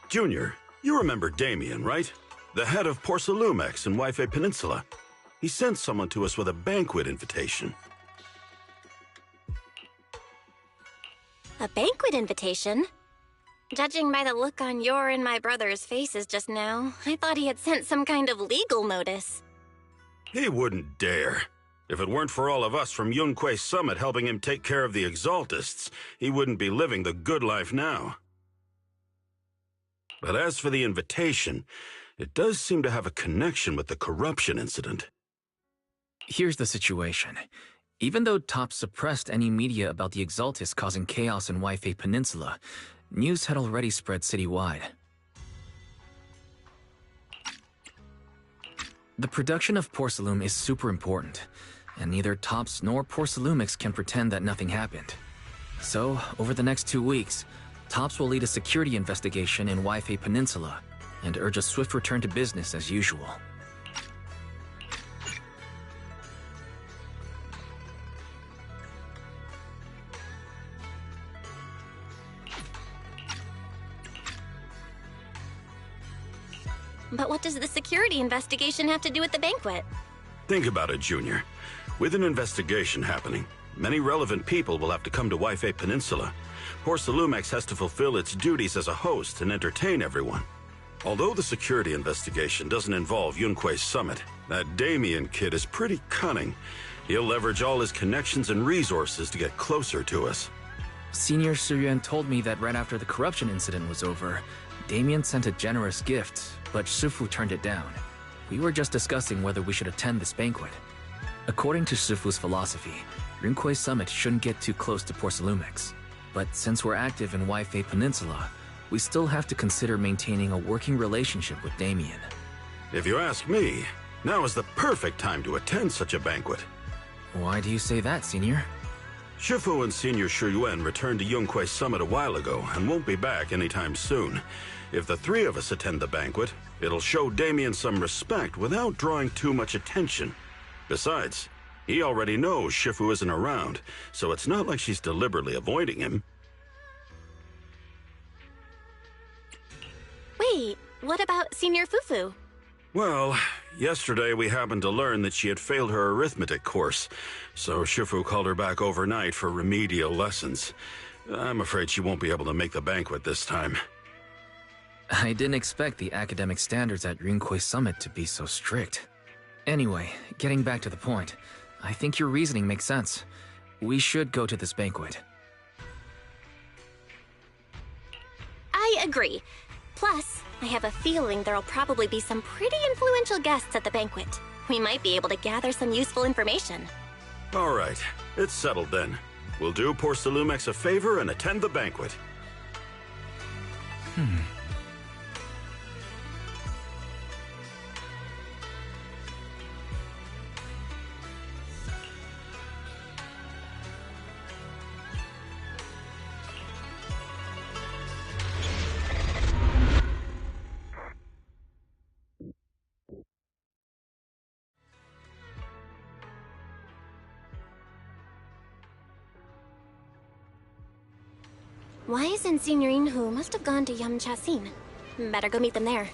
Junior, you remember Damien, right? The head of Porcelumex in Wife Peninsula. He sent someone to us with a banquet invitation. A banquet invitation? Judging by the look on your and my brother's faces just now, I thought he had sent some kind of legal notice. He wouldn't dare. If it weren't for all of us from Yunque Summit helping him take care of the Exaltists, he wouldn't be living the good life now. But as for the invitation, it does seem to have a connection with the corruption incident. Here's the situation. Even though Top suppressed any media about the Exaltists causing chaos in Wife Peninsula, news had already spread citywide. The production of Porcelume is super important, and neither Tops nor Porcelumix can pretend that nothing happened. So, over the next 2 weeks, Tops will lead a security investigation in Wife Peninsula and urge a swift return to business as usual. But what does the security investigation have to do with the banquet? Think about it, Junior. With an investigation happening, many relevant people will have to come to Wife Peninsula. Porcelumex has to fulfill its duties as a host and entertain everyone. Although the security investigation doesn't involve Yunque's summit, that Damien kid is pretty cunning. He'll leverage all his connections and resources to get closer to us. Senior Suyuan told me that right after the corruption incident was over, Damien sent a generous gift, but Shifu turned it down. We were just discussing whether we should attend this banquet. According to Shifu's philosophy, Yunque Summit shouldn't get too close to Porcelumex. But since we're active in Wife Peninsula, we still have to consider maintaining a working relationship with Damien. If you ask me, now is the perfect time to attend such a banquet. Why do you say that, Senior? Shifu and Senior Shuyuan returned to Yunque Summit a while ago and won't be back anytime soon. If the three of us attend the banquet, it'll show Damien some respect without drawing too much attention. Besides, he already knows Shifu isn't around, so it's not like she's deliberately avoiding him. Wait, what about Senior Fufu? Well, yesterday we happened to learn that she had failed her arithmetic course, so Shifu called her back overnight for remedial lessons. I'm afraid she won't be able to make the banquet this time. I didn't expect the academic standards at Yunque Summit to be so strict. Anyway, getting back to the point, I think your reasoning makes sense. We should go to this banquet. I agree. Plus, I have a feeling there'll probably be some pretty influential guests at the banquet. We might be able to gather some useful information. All right, it's settled then. We'll do Porcelumex a favor and attend the banquet. Wise and Senior Inhu must have gone to Yamchasin. Better go meet them there.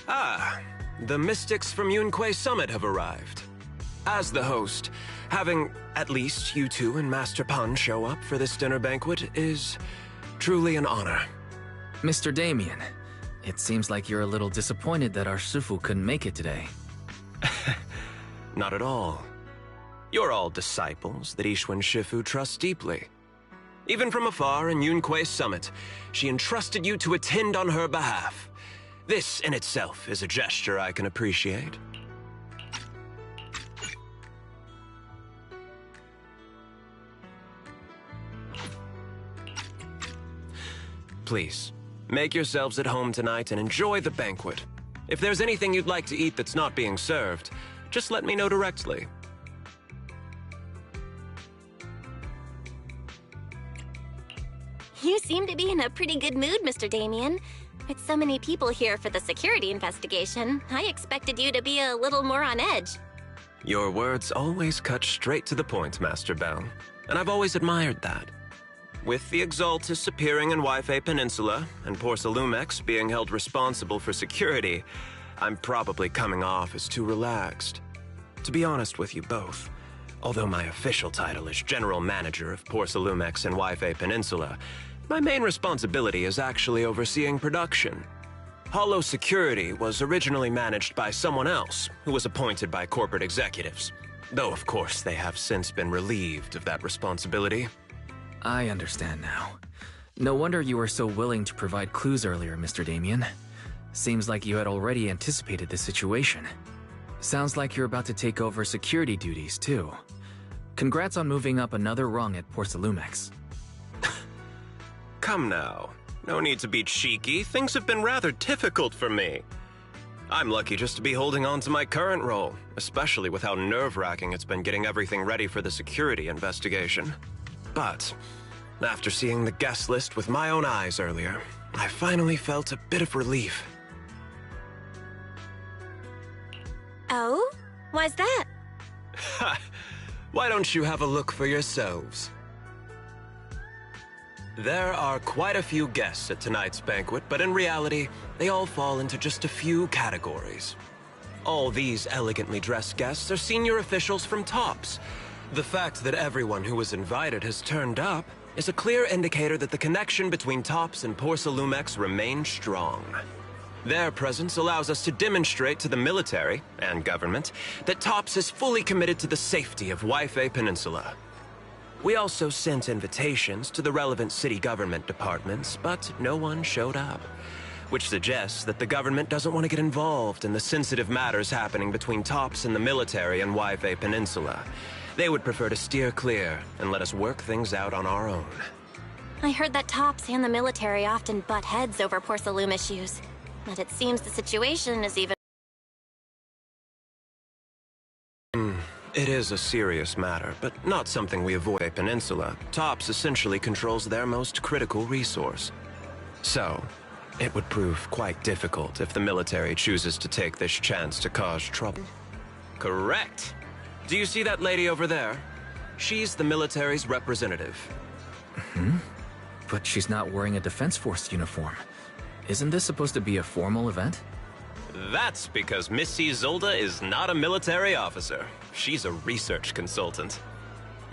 Ah, the mystics from Yunque Summit have arrived. As the host, having at least you two and Master Pan show up for this dinner banquet is truly an honor. Mr. Damien, it seems like you're a little disappointed that our Sufu couldn't make it today. Not at all. You're all disciples that Ishwen Shifu trusts deeply. Even from afar in Yunque Summit, she entrusted you to attend on her behalf. This in itself is a gesture I can appreciate. Please, make yourselves at home tonight and enjoy the banquet. If there's anything you'd like to eat that's not being served, just let me know directly. You seem to be in a pretty good mood, Mr. Damien. With so many people here for the security investigation, I expected you to be a little more on edge. Your words always cut straight to the point, Master Bell, and I've always admired that. With the Exaltus appearing in Waifei Peninsula and Porcelumex being held responsible for security, I'm probably coming off as too relaxed. To be honest with you both, although my official title is General Manager of Porcelumex and Waifei Peninsula, my main responsibility is actually overseeing production. Hollow Security was originally managed by someone else who was appointed by corporate executives. Though, of course, they have since been relieved of that responsibility. I understand now. No wonder you were so willing to provide clues earlier, Mr. Damien. Seems like you had already anticipated the situation. Sounds like you're about to take over security duties, too. Congrats on moving up another rung at Porcelumex. Come now. No need to be cheeky. Things have been rather difficult for me. I'm lucky just to be holding on to my current role, especially with how nerve-wracking it's been getting everything ready for the security investigation. But after seeing the guest list with my own eyes earlier, I finally felt a bit of relief. Oh? Why's that? Ha! Why don't you have a look for yourselves? There are quite a few guests at tonight's banquet, but in reality, they all fall into just a few categories. All these elegantly dressed guests are senior officials from TOPS. The fact that everyone who was invited has turned up is a clear indicator that the connection between TOPS and Porcelumex remains strong. Their presence allows us to demonstrate to the military and government that TOPS is fully committed to the safety of Waifei Peninsula. We also sent invitations to the relevant city government departments, but no one showed up, which suggests that the government doesn't want to get involved in the sensitive matters happening between TOPS and the military and Waifei Peninsula. They would prefer to steer clear and let us work things out on our own. I heard that TOPS and the military often butt heads over Porcelume issues, but it seems the situation is even... It is a serious matter, but not something we avoid. Peninsula. TOPS essentially controls their most critical resource. So, it would prove quite difficult if the military chooses to take this chance to cause trouble. Correct. Do you see that lady over there? She's the military's representative. But she's not wearing a Defense Force uniform. Isn't this supposed to be a formal event? That's because Missy Zolda is not a military officer. She's a research consultant.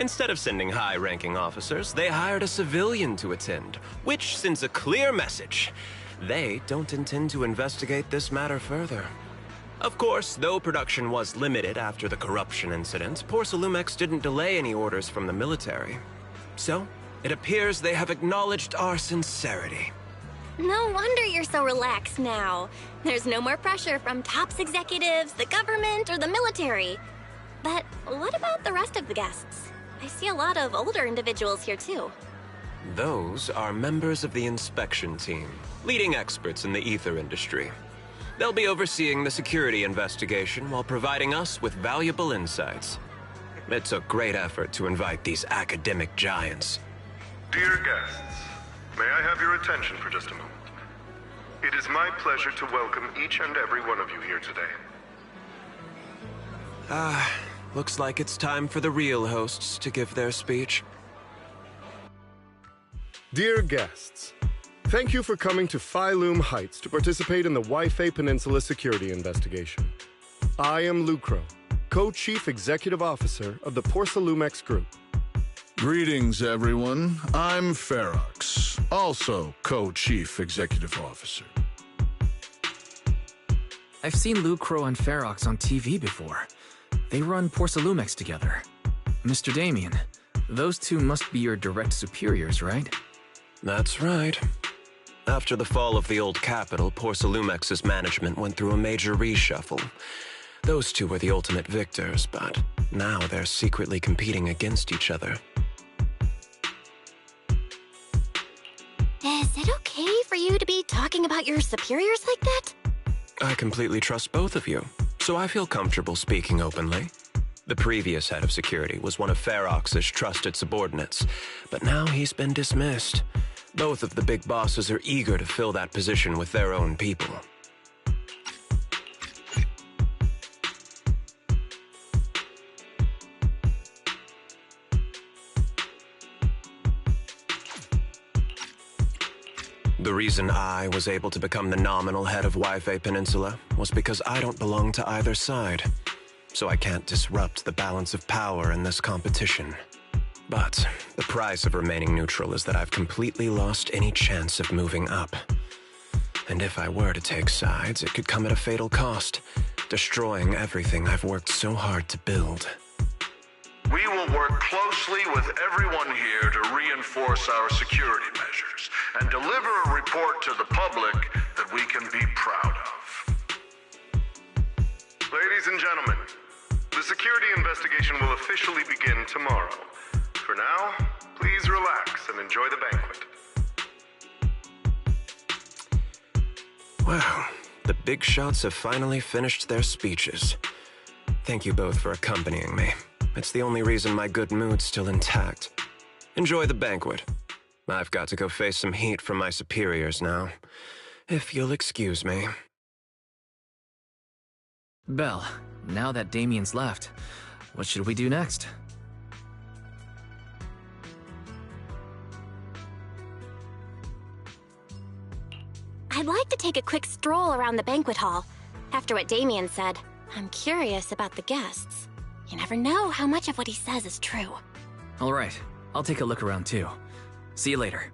Instead of sending high-ranking officers, they hired a civilian to attend, which sends a clear message. They don't intend to investigate this matter further. Of course, though production was limited after the corruption incident, Porcelumex didn't delay any orders from the military. So, it appears they have acknowledged our sincerity. No wonder you're so relaxed now. There's no more pressure from TOPS executives, the government, or the military. But what about the rest of the guests? I see a lot of older individuals here too. Those are members of the inspection team, leading experts in the ether industry. They'll be overseeing the security investigation while providing us with valuable insights. It took great effort to invite these academic giants. Dear guests, may I have your attention for just a moment? It is my pleasure to welcome each and every one of you here today. Looks like it's time for the real hosts to give their speech. Dear guests, thank you for coming to Phylume Heights to participate in the Waifei Peninsula security investigation. I am Lucro, Co-Chief Executive Officer of the Porcelumex Group. Greetings, everyone. I'm Ferox, also Co-Chief Executive Officer. I've seen Lucro and Ferox on TV before. They run Porcelumex together. Mr. Damien, those two must be your direct superiors, right? That's right. After the fall of the old capital, Porcelumex's management went through a major reshuffle. Those two were the ultimate victors, but now they're secretly competing against each other. Is it okay for you to be talking about your superiors like that? I completely trust both of you, so I feel comfortable speaking openly. The previous head of security was one of Ferox's trusted subordinates, but now he's been dismissed. Both of the big bosses are eager to fill that position with their own people. The reason I was able to become the nominal head of Waifei Peninsula was because I don't belong to either side, so I can't disrupt the balance of power in this competition. But the price of remaining neutral is that I've completely lost any chance of moving up. And if I were to take sides, it could come at a fatal cost, destroying everything I've worked so hard to build. We will work closely with everyone here to reinforce our security measures and deliver a report to the public that we can be proud of. Ladies and gentlemen, the security investigation will officially begin tomorrow. For now, please relax and enjoy the banquet. Wow, the big shots have finally finished their speeches. Thank you both for accompanying me. It's the only reason my good mood's still intact. Enjoy the banquet. I've got to go face some heat from my superiors now. If you'll excuse me. Belle, now that Damien's left, what should we do next? I'd like to take a quick stroll around the banquet hall. After what Damien said, I'm curious about the guests. You never know how much of what he says is true. All right, I'll take a look around too. See you later.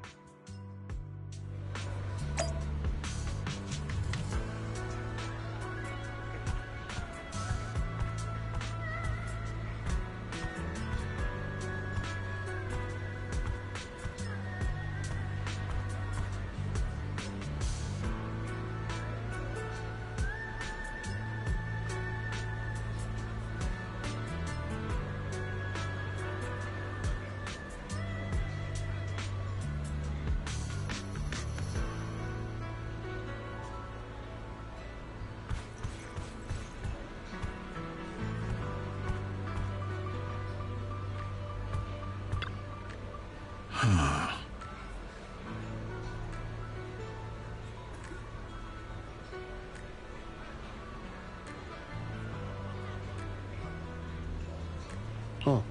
Oh.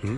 Hmm?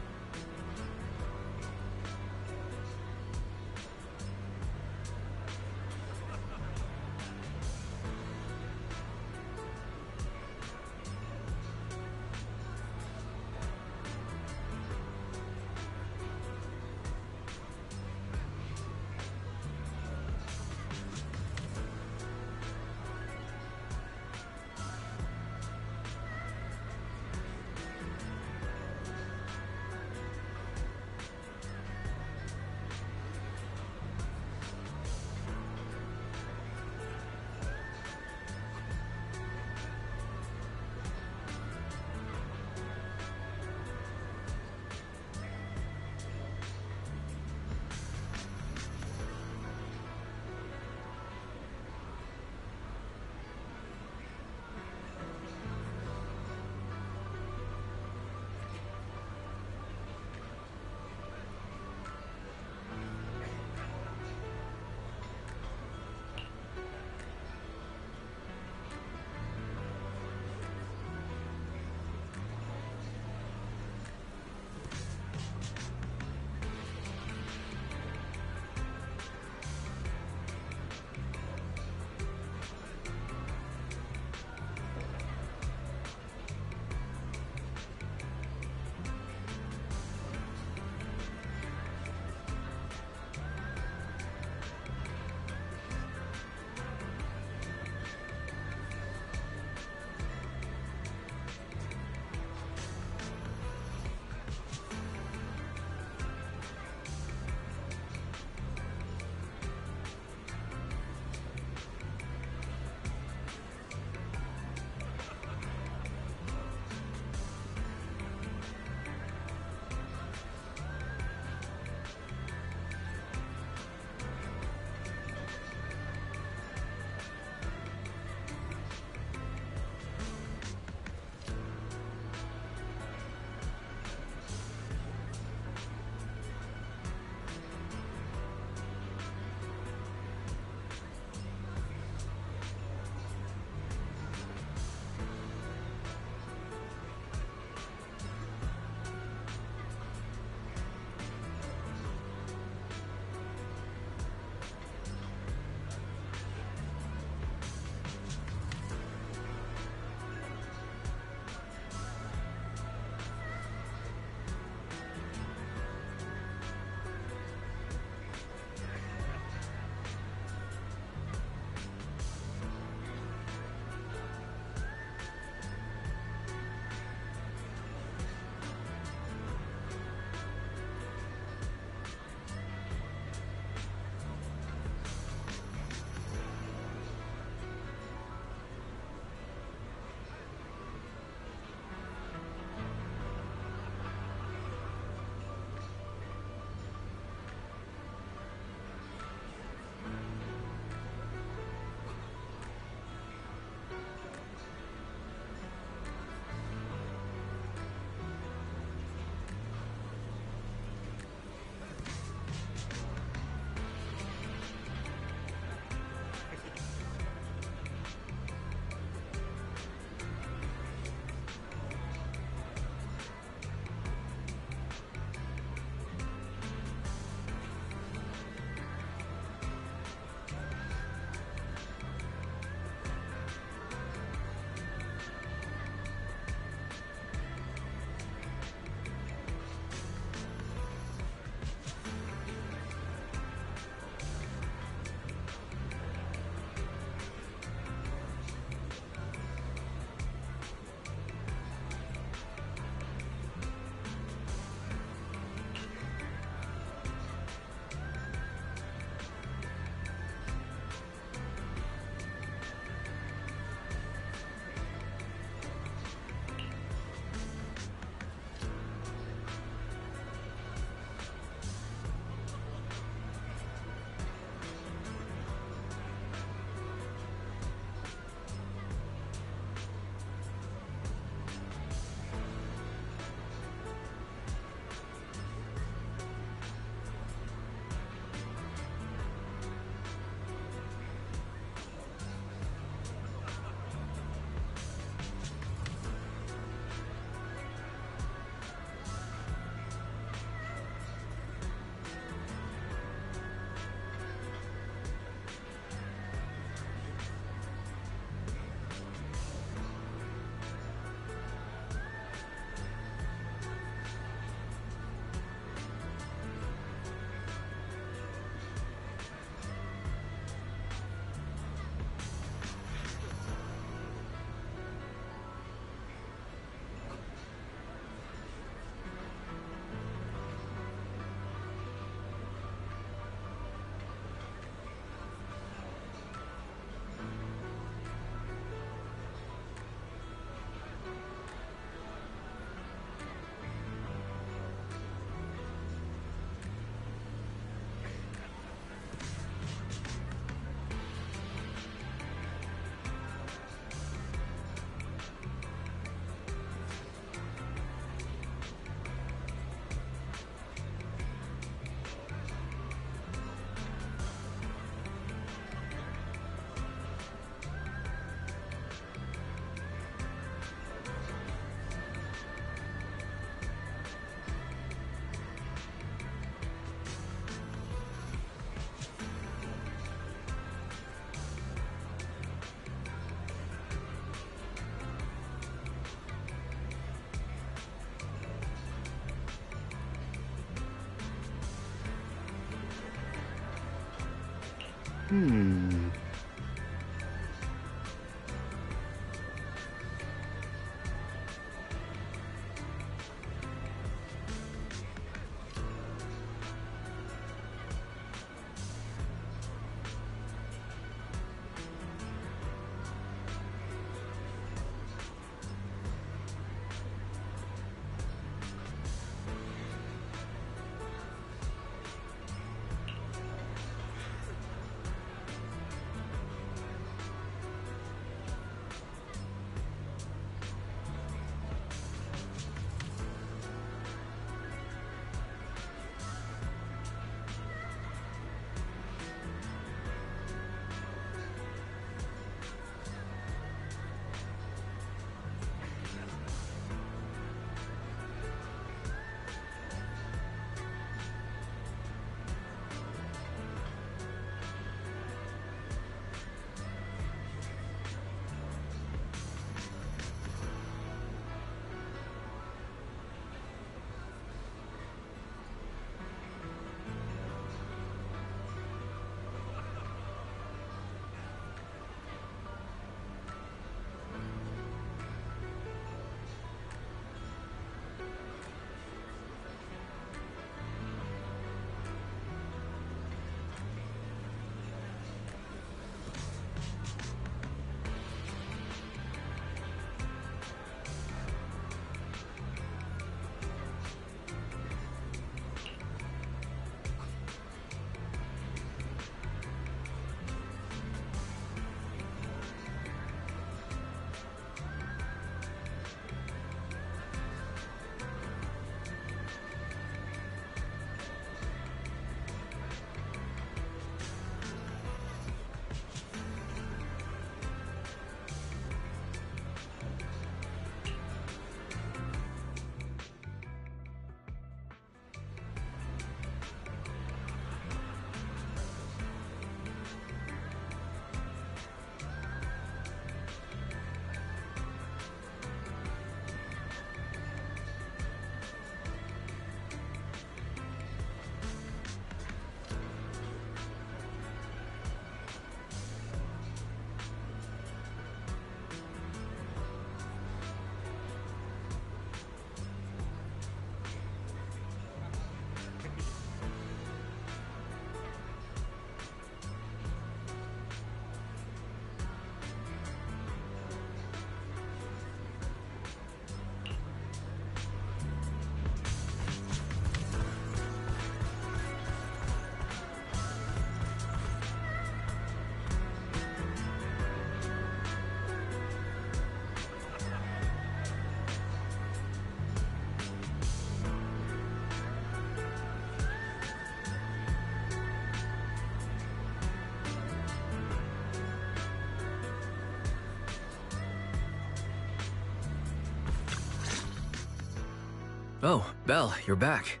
Oh, Belle, you're back.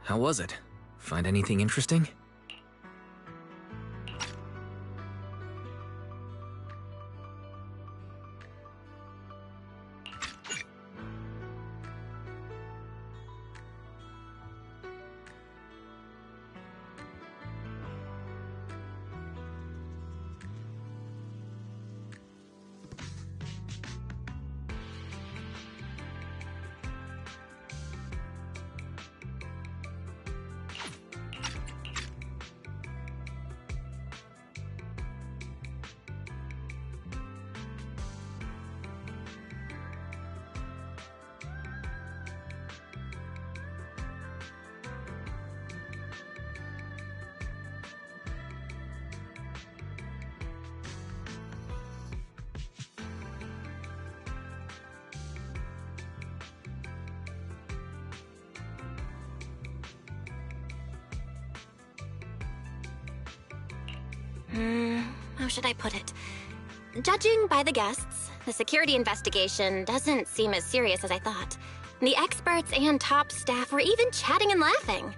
How was it? Find anything interesting? How should I put it? Judging by the guests, the security investigation doesn't seem as serious as I thought. The experts and top staff were even chatting and laughing.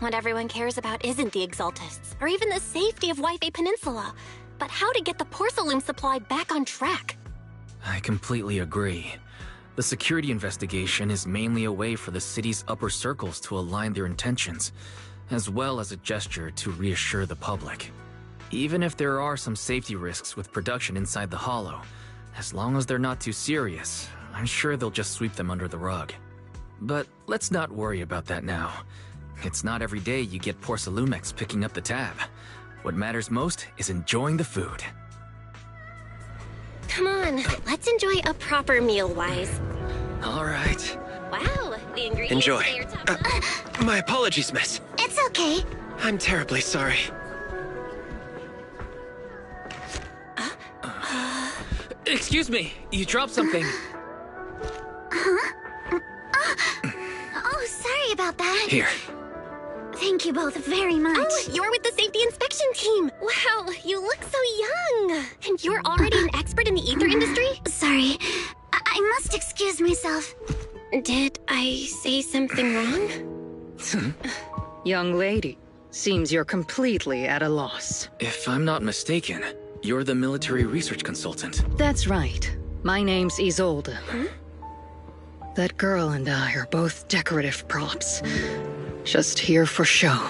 What everyone cares about isn't the Exaltists, or even the safety of Wi-Fi Peninsula, but how to get the porcelain supply back on track. I completely agree. The security investigation is mainly a way for the city's upper circles to align their intentions, as well as a gesture to reassure the public. Even if there are some safety risks with production inside the Hollow, as long as they're not too serious, I'm sure they'll just sweep them under the rug. But let's not worry about that now. It's not every day you get Porcelumex picking up the tab. What matters most is enjoying the food. Come on, let's enjoy a proper meal, Wise. All right. Wow, the ingredients Enjoy. say you're top- My apologies, miss. It's okay. I'm terribly sorry. Excuse me, you dropped something. Oh, sorry about that. Here. Thank you both very much. Oh, you're with the safety inspection team. Wow, you look so young. And you're already an expert in the ether industry? Sorry, I must excuse myself. Did I say something wrong? Young lady, seems you're completely at a loss. If I'm not mistaken, you're the military research consultant. That's right. My name's Isolde. That girl and I are both decorative props. Just here for show.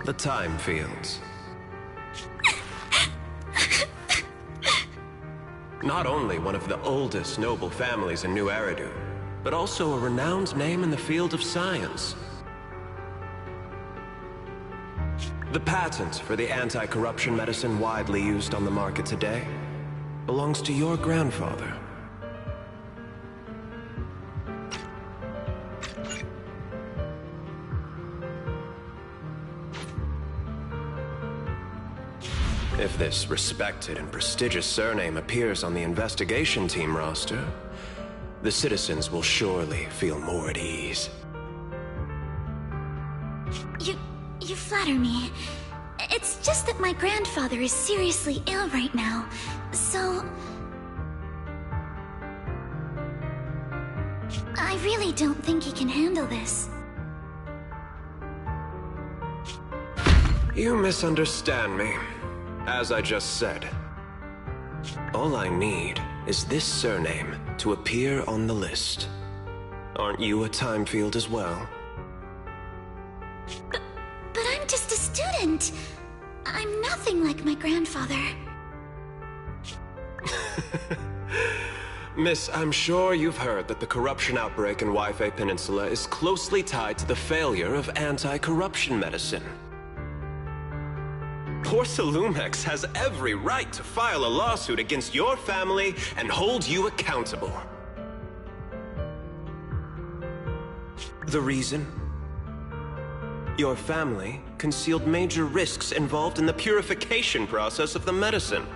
The time fields. Not only one of the oldest noble families in New Eridu, but also a renowned name in the field of science. The patent for the anti-corruption medicine widely used on the market today belongs to your grandfather. If this respected and prestigious surname appears on the investigation team roster, the citizens will surely feel more at ease. You flatter me. It's just that my grandfather is seriously ill right now, so... I really don't think he can handle this. You misunderstand me. As I just said, all I need is this surname to appear on the list. Aren't you a time field as well? But I'm just a student. I'm nothing like my grandfather. Miss, I'm sure you've heard that the corruption outbreak in Waifei Peninsula is closely tied to the failure of anti-corruption medicine. Porcelumex has every right to file a lawsuit against your family and hold you accountable. The reason? Your family concealed major risks involved in the purification process of the medicine.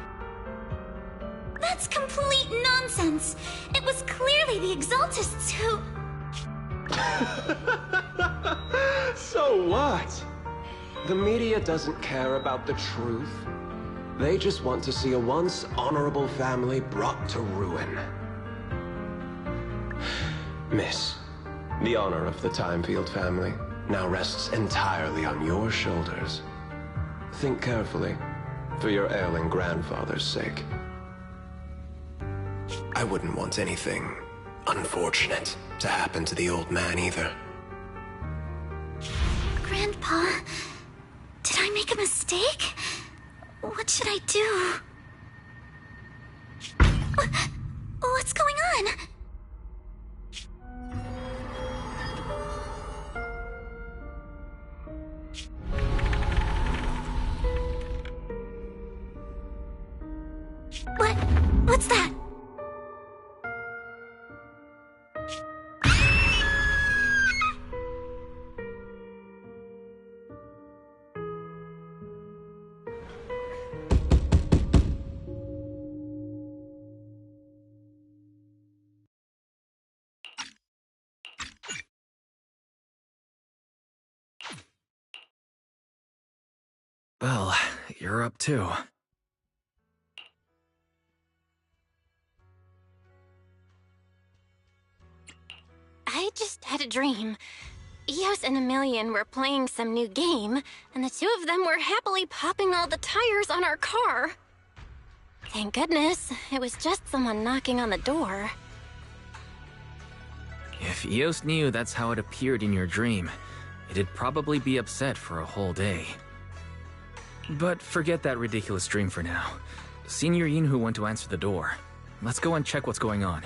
That's complete nonsense. It was clearly the Exaltists who... So what? The media doesn't care about the truth. They just want to see a once honorable family brought to ruin. Miss, the honor of the Timefield family now rests entirely on your shoulders. Think carefully, for your ailing grandfather's sake. I wouldn't want anything unfortunate to happen to the old man either. Grandpa, did I make a mistake? What should I do? What's going on? What's that? Well, you're up too. I just had a dream. Eos and Emilian were playing some new game, and the two of them were happily popping all the tires on our car. Thank goodness, it was just someone knocking on the door. If Eos knew that's how it appeared in your dream, it'd probably be upset for a whole day. But forget that ridiculous dream for now. Senior Yinhu went to answer the door. Let's go and check what's going on.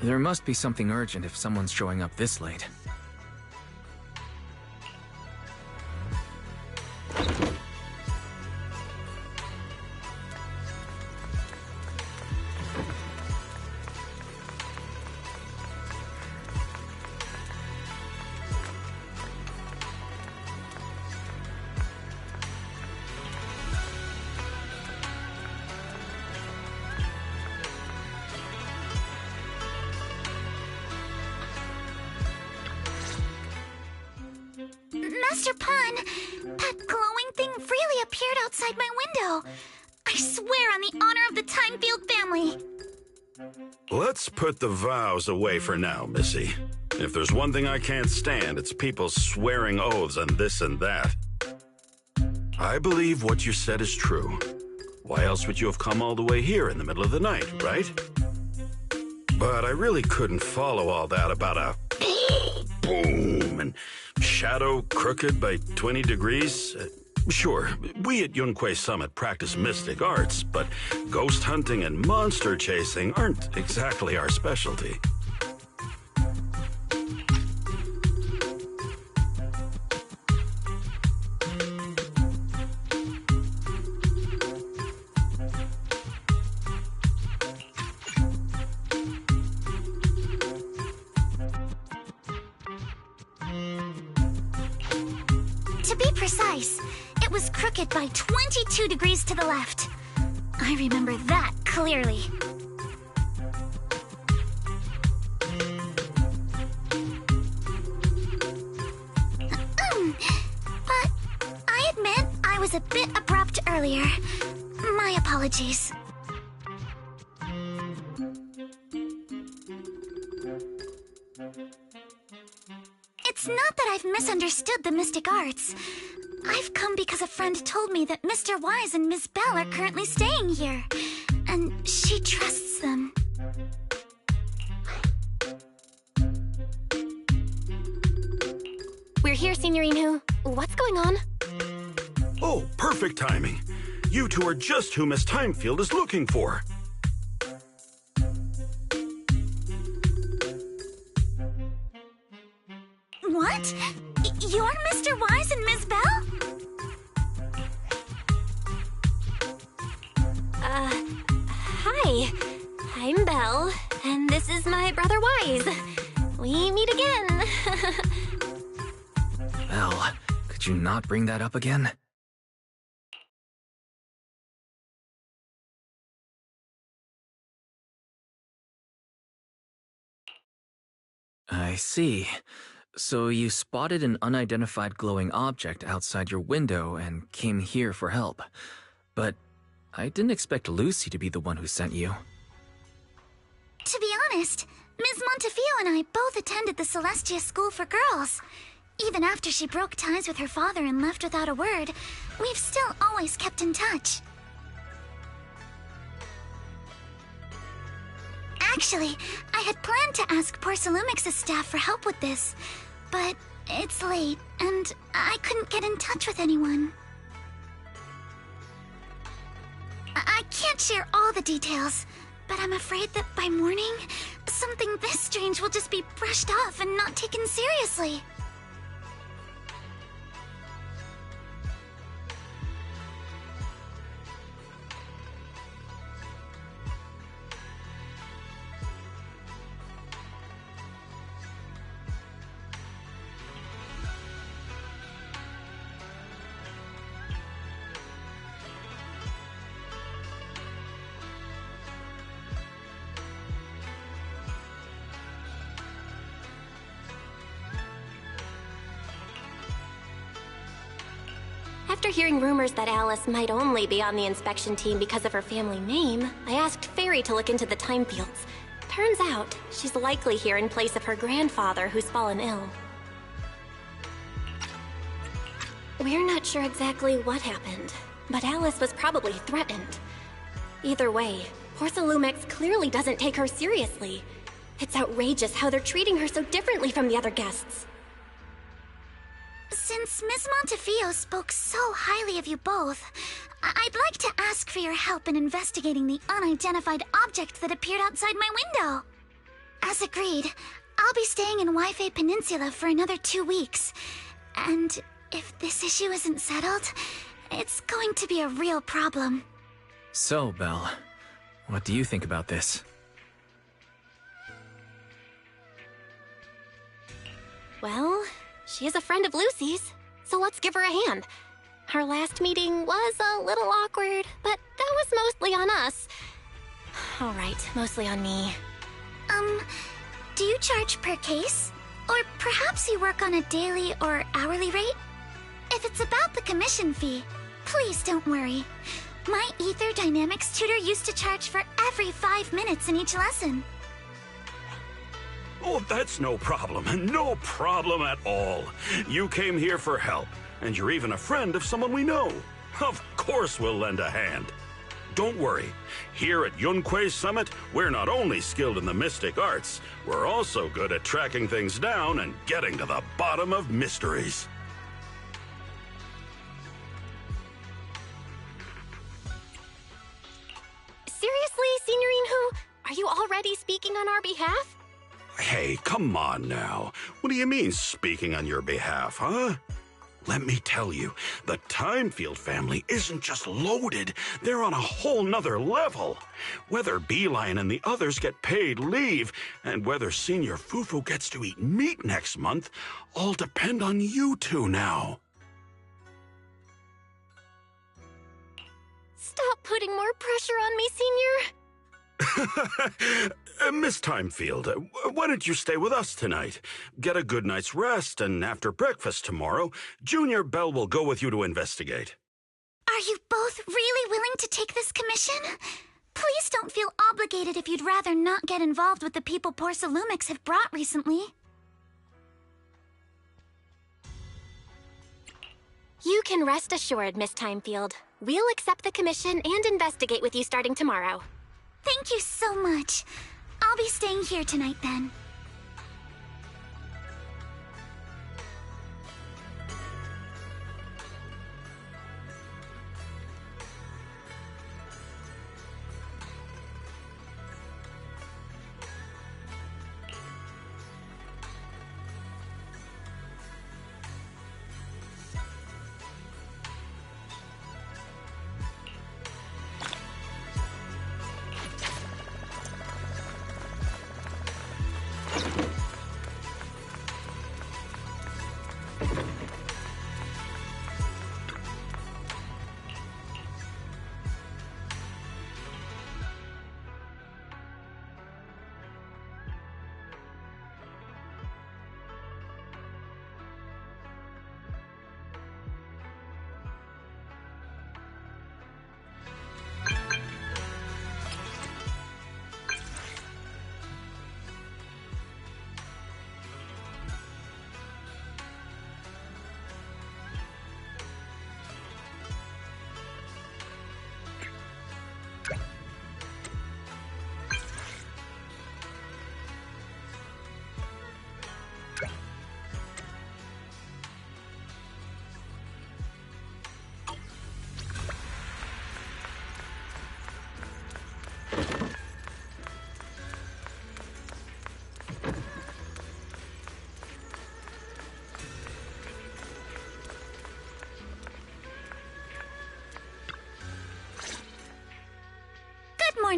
There must be something urgent if someone's showing up this late. Master Pun, that glowing thing really appeared outside my window. I swear on the honor of the Timefield family. Let's put the vows away for now, Missy. If there's one thing I can't stand, it's people swearing oaths on this and that. I believe what you said is true. Why else would you have come all the way here in the middle of the night, right? But I really couldn't follow all that about a boom and shadow crooked by 20 degrees. Sure, we at Yunquei Summit practice mystic arts, but ghost hunting and monster chasing aren't exactly our specialty. To be precise, it was crooked by 22 degrees to the left. I remember that clearly. But I admit I was a bit abrupt earlier. My apologies. It's not that I've misunderstood the mystic arts. I've come because a friend told me that Mr. Wise and Ms. Bell are currently staying here, and she trusts them. We're here, Signorino. What's going on? Oh, perfect timing. You two are just who Miss Timefield is looking for. What? You're Mr. Wise and Ms. Bell? Hi. I'm Belle, and this is my brother Wise. We meet again. Well, could you not bring that up again? I see. So you spotted an unidentified glowing object outside your window and came here for help. But I didn't expect Lucy to be the one who sent you. To be honest, Ms. Montefiore and I both attended the Celestia School for Girls. Even after she broke ties with her father and left without a word, we've still always kept in touch. Actually, I had planned to ask Porcelumix's staff for help with this, but it's late, and I couldn't get in touch with anyone. I can't can't share all the details, but I'm afraid that by morning, something this strange will just be brushed off and not taken seriously. After hearing rumors that Alice might only be on the inspection team because of her family name, I asked Fairy to look into the time fields. Turns out, she's likely here in place of her grandfather who's fallen ill. We're not sure exactly what happened, but Alice was probably threatened. Either way, Porcelumex clearly doesn't take her seriously. It's outrageous how they're treating her so differently from the other guests. Since Ms. Montefiore spoke so highly of you both, I'd like to ask for your help in investigating the unidentified object that appeared outside my window. As agreed, I'll be staying in Wi-Fi Peninsula for another 2 weeks. And if this issue isn't settled, it's going to be a real problem. So, Belle, what do you think about this? Well, she is a friend of Lucy's, so let's give her a hand. Our last meeting was a little awkward, but that was mostly on us. All right, mostly on me. Do you charge per case? Or perhaps you work on a daily or hourly rate? If it's about the commission fee, please don't worry. My Ether Dynamics tutor used to charge for every 5 minutes in each lesson. Oh, that's no problem. No problem at all. You came here for help, and you're even a friend of someone we know. Of course we'll lend a hand. Don't worry. Here at Yunquei Summit, we're not only skilled in the mystic arts, we're also good at tracking things down and getting to the bottom of mysteries. Seriously, Signorine Hu? Are you already speaking on our behalf? Hey, come on now. What do you mean, speaking on your behalf, huh? Let me tell you, the Timefield family isn't just loaded, they're on a whole nother level. Whether Beeline and the others get paid leave, and whether Senior Fufu gets to eat meat next month, all depend on you two now. Stop putting more pressure on me, Senior. Miss Timefield, why don't you stay with us tonight? Get a good night's rest, and after breakfast tomorrow, Junior Belle will go with you to investigate. Are you both really willing to take this commission? Please don't feel obligated if you'd rather not get involved with the people Porcelumex have brought recently. You can rest assured, Miss Timefield. We'll accept the commission and investigate with you starting tomorrow. Thank you so much. I'll be staying here tonight then.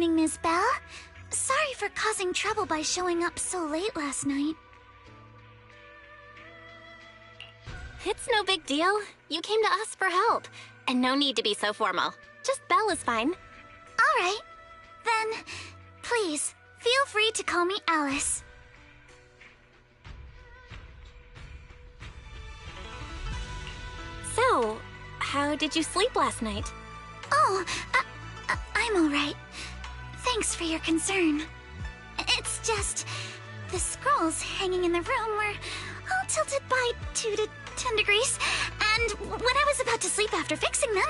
morning, Ms. Bell. Sorry for causing trouble by showing up so late last night. It's no big deal. You came to us for help. And no need to be so formal. Just Belle is fine. All right. Then, please, feel free to call me Alice. So, how did you sleep last night? Oh, I'm all right. Thanks for your concern. It's just, the scrolls hanging in the room were all tilted by 2 to 10 degrees, and when I was about to sleep after fixing them,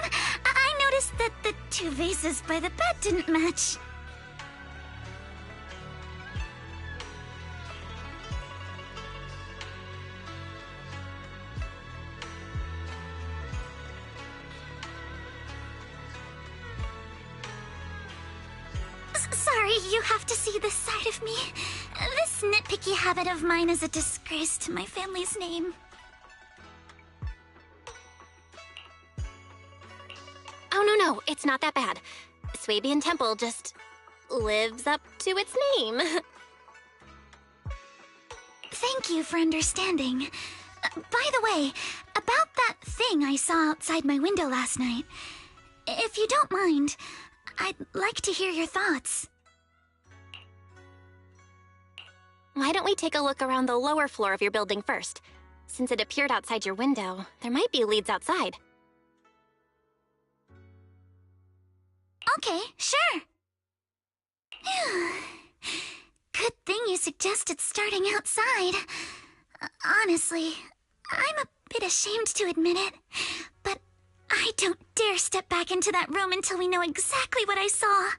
I noticed that the 2 vases by the bed didn't match. Sorry, you have to see this side of me. This nitpicky habit of mine is a disgrace to my family's name. Oh, no, it's not that bad. Swabian Temple just lives up to its name. Thank you for understanding. By the way, about that thing I saw outside my window last night, if you don't mind, I'd like to hear your thoughts. Why don't we take a look around the lower floor of your building first? Since it appeared outside your window, there might be leads outside. Okay, sure. Good thing you suggested starting outside. Honestly, I'm a bit ashamed to admit it, but I don't dare step back into that room until we know exactly what I saw.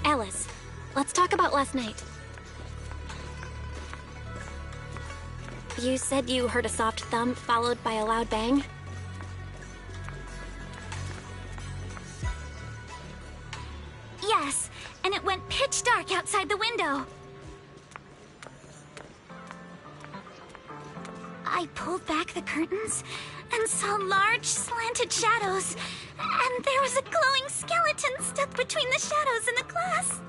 Alice, let's talk about last night. You said you heard a soft thump followed by a loud bang? Yes, and it went pitch dark outside the window. I pulled back the curtains and saw large, slanted shadows, and there was a glowing skeleton stuck between the shadows and the glass.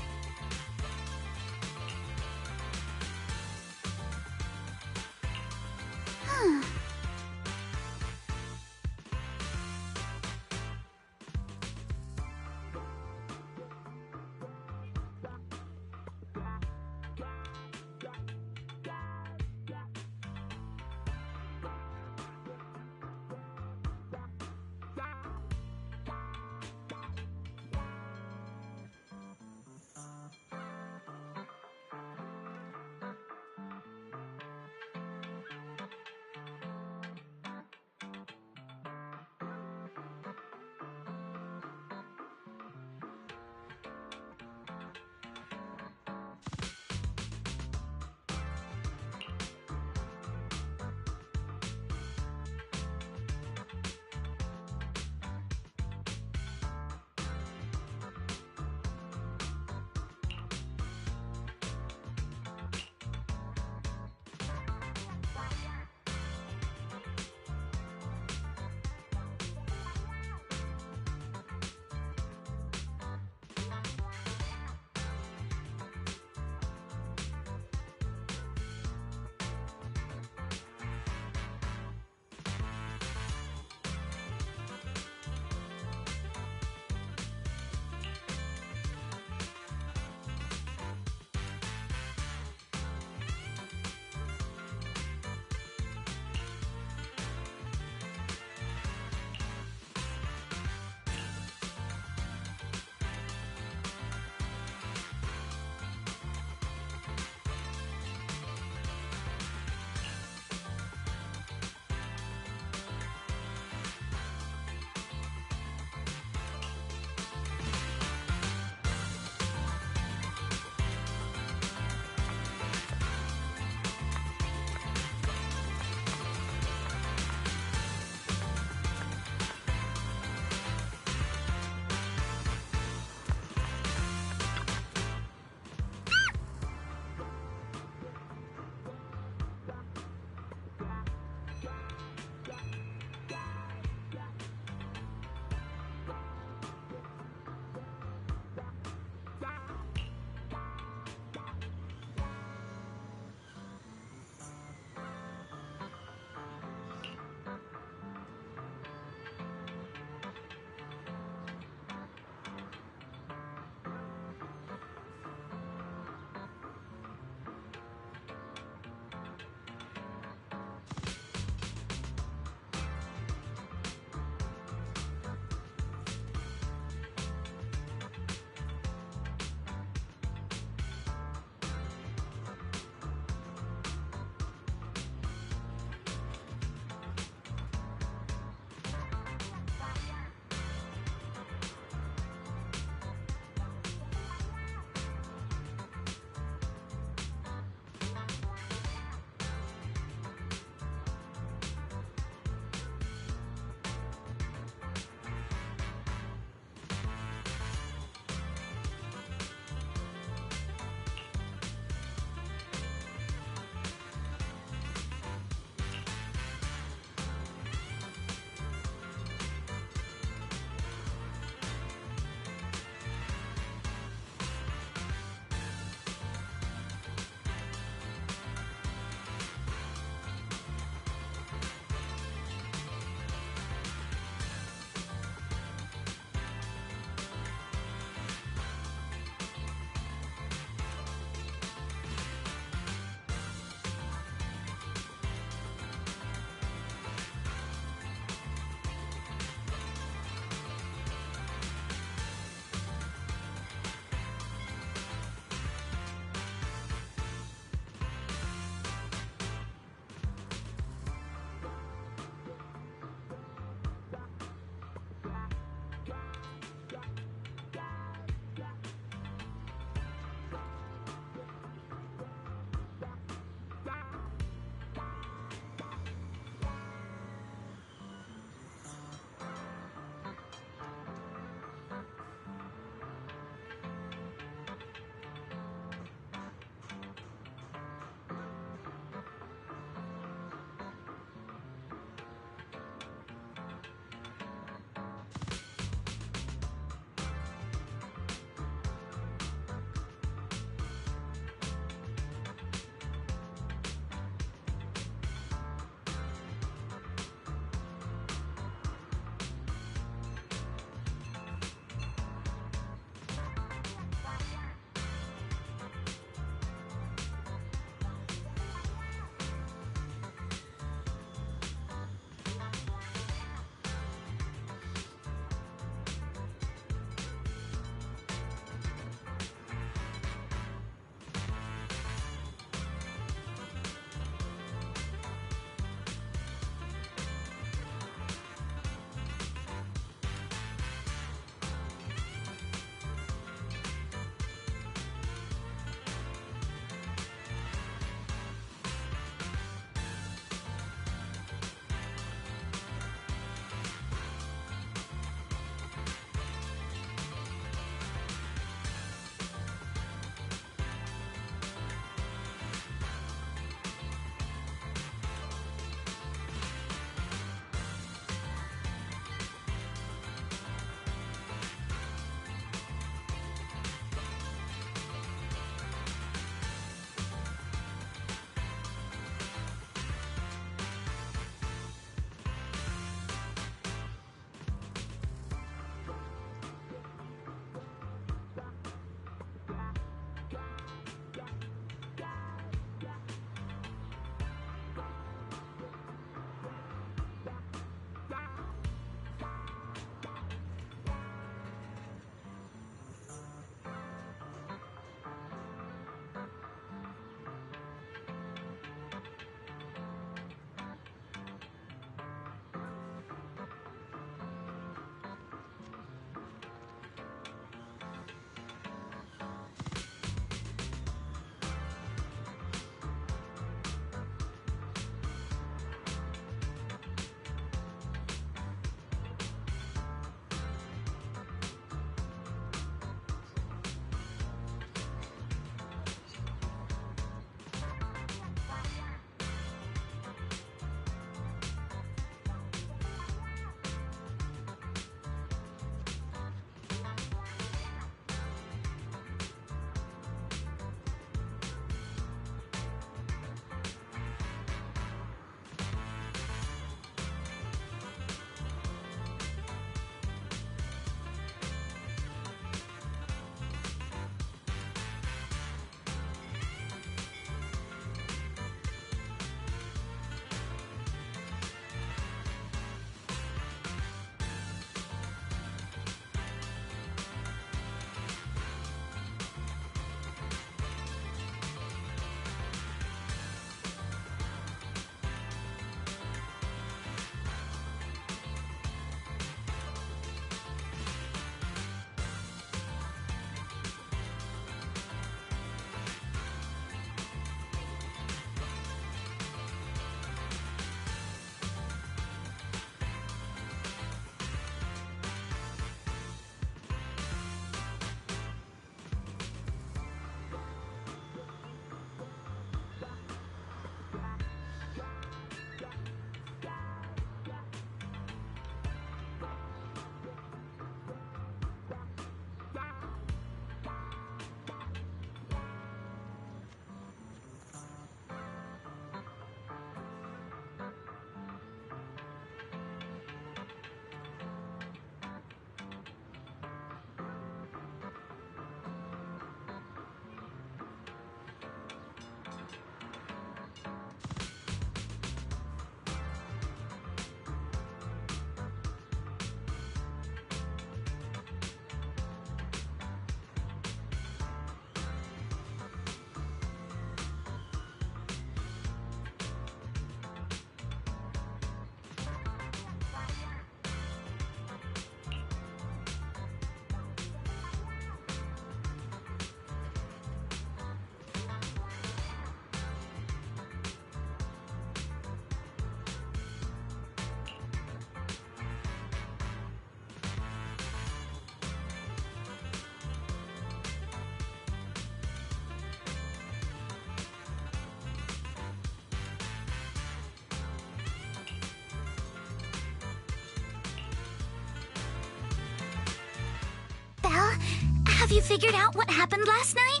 Have you figured out what happened last night?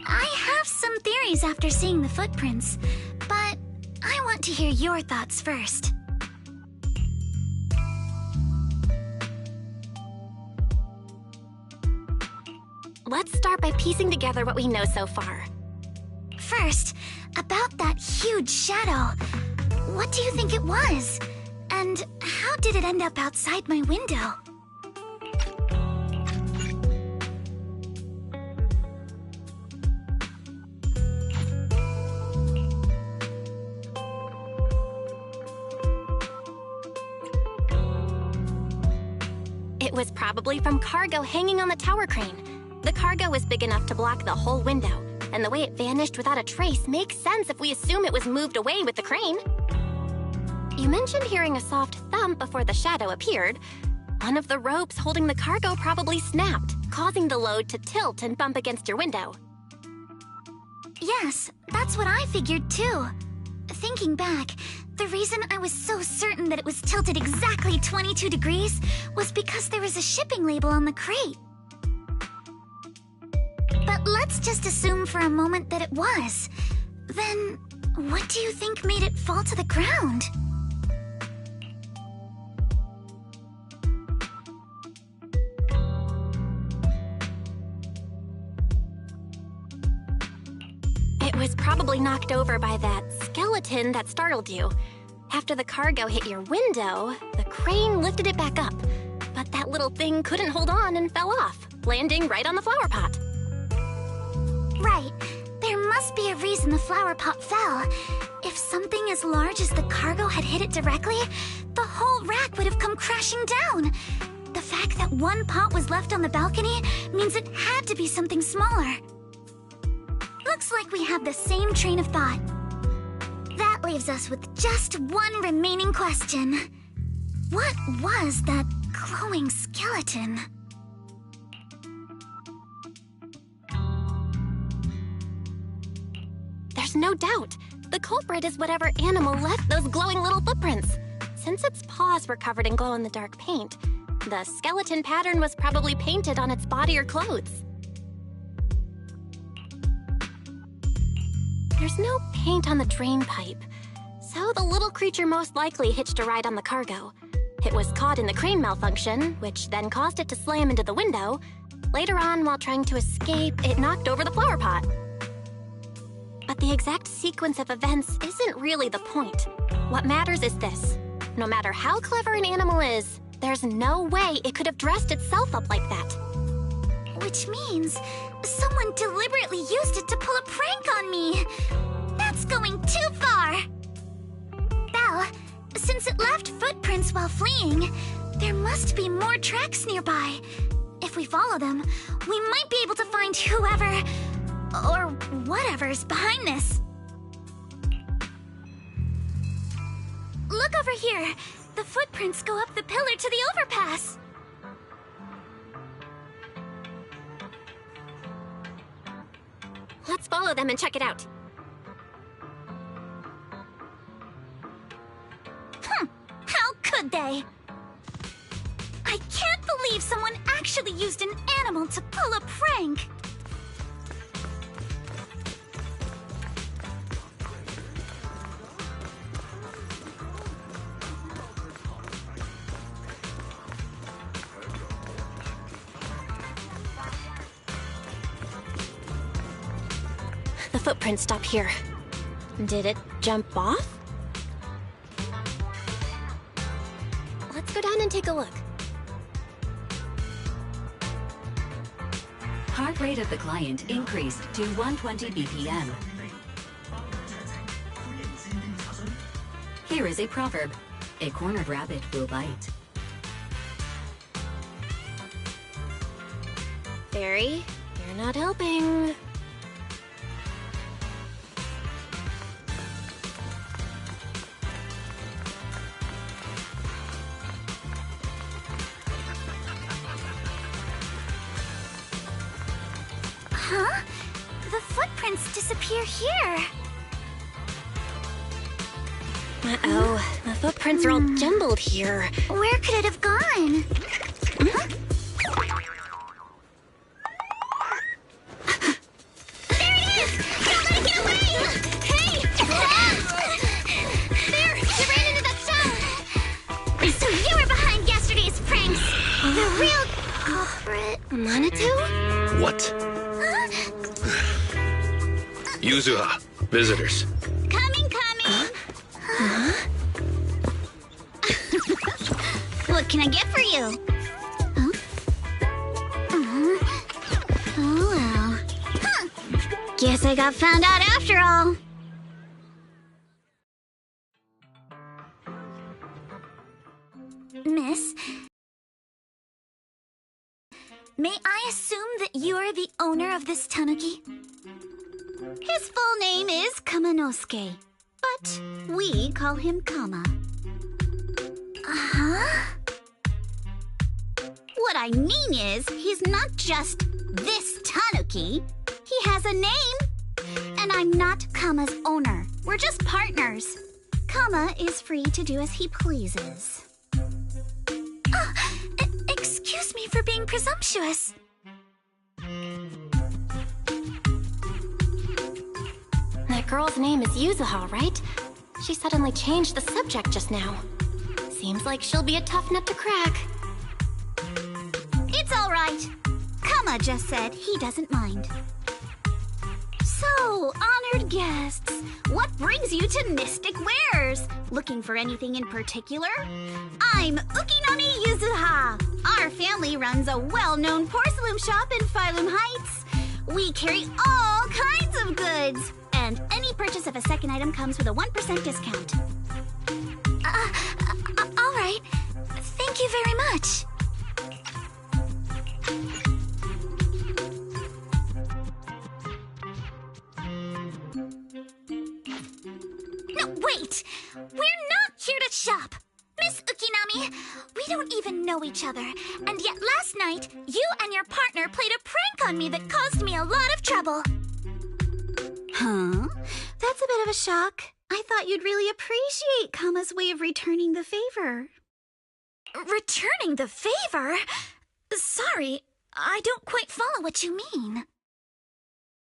I have some theories after seeing the footprints, but I want to hear your thoughts first. Let's start by piecing together what we know so far. First, about that huge shadow. What do you think it was? And how did it end up outside my window? It was probably from cargo hanging on the tower crane. The cargo was big enough to block the whole window, and the way it vanished without a trace makes sense if we assume it was moved away with the crane. You mentioned hearing a soft thump before the shadow appeared. One of the ropes holding the cargo probably snapped, causing the load to tilt and bump against your window. Yes, that's what I figured too. Thinking back, the reason I was so certain that it was tilted exactly 22 degrees was because there was a shipping label on the crate. But let's just assume for a moment that it was. Then, what do you think made it fall to the ground? It was probably knocked over by that skeleton that startled you. After the cargo hit your window, the crane lifted it back up. But that little thing couldn't hold on and fell off, landing right on the flower pot. Right. There must be a reason the flower pot fell. If something as large as the cargo had hit it directly, the whole rack would have come crashing down. The fact that one pot was left on the balcony means it had to be something smaller. Looks like we have the same train of thought. That leaves us with just one remaining question. What was that glowing skeleton? There's no doubt. The culprit is whatever animal left those glowing little footprints. Since its paws were covered in glow-in-the-dark paint, the skeleton pattern was probably painted on its body or clothes. There's no paint on the drain pipe, so the little creature most likely hitched a ride on the cargo. It was caught in the crane malfunction, which then caused it to slam into the window. Later on, while trying to escape, it knocked over the flower pot. But the exact sequence of events isn't really the point. What matters is this. No matter how clever an animal is, there's no way it could have dressed itself up like that. Which means someone deliberately used it to pull a prank on me. That's going too far. Belle, since it left footprints while fleeing, there must be more tracks nearby. If we follow them, we might be able to find whoever or whatever's behind this. Look over here. The footprints go up the pillar to the overpass. Let's follow them and check it out. How could they? I can't believe someone actually used an animal to pull a prank. The footprints stop here. Did it jump off? Let's go down and take a look. Heart rate of the client increased to 120 BPM. Here is a proverb. A cornered rabbit will bite. Fairy, you're not helping. Huh? The footprints disappear here. Uh-oh, the footprints are all jumbled here. Where could it have gone? Huh? The real culprit... Manitou? What? Yuzuha, visitors. Coming. What can I get for you? Oh, well. Guess I got found out after all. Miss, may I assume that you are the owner of this tanuki? His full name is Kamanosuke, but we call him Kama. Uh-huh. What I mean is, he's not just this tanuki. He has a name. And I'm not Kama's owner. We're just partners. Kama is free to do as he pleases. Excuse me for being presumptuous. That girl's name is Yuzuha, right? She suddenly changed the subject just now. Seems like she'll be a tough nut to crack. It's all right. Kama just said he doesn't mind. So, honored guests, what brings you to Mystic Wares? Looking for anything in particular? I'm Ukinami Yuzuha. Our family runs a well-known porcelain shop in Phylum Heights. We carry all kinds of goods, and any purchase of a second item comes with a 1% discount. All right. Thank you very much. No, wait! We're not here to shop! Miss Ukinami, we don't even know each other, and yet last night, you and your partner played a prank on me that caused me a lot of trouble. Huh? That's a bit of a shock. I thought you'd really appreciate Kama's way of returning the favor. Returning the favor? Sorry, I don't quite follow what you mean.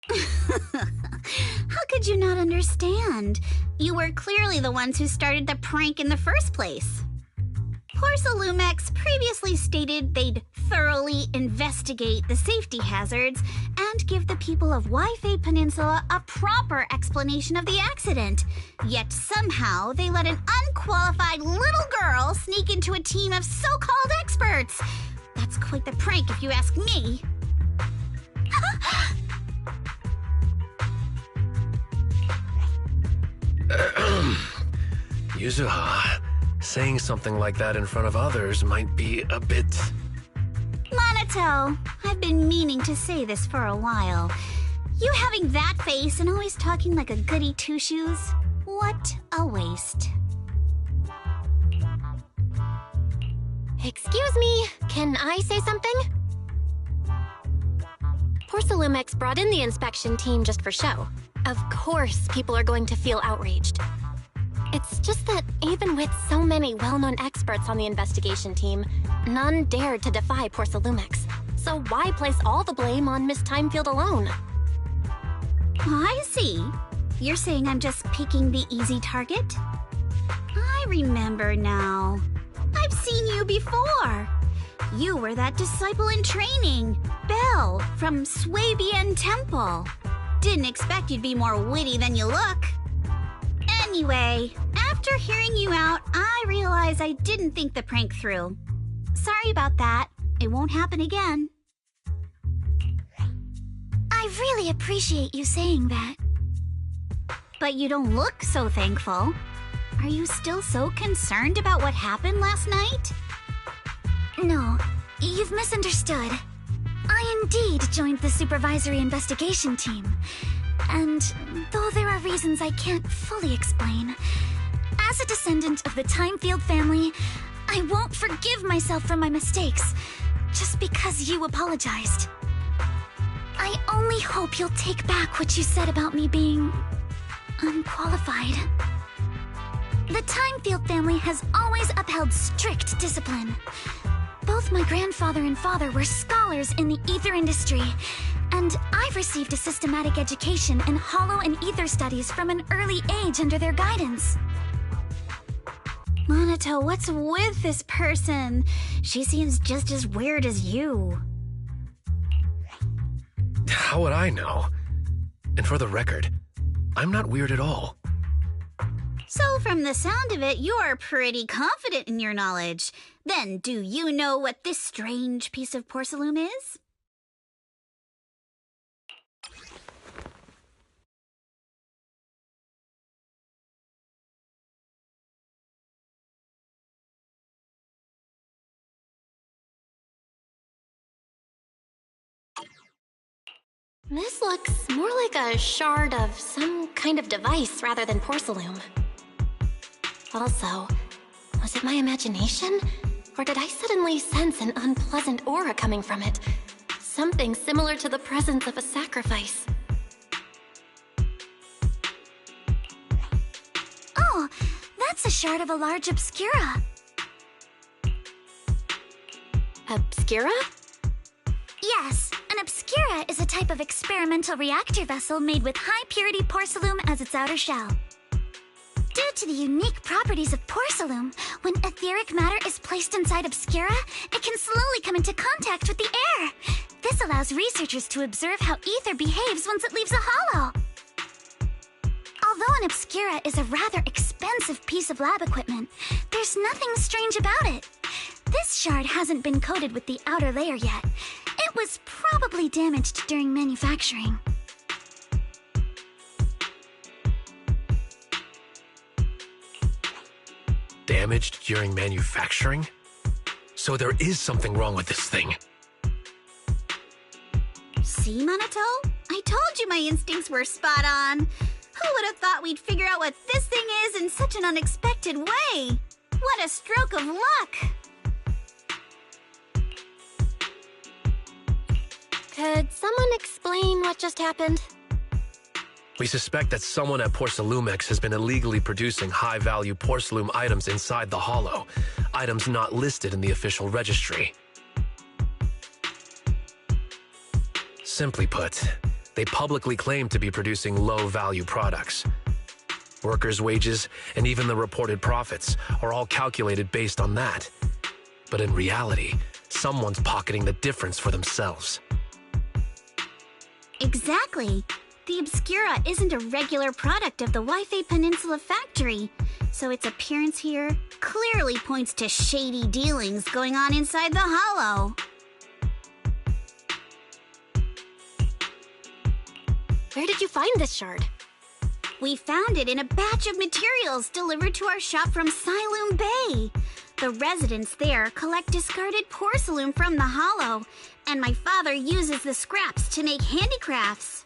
How could you not understand? You were clearly the ones who started the prank in the first place. Porcelumex previously stated they'd thoroughly investigate the safety hazards and give the people of Waifei Peninsula a proper explanation of the accident. Yet somehow they let an unqualified little girl sneak into a team of so-called experts. That's quite the prank if you ask me. Yuzuha, saying something like that in front of others might be a bit... Monato, I've been meaning to say this for a while. You having that face and always talking like a goody two-shoes? What a waste. Excuse me, can I say something? Porcelumex brought in the inspection team just for show. Of course, people are going to feel outraged. It's just that even with so many well-known experts on the investigation team, none dared to defy Porcelumex. So why place all the blame on Miss Timefield alone? I see. You're saying I'm just picking the easy target? I remember now. I've seen you before. You were that disciple in training, Belle, from Swabian Temple. Didn't expect you'd be more witty than you look. Anyway, after hearing you out, I realized I didn't think the prank through. Sorry about that. It won't happen again. I really appreciate you saying that. But you don't look so thankful. Are you still so concerned about what happened last night? No, you've misunderstood. I indeed joined the supervisory investigation team. And though there are reasons I can't fully explain, as a descendant of the Timefield family, I won't forgive myself for my mistakes just because you apologized. I only hope you'll take back what you said about me being unqualified. The Timefield family has always upheld strict discipline. Both my grandfather and father were scholars in the ether industry, and I've received a systematic education in hollow and ether studies from an early age under their guidance. Monato, what's with this person? She seems just as weird as you. How would I know? And for the record, I'm not weird at all. So from the sound of it, you're pretty confident in your knowledge. Then do you know what this strange piece of porcelain is? This looks more like a shard of some kind of device rather than porcelain. Also, was it my imagination? Or did I suddenly sense an unpleasant aura coming from it? Something similar to the presence of a sacrifice. Oh, that's a shard of a large obscura. Obscura? Yes, an obscura is a type of experimental reactor vessel made with high-purity porcelain as its outer shell. Due to the unique properties of porcelain, when etheric matter is placed inside obscura, it can slowly come into contact with the air. This allows researchers to observe how ether behaves once it leaves a hollow. Although an obscura is a rather expensive piece of lab equipment, there's nothing strange about it. This shard hasn't been coated with the outer layer yet. It was probably damaged during manufacturing. Damaged during manufacturing? So there is something wrong with this thing. See, Monato? I told you my instincts were spot on. Who would have thought we'd figure out what this thing is in such an unexpected way? What a stroke of luck! Could someone explain what just happened? We suspect that someone at Porcelumex has been illegally producing high-value porcelain items inside the hollow, items not listed in the official registry. Simply put, they publicly claim to be producing low-value products. Workers' wages and even the reported profits are all calculated based on that. But in reality, someone's pocketing the difference for themselves. Exactly. The Obscura isn't a regular product of the Wi-Fi Peninsula factory, so its appearance here clearly points to shady dealings going on inside the hollow. Where did you find this shard? We found it in a batch of materials delivered to our shop from Siloom Bay. The residents there collect discarded porcelain from the hollow, and my father uses the scraps to make handicrafts.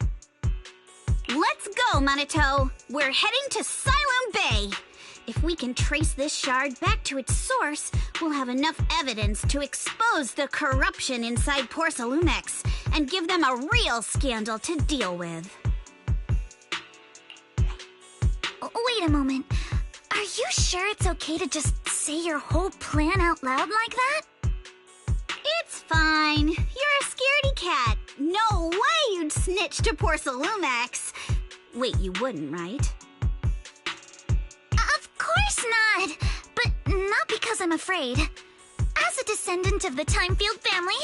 Let's go, Monato! We're heading to Siloom Bay! If we can trace this shard back to its source, we'll have enough evidence to expose the corruption inside Porcelumex and give them a real scandal to deal with. Wait a moment. Are you sure it's okay to just say your whole plan out loud like that? It's fine. You're a scaredy cat. No way you'd snitch to Porcelumex. Wait, you wouldn't, right? Of course not! But not because I'm afraid. As a descendant of the Timefield family,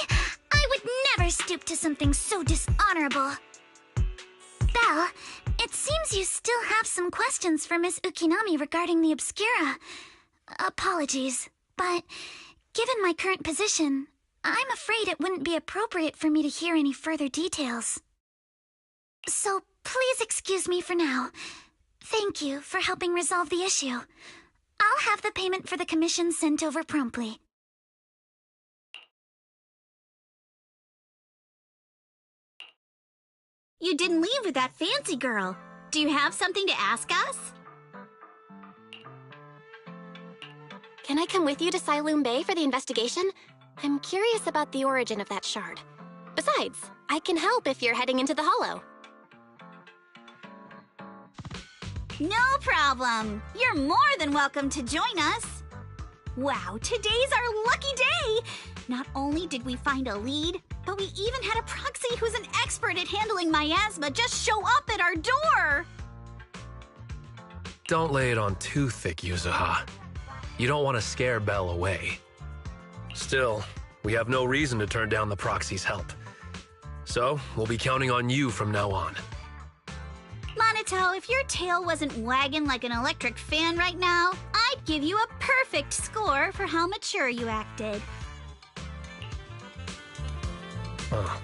I would never stoop to something so dishonorable. Belle, it seems you still have some questions for Miss Ukinami regarding the Obscura. Apologies, but given my current position, I'm afraid it wouldn't be appropriate for me to hear any further details. So please excuse me for now. Thank you for helping resolve the issue. I'll have the payment for the commission sent over promptly. You didn't leave with that fancy girl. Do you have something to ask us? Can I come with you to Siloom Bay for the investigation? I'm curious about the origin of that shard. Besides, I can help if you're heading into the hollow. No problem. You're more than welcome to join us. Wow, today's our lucky day. Not only did we find a lead, but we even had a proxy who's an expert at handling miasma just show up at our door. Don't lay it on too thick, Yuzuha. You don't want to scare Bell away. Still, we have no reason to turn down the proxy's help. So, we'll be counting on you from now on. Monito, if your tail wasn't wagging like an electric fan right now, I'd give you a perfect score for how mature you acted. Huh.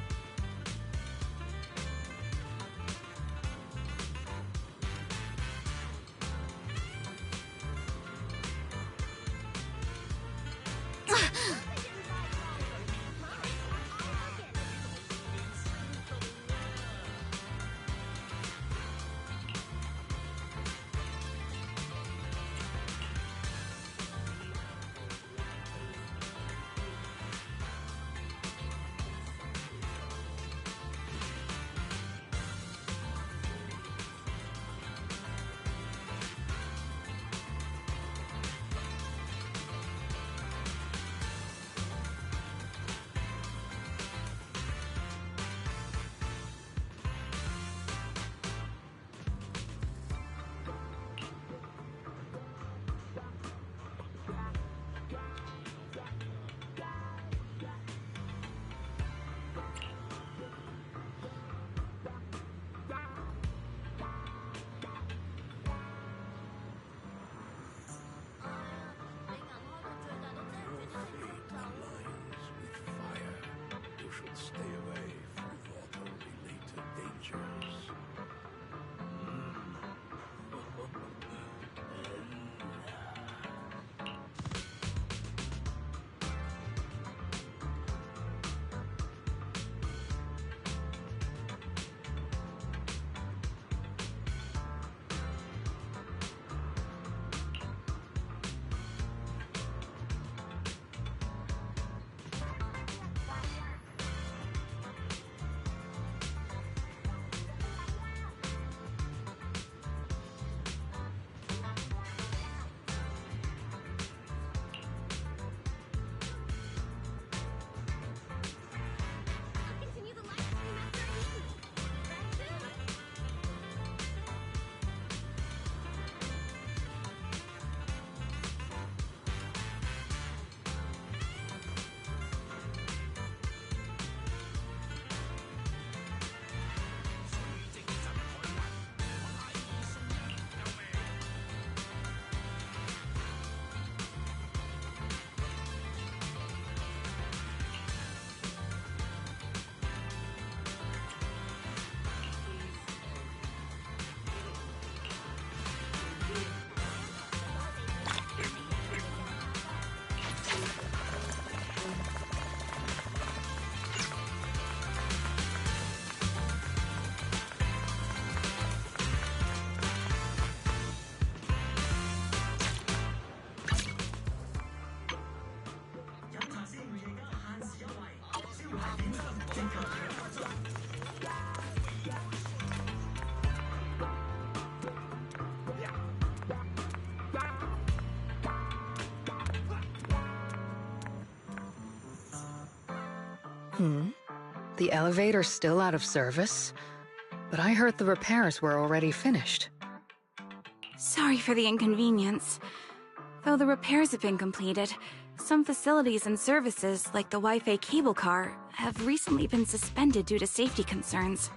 The elevator's still out of service? But I heard the repairs were already finished. Sorry for the inconvenience. Though the repairs have been completed, some facilities and services, like the Wi-Fi cable car, have recently been suspended due to safety concerns.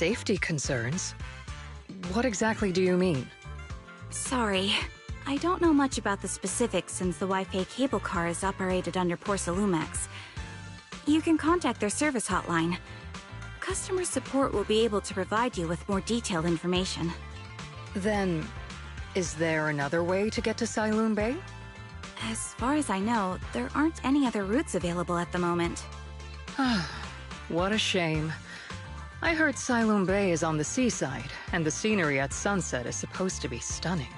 Safety concerns? What exactly do you mean? Sorry. I don't know much about the specifics since the Wi-Fi cable car is operated under Porsalumex. You can contact their service hotline. Customer support will be able to provide you with more detailed information. Then, is there another way to get to Sailoon Bay? As far as I know, there aren't any other routes available at the moment. What a shame. I heard Siloam Bay is on the seaside, and the scenery at sunset is supposed to be stunning.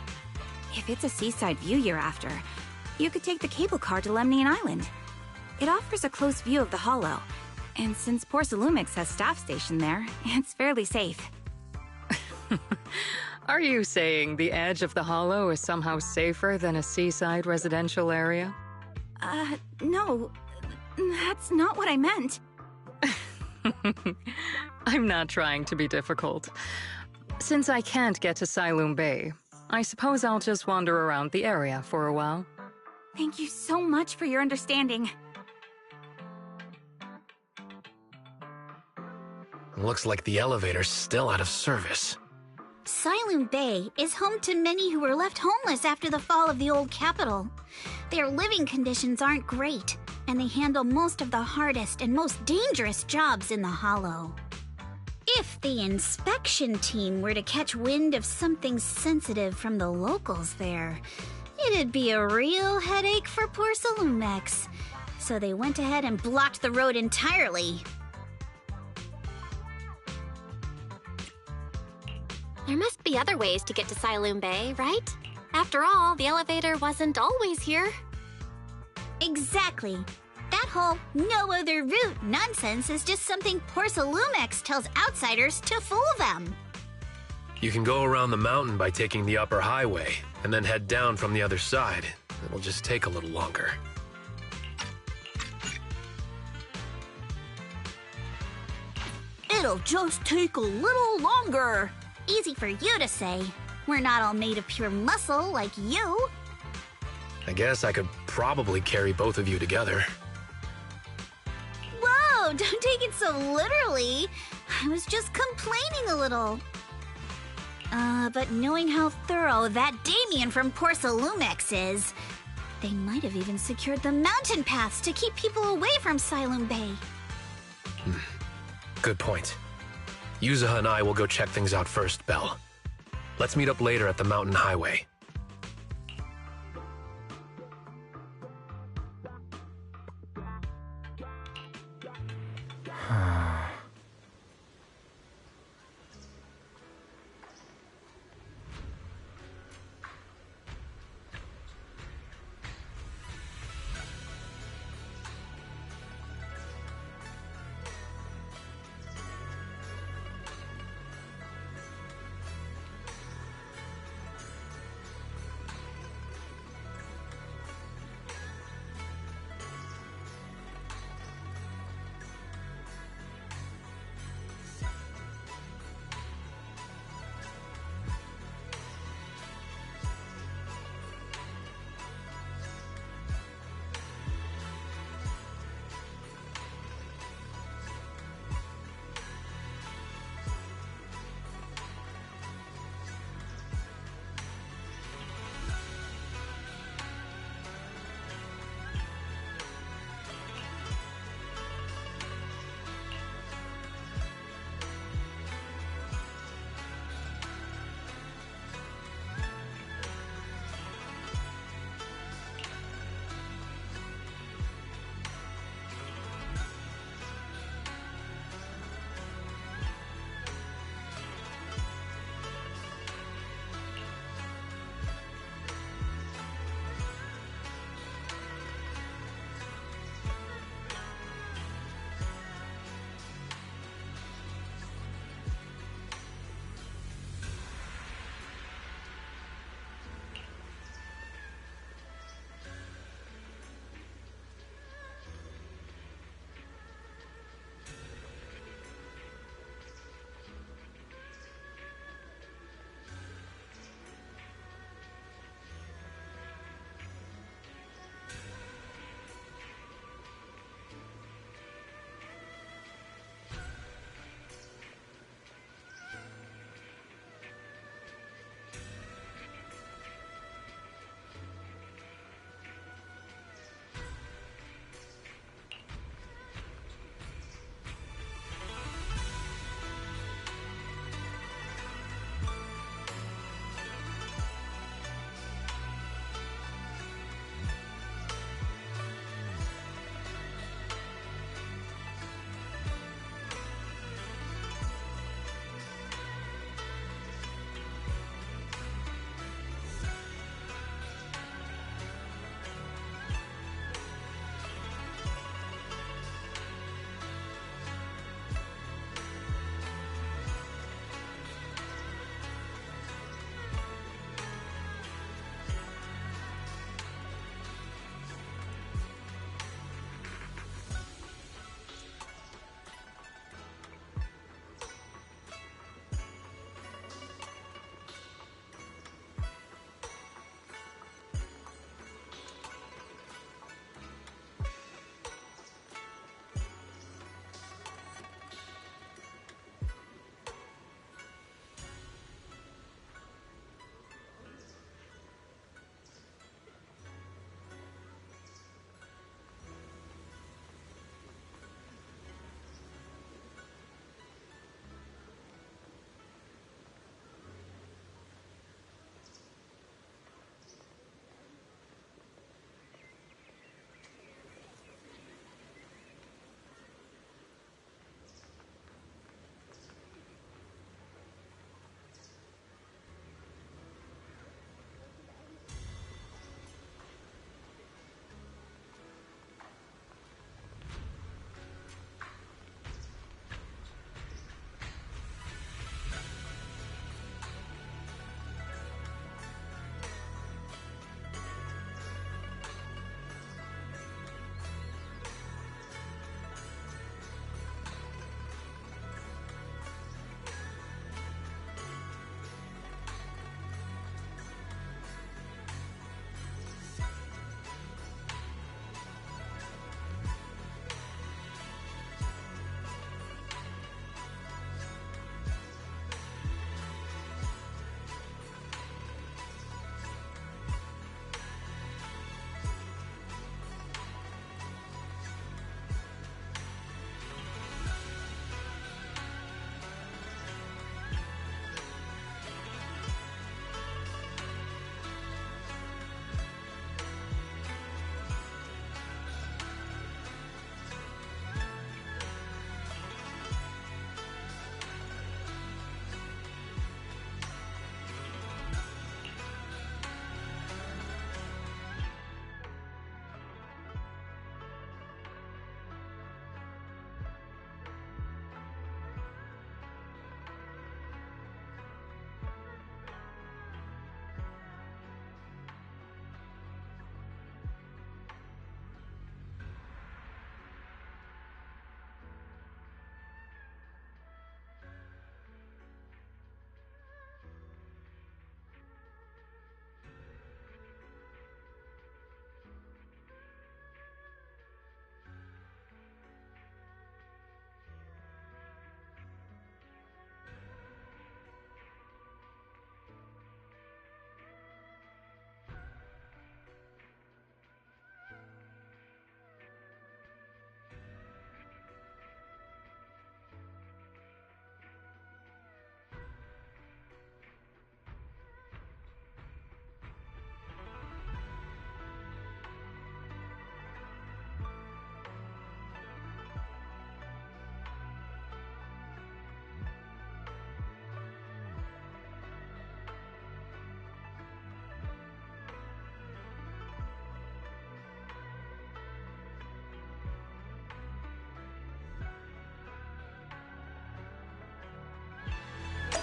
If it's a seaside view you're after, you could take the cable car to Lemnian Island. It offers a close view of the Hollow, and since Porsalumix has staff stationed there, it's fairly safe. Are you saying the edge of the Hollow is somehow safer than a seaside residential area? No. That's not what I meant. I'm not trying to be difficult. Since I can't get to Siloam Bay, I suppose I'll just wander around the area for a while. Thank you so much for your understanding. Looks like the elevator's still out of service. Siloam Bay is home to many who were left homeless after the fall of the old capital. Their living conditions aren't great, and they handle most of the hardest and most dangerous jobs in the Hollow. If the inspection team were to catch wind of something sensitive from the locals there, it'd be a real headache for Porsalumix. So they went ahead and blocked the road entirely. There must be other ways to get to Siloam Bay, right? After all, the elevator wasn't always here. Exactly. That whole no other route nonsense is just something Porsalumix tells outsiders to fool them. You can go around the mountain by taking the upper highway, and then head down from the other side. It'll just take a little longer. It'll just take a little longer. Easy for you to say. We're not all made of pure muscle like you. I guess I could probably carry both of you together. Whoa, don't take it so literally. I was just complaining a little. But knowing how thorough that Damien from Porsalumix is, they might have even secured the mountain paths to keep people away from Siloam Bay. Good point. Yuzaha and I will go check things out first, Belle. Let's meet up later at the mountain highway.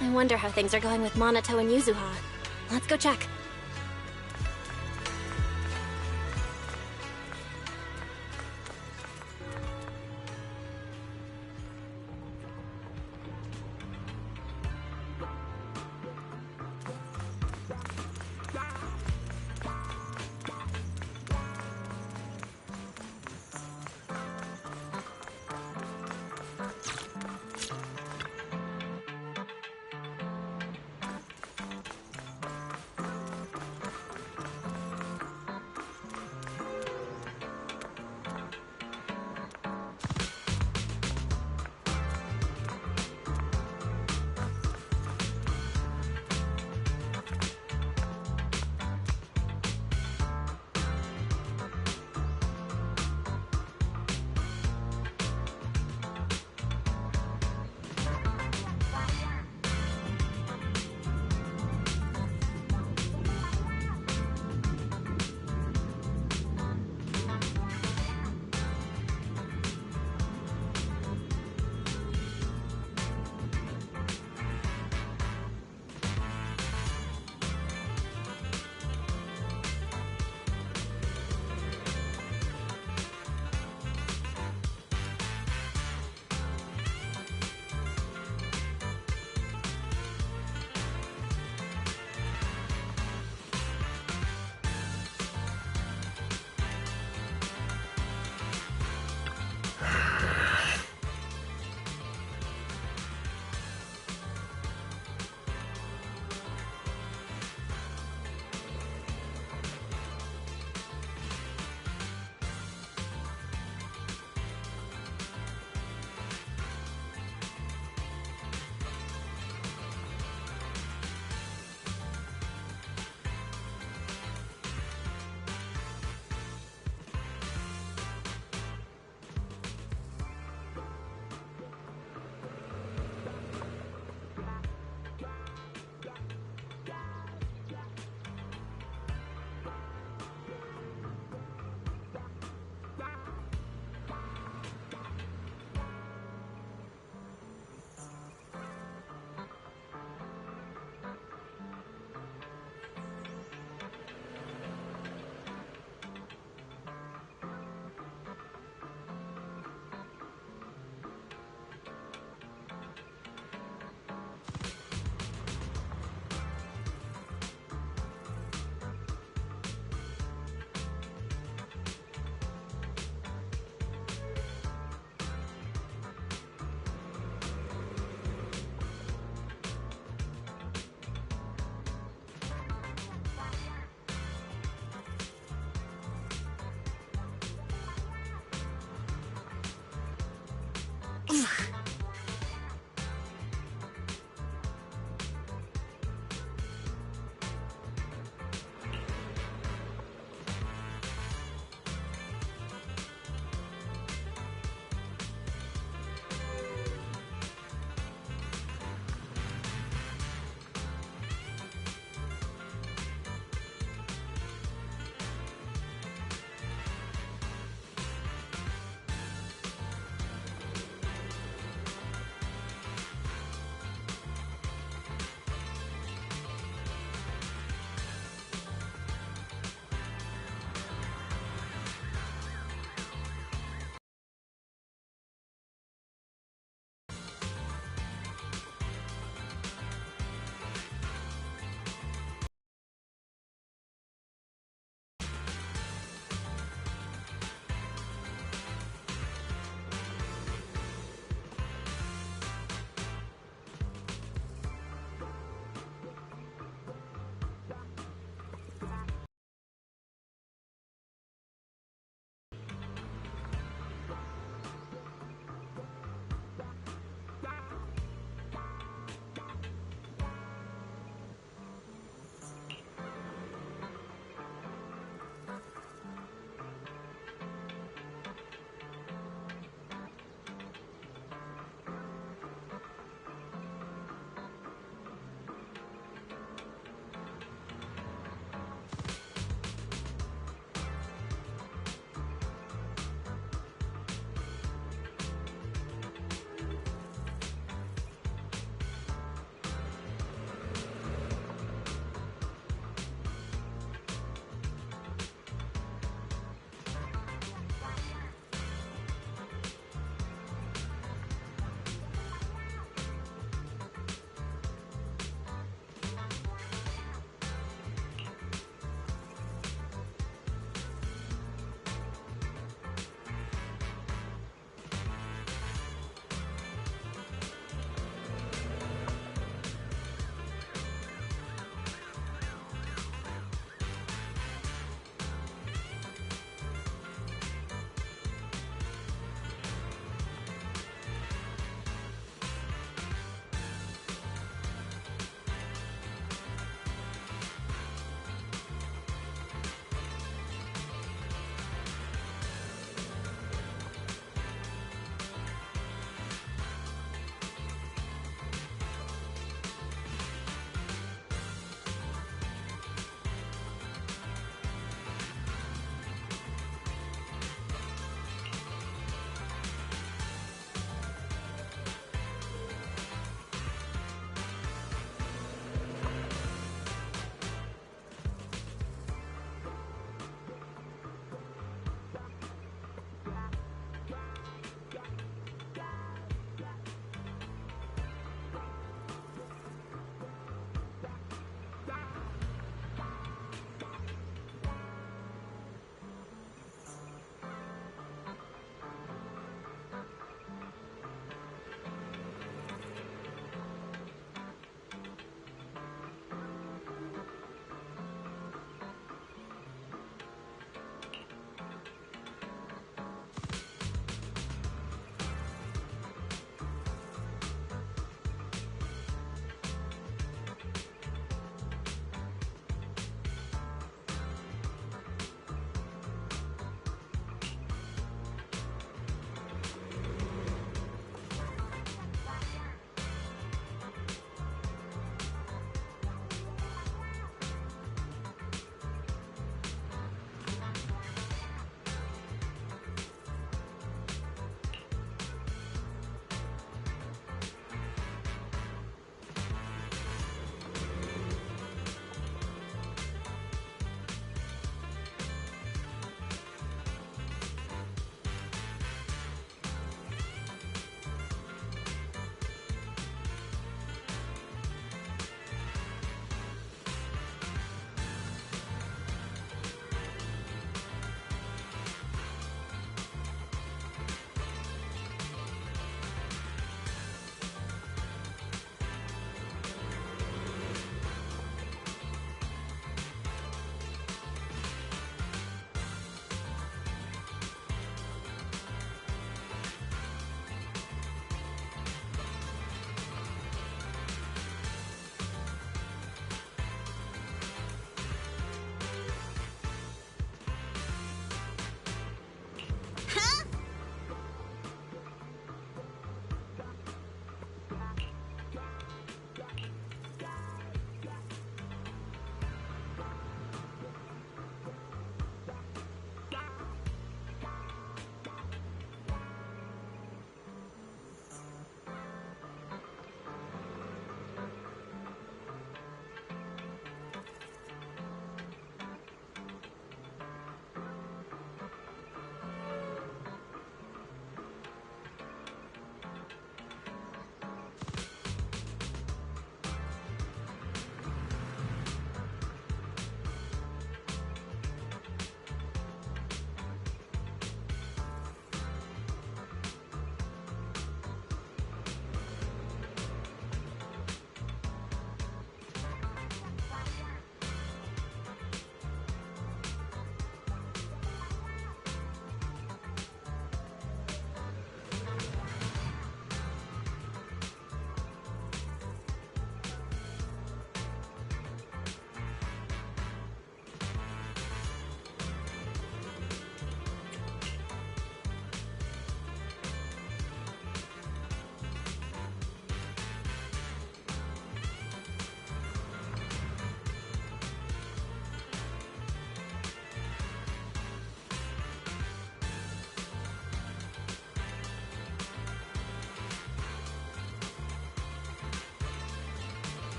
I wonder how things are going with Monato and Yuzuha. Let's go check.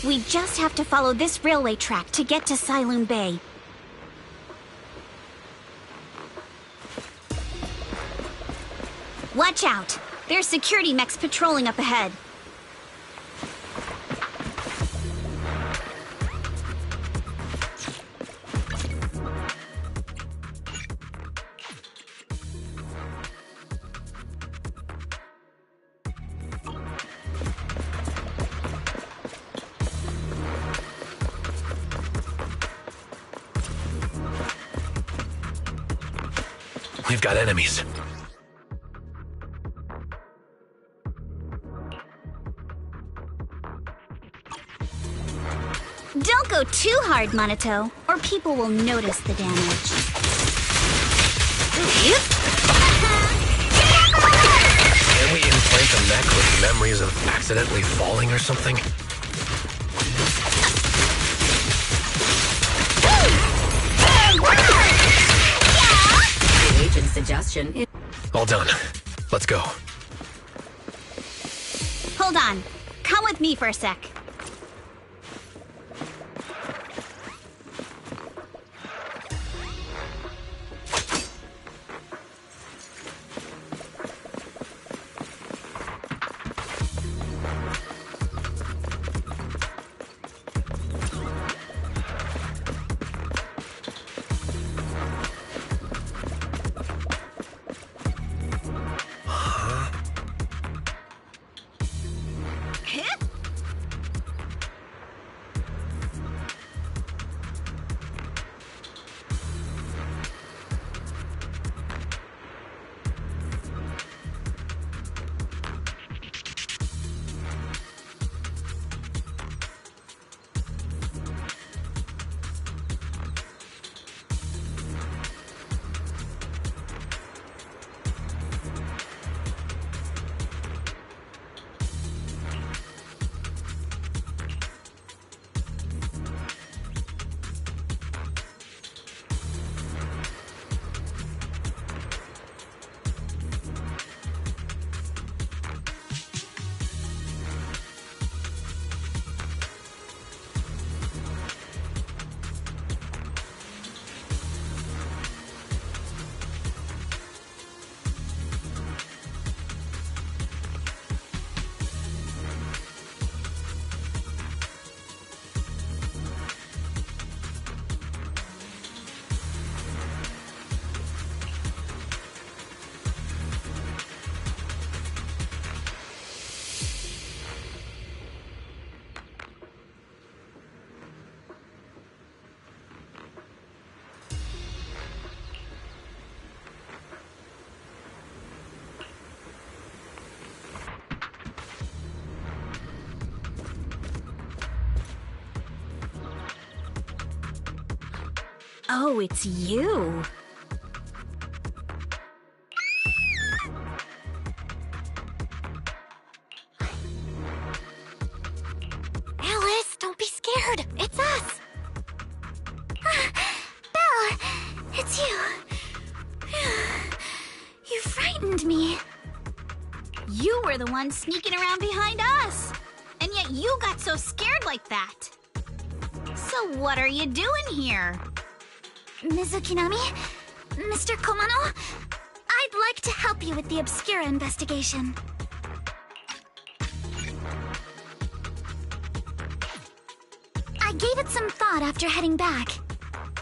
We just have to follow this railway track to get to Sailoon Bay. Watch out! There's security mechs patrolling up ahead. We've got enemies. Don't go too hard, Monato, or people will notice the damage. Can we implant a mech with memories of accidentally falling or something? The agent's suggestion is... All done. Let's go. Hold on. Come with me for a sec. Oh, it's you. Alice, don't be scared. It's us. Belle, it's you. You frightened me. You were the one sneaking around behind us. And yet you got so scared like that. So what are you doing here? Mizukinami? Mr. Komano? I'd like to help you with the Obscura investigation. I gave it some thought after heading back.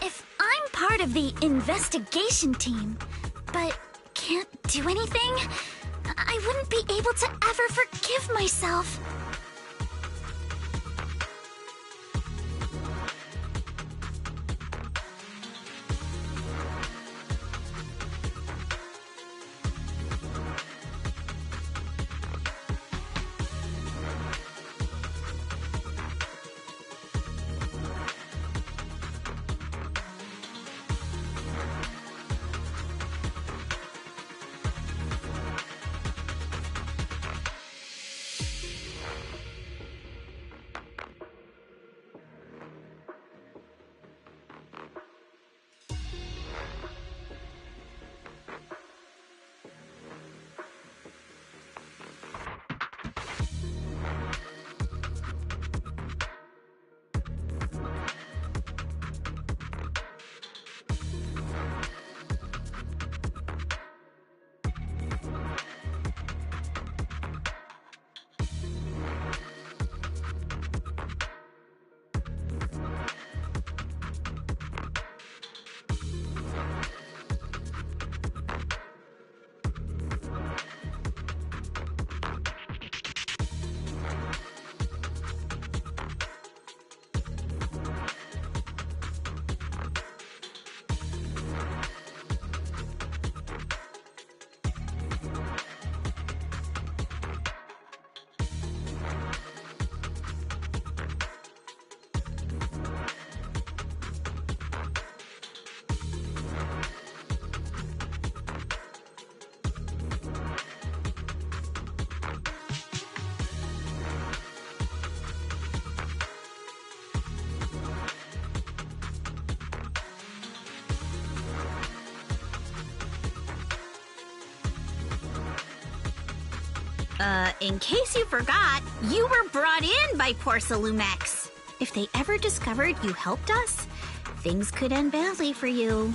If I'm part of the investigation team, but can't do anything, I wouldn't be able to ever forgive myself. In case you forgot, you were brought in by Porcelumex. If they ever discovered you helped us, things could end badly for you.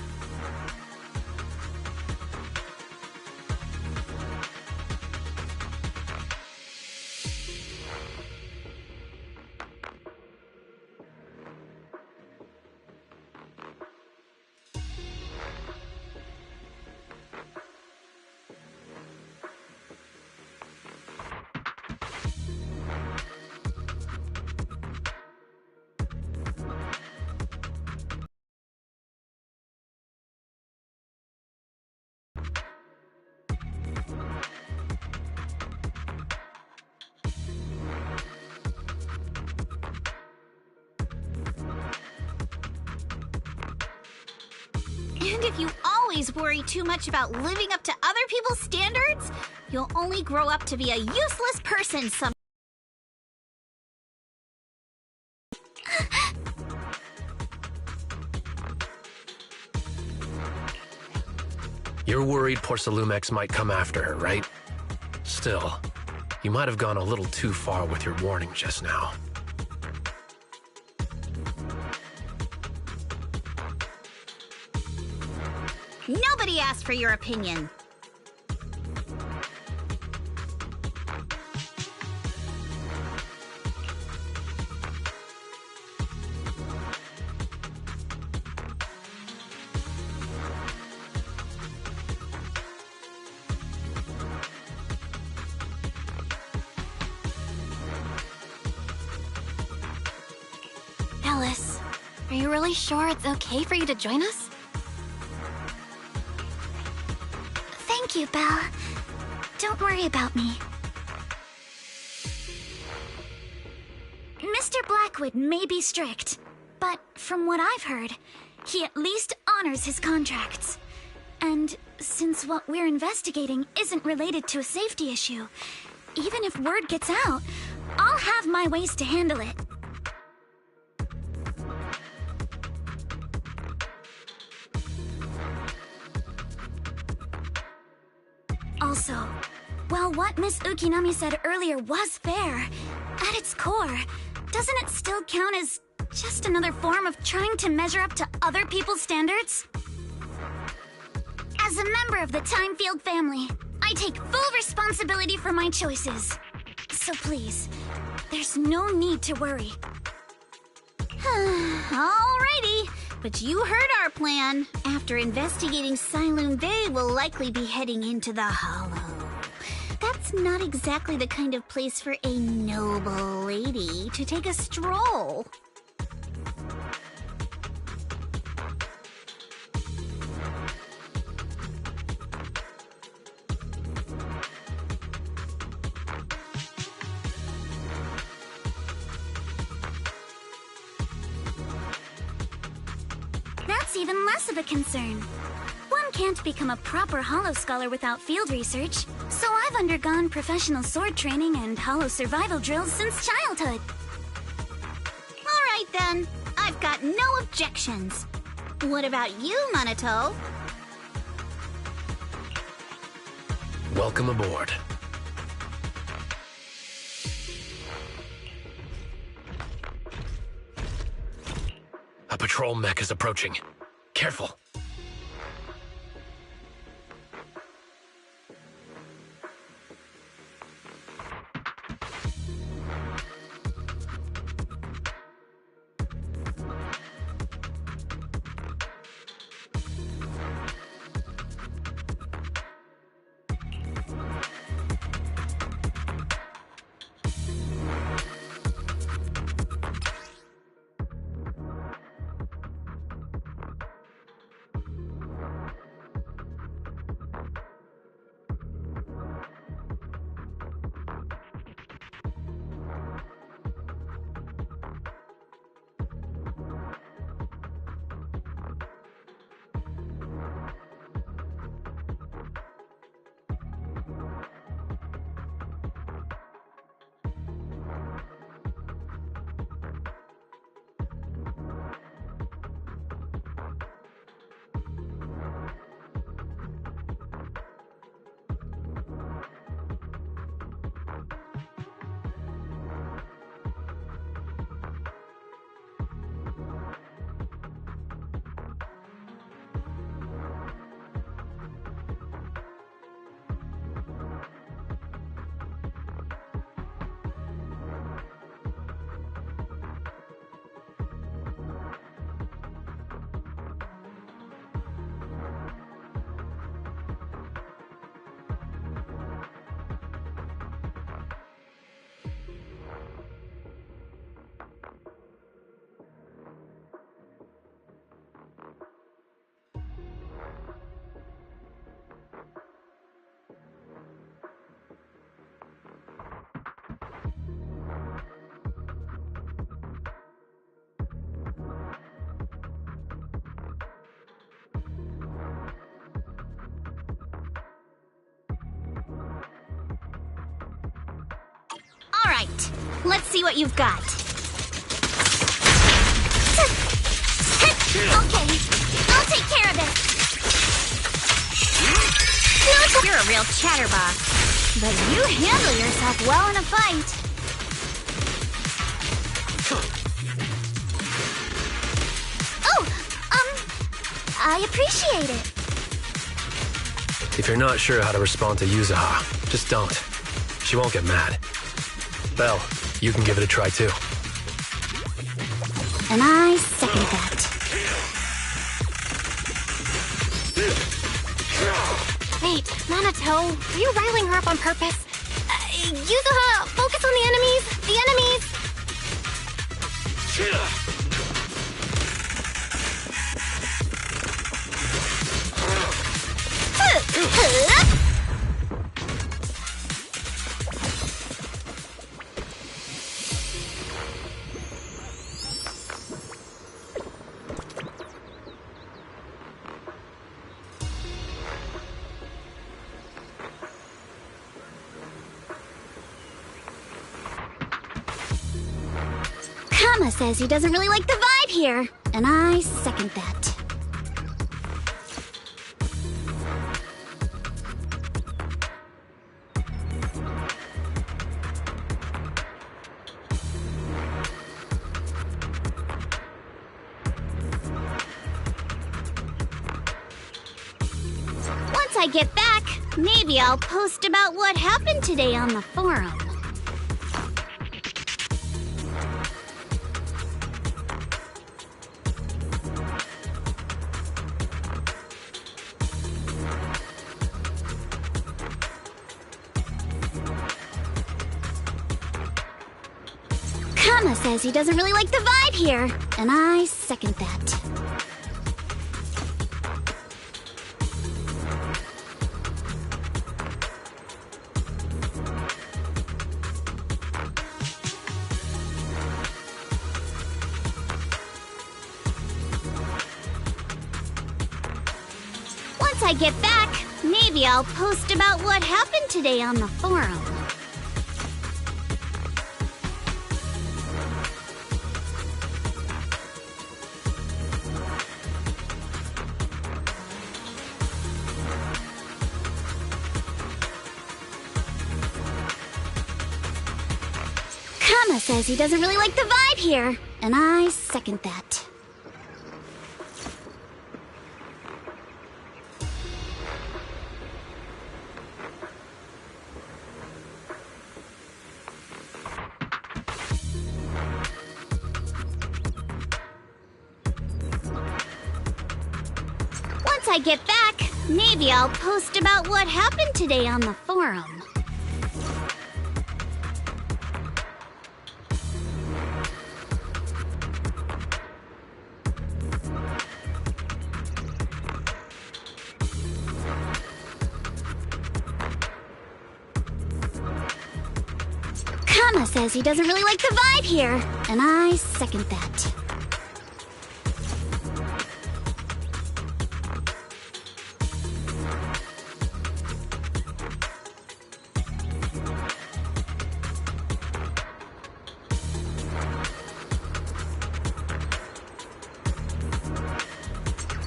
And if you always worry too much about living up to other people's standards, you'll only grow up to be a useless person some. You're worried Porcelumex might come after her, right? Still, you might have gone a little too far with your warning just now. Nobody asked for your opinion. Alice, are you really sure it's okay for you to join us? Thank you, Belle. Don't worry about me. Mr. Blackwood may be strict, but from what I've heard, he at least honors his contracts. And since what we're investigating isn't related to a safety issue, even if word gets out, I'll have my ways to handle it. Also, while what Miss Ukinami said earlier was fair, at its core, doesn't it still count as just another form of trying to measure up to other people's standards? As a member of the Timefield family, I take full responsibility for my choices. So please, there's no need to worry. Alrighty, but you heard our plan. After investigating Siloon Bay, we'll likely be heading into the Hollow. That's not exactly the kind of place for a noble lady to take a stroll. That's even less of a concern. One can't become a proper Hollow Scholar without field research, so I've undergone professional sword training and Hollow survival drills since childhood. Alright then, I've got no objections. What about you, Minato? Welcome aboard. A patrol mech is approaching. Careful. All right, let's see what you've got. Okay, I'll take care of it. You're a real chatterbox, but you handle yourself well in a fight. Oh, I appreciate it. If you're not sure how to respond to Yuzuha, just don't. She won't get mad. Belle, you can give it a try too. And I second that. Wait, Nanato, are you riling her up on purpose? Yuzuha, focus on the enemies! The enemies! Kama says he doesn't really like the vibe here, and I second that. Once I get back, maybe I'll post about what happened today on the forum. Kama says he doesn't really like the vibe here, and I second that. Once I get back, maybe I'll post about what happened today on the forum. Kama says he doesn't really like the vibe here, and I second that. Once I get back, maybe I'll post about what happened today on the forum. Kama says he doesn't really like the vibe here, and I second that.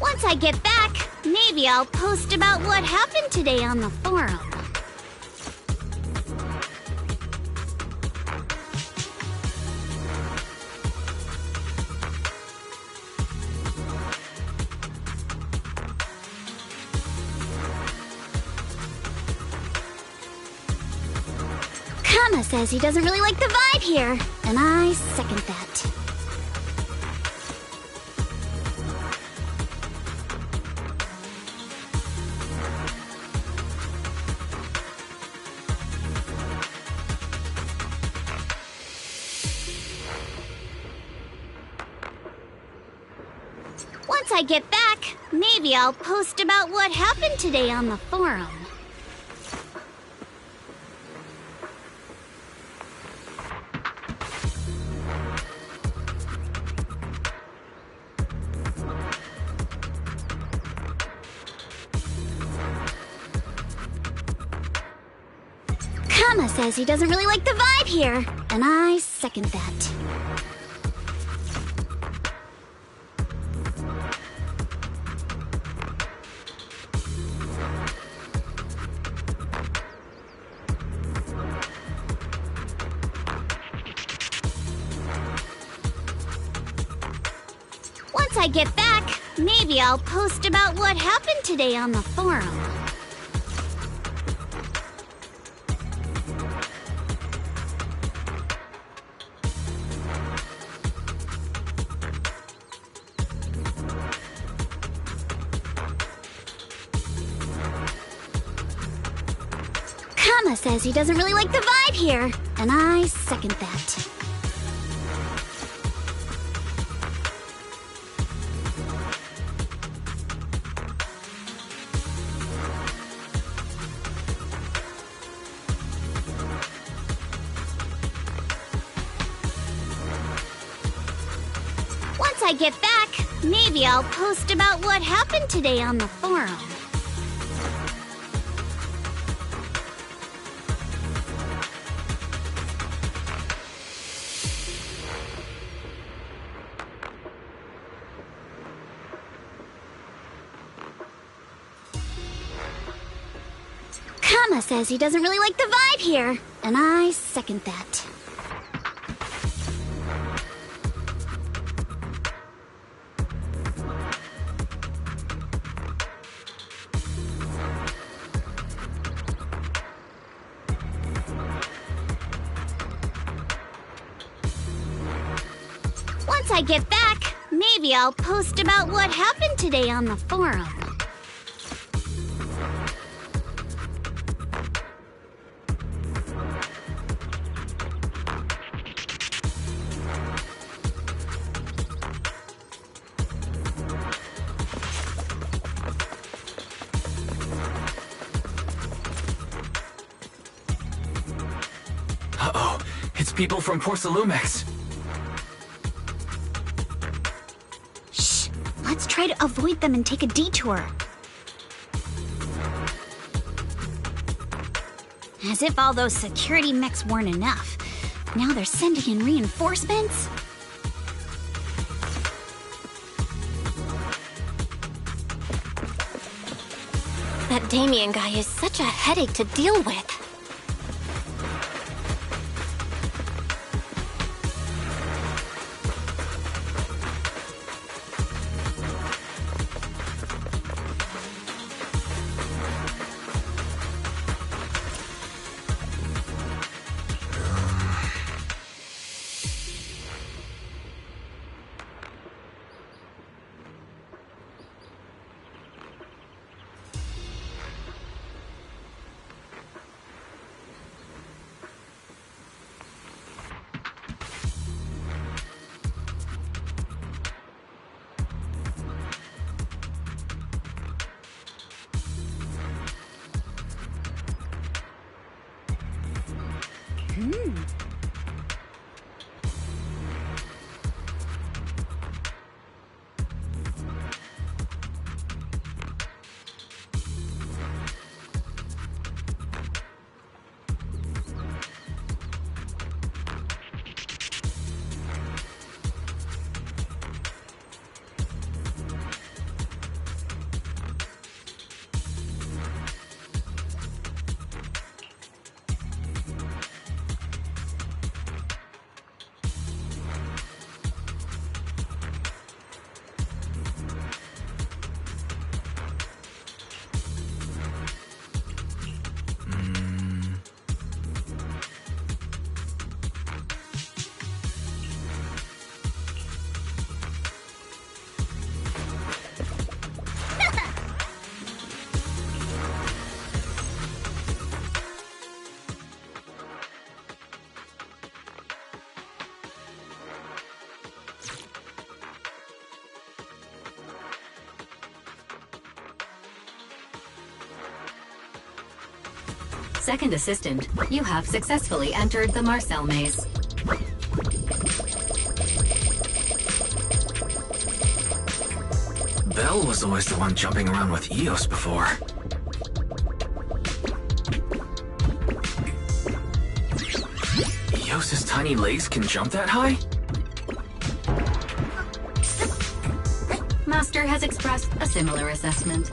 Once I get back, maybe I'll post about what happened today on the forum. Kama says he doesn't really like the vibe here, and I second that. Once I get back, maybe I'll post about what happened today on the forum. Kama says he doesn't really like the vibe here, and I second that. Once I get back, maybe I'll post about what happened today on the forum. Kama says he doesn't really like the vibe here, and I second that. Once I get back, maybe I'll post about what happened today on the forum. Kama says he doesn't really like the vibe here, and I second that. Once I get back, maybe I'll post about what happened today on the forum. Uh-oh, it's people from Porsalumex. Shh, let's try to avoid them and take a detour. As if all those security mechs weren't enough. Now they're sending in reinforcements? That Damien guy is such a headache to deal with. Second assistant, you have successfully entered the Marcel maze. Belle was always the one jumping around with Eos before. Helios's tiny legs can jump that high? Master has expressed a similar assessment.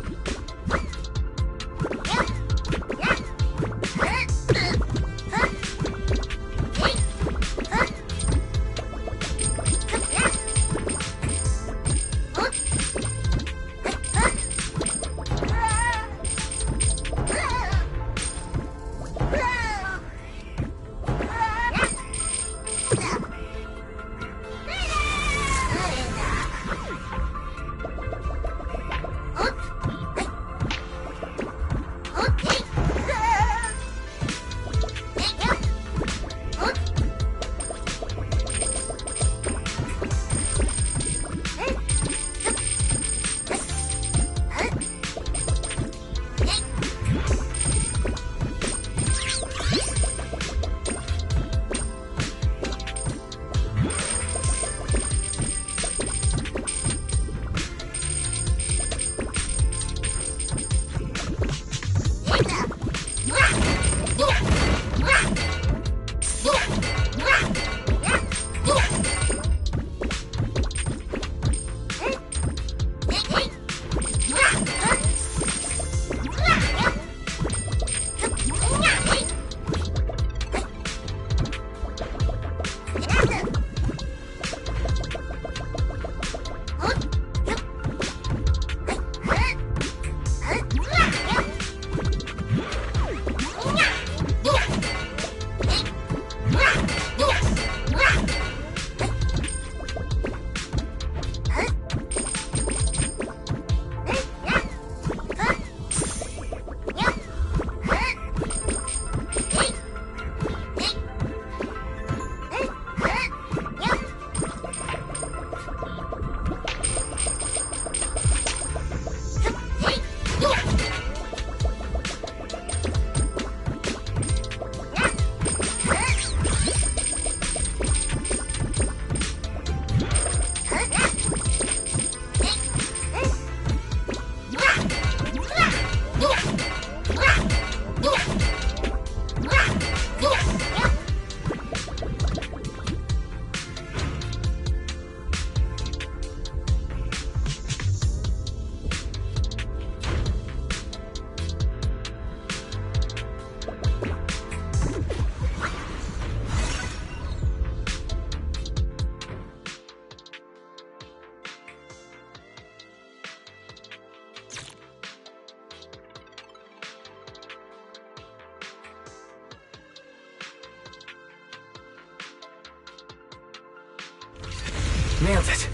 Nailed it.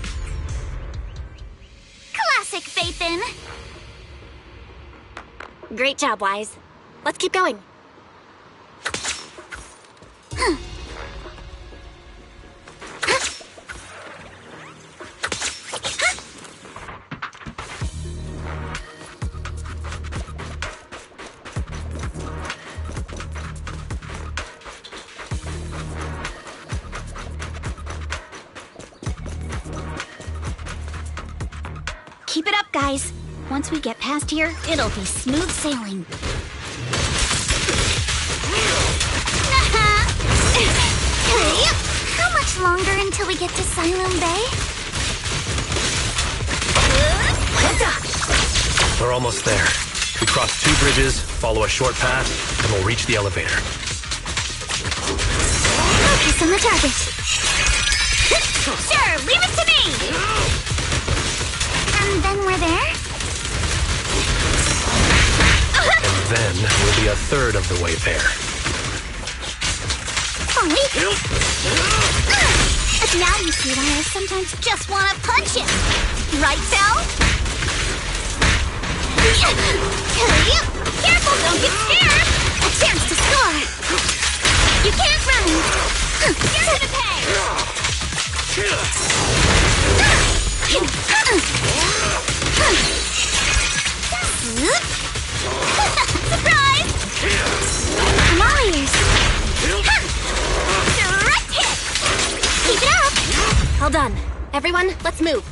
Classic, Phaethon. Great job, Wise. Let's keep going. Keep it up, guys. Once we get past here, it'll be smooth sailing. How much longer until we get to Siloam Bay? We're almost there. We cross 2 bridges, follow a short path, and we'll reach the elevator. Focus on the target. Sure, leave it to me! And then we're there? And then we'll be a third of the way there. Now you see why I sometimes just want to punch him. Right, Belle? Careful, don't get scared! A chance to score! You can't run! You're gonna pay! Surprise! I'm all ears. Direct hit! Keep it up! All done. Everyone, let's move.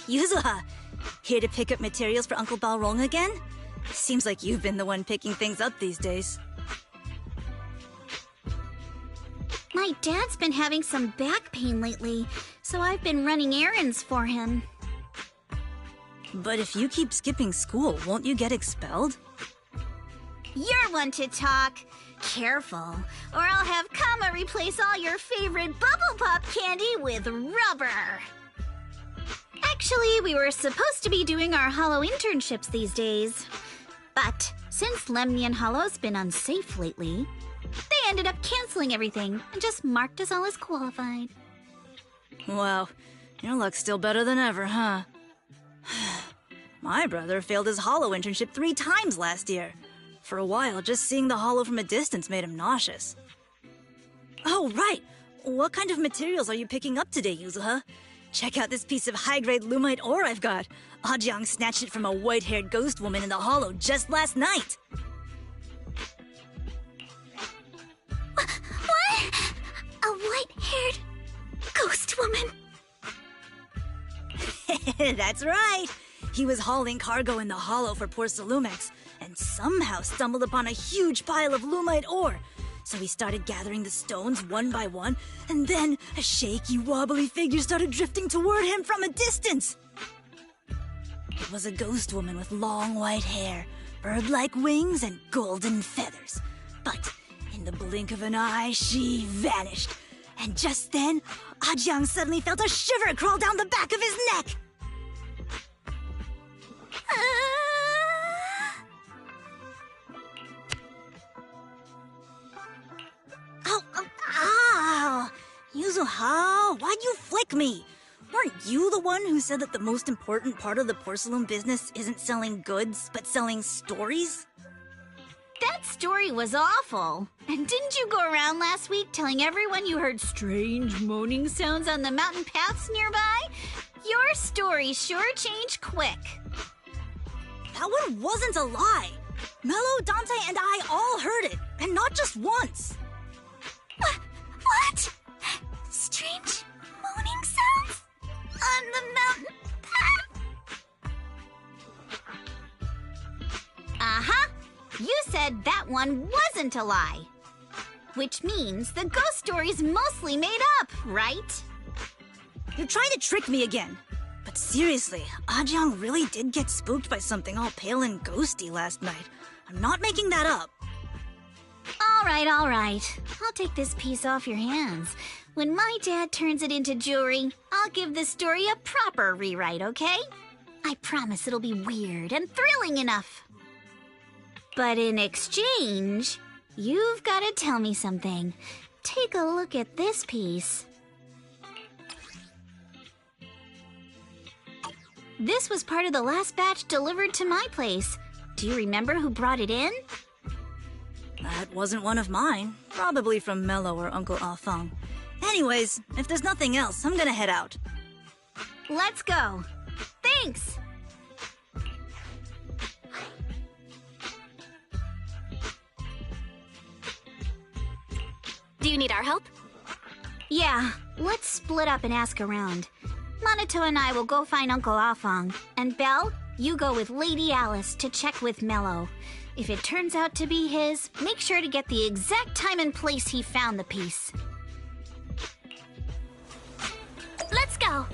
Yuzuha, here to pick up materials for Uncle Balrong again? Seems like you've been the one picking things up these days. My dad's been having some back pain lately, so I've been running errands for him. But if you keep skipping school, won't you get expelled? You're one to talk. Careful, or I'll have Kama replace all your favorite Bubble Pop candy with rubber. Actually, we were supposed to be doing our Hollow internships these days. But since Lemnian Hollow's been unsafe lately, they ended up canceling everything and just marked us all as qualified. Wow, your luck's still better than ever, huh? My brother failed his Hollow internship 3 times last year. For a while, just seeing the Hollow from a distance made him nauseous. Oh, right! What kind of materials are you picking up today, Yuzuha? Check out this piece of high-grade lumite ore I've got. Ajang snatched it from a white-haired ghost woman in the Hollow just last night. What? A white-haired ghost woman? That's right! He was hauling cargo in the Hollow for poor Salumex, and somehow stumbled upon a huge pile of lumite ore. So he started gathering the stones one by one, and then a shaky, wobbly figure started drifting toward him from a distance. It was a ghost woman with long white hair, bird-like wings, and golden feathers. But in the blink of an eye, she vanished. And just then, Ajang suddenly felt a shiver crawl down the back of his neck. Ow! Yuzuha, why'd you flick me? Weren't you the one who said that the most important part of the porcelain business isn't selling goods, but selling stories? That story was awful. And didn't you go around last week telling everyone you heard strange moaning sounds on the mountain paths nearby? Your story sure changed quick. That one wasn't a lie. Mello, Dante, and I all heard it, and not just once. What? Strange moaning sounds? On the mountain path? Uh-huh. You said that one wasn't a lie. Which means the ghost story's mostly made up, right? You're trying to trick me again. But seriously, Ajang really did get spooked by something all pale and ghosty last night. I'm not making that up. All right. I'll take this piece off your hands. When my dad turns it into jewelry, I'll give this story a proper rewrite, okay? I promise it'll be weird and thrilling enough. But in exchange, you've got to tell me something. Take a look at this piece. This was part of the last batch delivered to my place. Do you remember who brought it in? That wasn't one of mine. Probably from Mello or Uncle Afang. Anyways, if there's nothing else, I'm gonna head out. Let's go. Thanks! Do you need our help? Yeah, let's split up and ask around. Monato and I will go find Uncle Afang. And Belle, you go with Lady Alice to check with Mello. If it turns out to be his, make sure to get the exact time and place he found the piece. Let's go!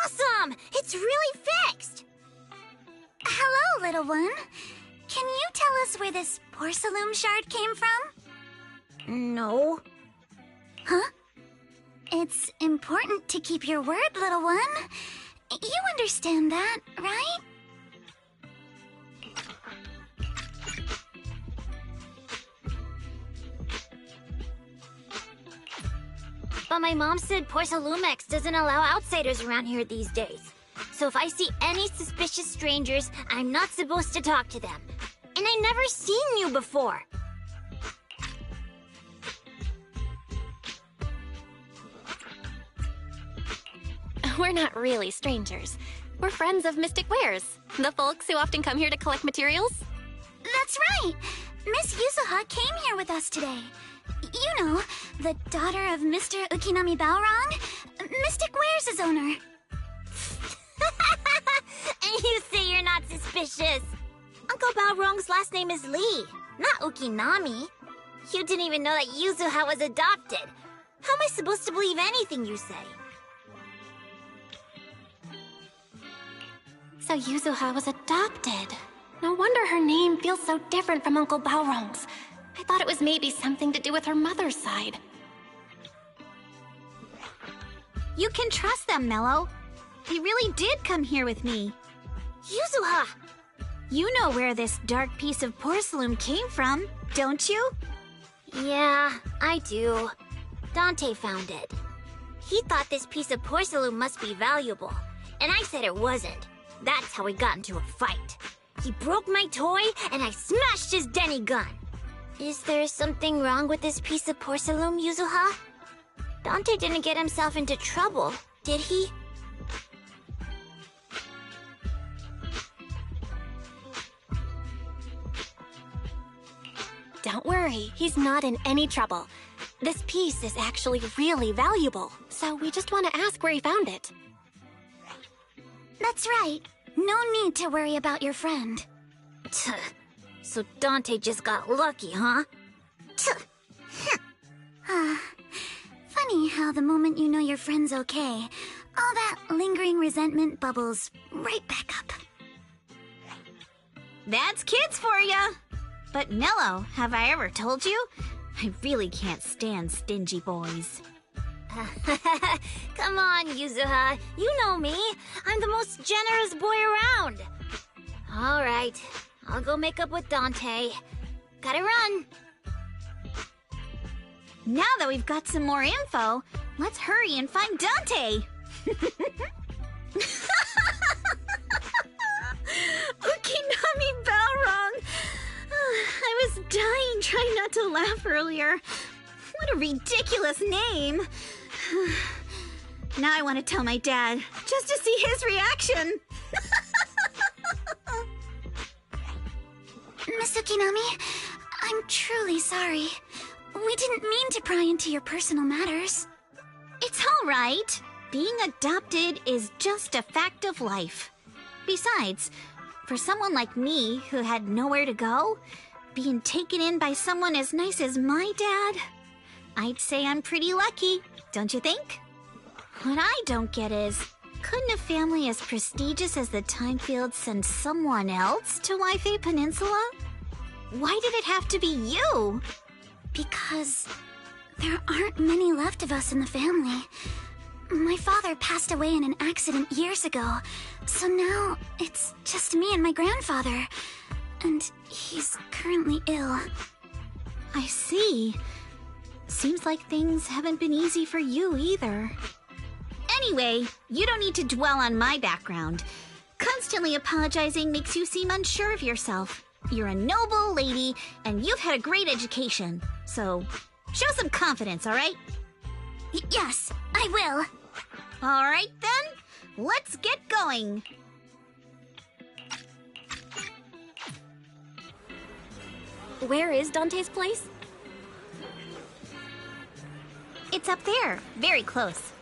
awesome! It's really fixed! Hello, little one. Can you tell us where this porcelain shard came from? No. Huh? It's important to keep your word, little one. You understand that, right? But my mom said Porcelumex doesn't allow outsiders around here these days. So if I see any suspicious strangers, I'm not supposed to talk to them. And I never seen you before. We're not really strangers. We're friends of Mystic Wares, the folks who often come here to collect materials. That's right! Miss Yuzuha came here with us today. You know, the daughter of Mr. Ukinami Balrog, Mystic Wares' owner. And you say you're not suspicious. Uncle Balrog's last name is Lee, not Ukinami. You didn't even know that Yuzuha was adopted. How am I supposed to believe anything you say? So Yuzuha was adopted. No wonder her name feels so different from Uncle Balrog's. I thought it was maybe something to do with her mother's side. You can trust them, Mello. They really did come here with me. Yuzuha! You know where this dark piece of porcelain came from, don't you? Yeah, I do. Dante found it. He thought this piece of porcelain must be valuable, and I said it wasn't. That's how we got into a fight. He broke my toy, and I smashed his Denny gun. Is there something wrong with this piece of porcelain, Yuzuha? Dante didn't get himself into trouble, did he? Don't worry, he's not in any trouble. This piece is actually really valuable, so we just want to ask where he found it. That's right. No need to worry about your friend. So Dante just got lucky, huh? Funny how the moment you know your friend's okay, all that lingering resentment bubbles right back up. That's kids for ya! But Mello, have I ever told you? I really can't stand stingy boys. Come on, Yuzuha. You know me. I'm the most generous boy around. All right. I'll go make up with Dante. Gotta run. Now that we've got some more info, let's hurry and find Dante. Ukinami Balrog. I was dying trying not to laugh earlier. What a ridiculous name. Now I want to tell my dad, just to see his reaction. Miss Ukinami, I'm truly sorry. We didn't mean to pry into your personal matters. It's all right. Being adopted is just a fact of life. Besides, for someone like me who had nowhere to go, being taken in by someone as nice as my dad, I'd say I'm pretty lucky, don't you think? What I don't get is, couldn't a family as prestigious as the Timefields send someone else to Waifei Peninsula? Why did it have to be you? Because there aren't many left of us in the family. My father passed away in an accident years ago, so now it's just me and my grandfather. And he's currently ill. I see. Seems like things haven't been easy for you either. Anyway, you don't need to dwell on my background. Constantly apologizing makes you seem unsure of yourself. You're a noble lady, and you've had a great education. So, show some confidence, all right? Yes, I will. All right, then. Let's get going. Where is Dante's place? It's up there, very close.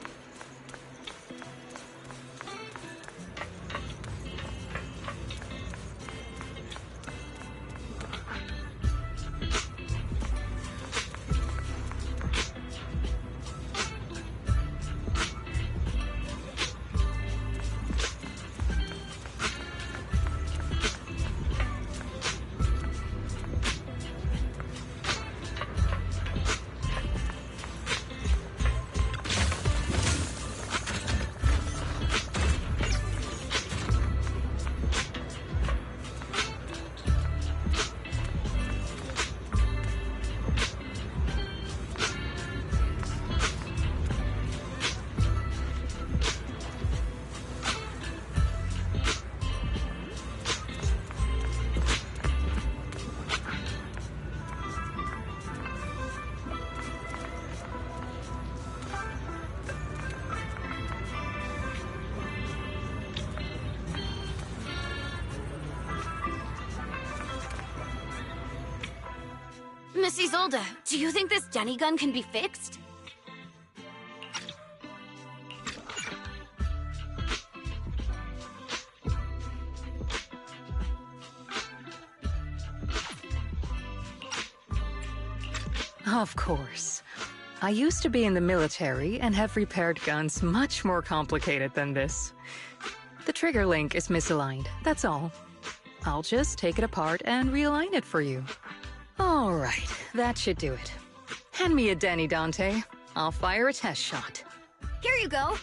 Miss Isolde, do you think this Denny gun can be fixed? Of course. I used to be in the military and have repaired guns much more complicated than this. The trigger link is misaligned, that's all. I'll just take it apart and realign it for you. All right, that should do it. Hand me a Denny, Dante. I'll fire a test shot. Here you go.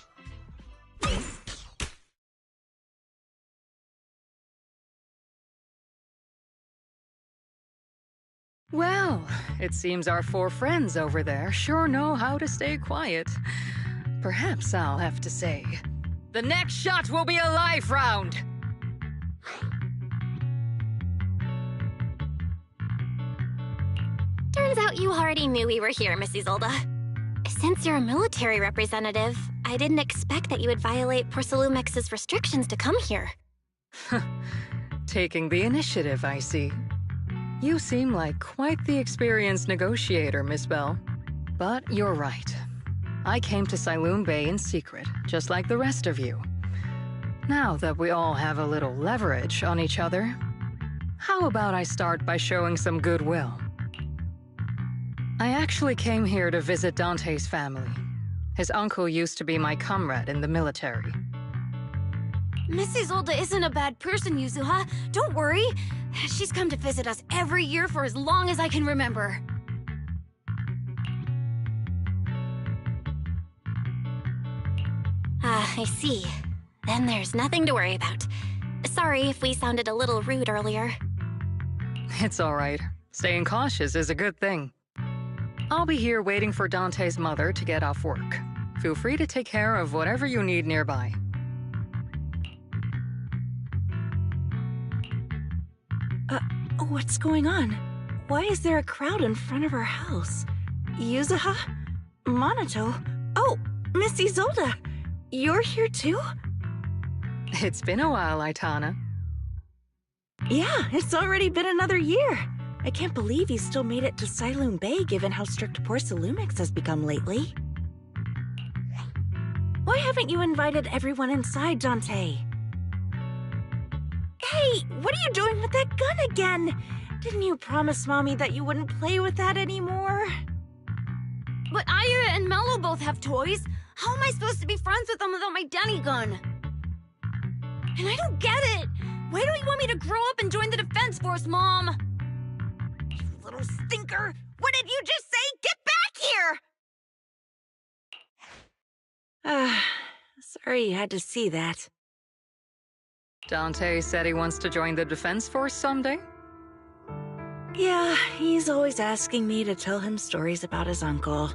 Well, it seems our 4 friends over there sure know how to stay quiet. Perhaps I'll have to say, the next shot will be a life round! Turns out you already knew we were here, Miss Isolde. Since you're a military representative, I didn't expect that you would violate Porcelumex's restrictions to come here. Taking the initiative, I see. You seem like quite the experienced negotiator, Miss Bell. But you're right. I came to Siloon Bay in secret, just like the rest of you. Now that we all have a little leverage on each other, how about I start by showing some goodwill? I actually came here to visit Dante's family. His uncle used to be my comrade in the military. Miss Isolde isn't a bad person, Yuzuha. Don't worry. She's come to visit us every year for as long as I can remember. I see. Then there's nothing to worry about. Sorry if we sounded a little rude earlier. It's all right. Staying cautious is a good thing. I'll be here waiting for Dante's mother to get off work. Feel free to take care of whatever you need nearby. What's going on? Why is there a crowd in front of our house? Yuzuha? Monato? Oh, Miss Isolde! You're here too? It's been a while, Aitana. Yeah, it's already been another year. I can't believe you still made it to Siloon Bay given how strict Porcelumix has become lately. Why haven't you invited everyone inside, Dante? Hey, what are you doing with that gun again? Didn't you promise Mommy that you wouldn't play with that anymore? But Aya and Mello both have toys. How am I supposed to be friends with them without my Denny gun? And I don't get it! Why do you want me to grow up and join the Defense Force, Mom? You little stinker! What did you just say? Get back here! Sorry you had to see that. Dante said he wants to join the Defense Force someday? Yeah, he's always asking me to tell him stories about his uncle.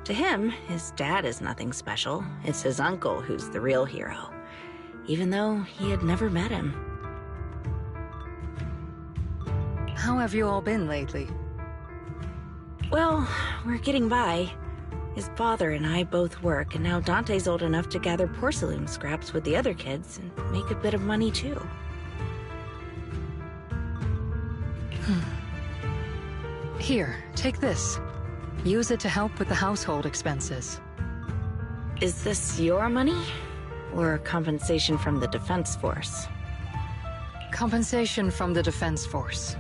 To him, his dad is nothing special. It's his uncle who's the real hero, even though he had never met him. How have you all been lately? Well, we're getting by. His father and I both work, and now Dante's old enough to gather porcelain scraps with the other kids and make a bit of money too. Here, take this. Use it to help with the household expenses. Is this your money? Or compensation from the Defense Force? Compensation from the Defense Force.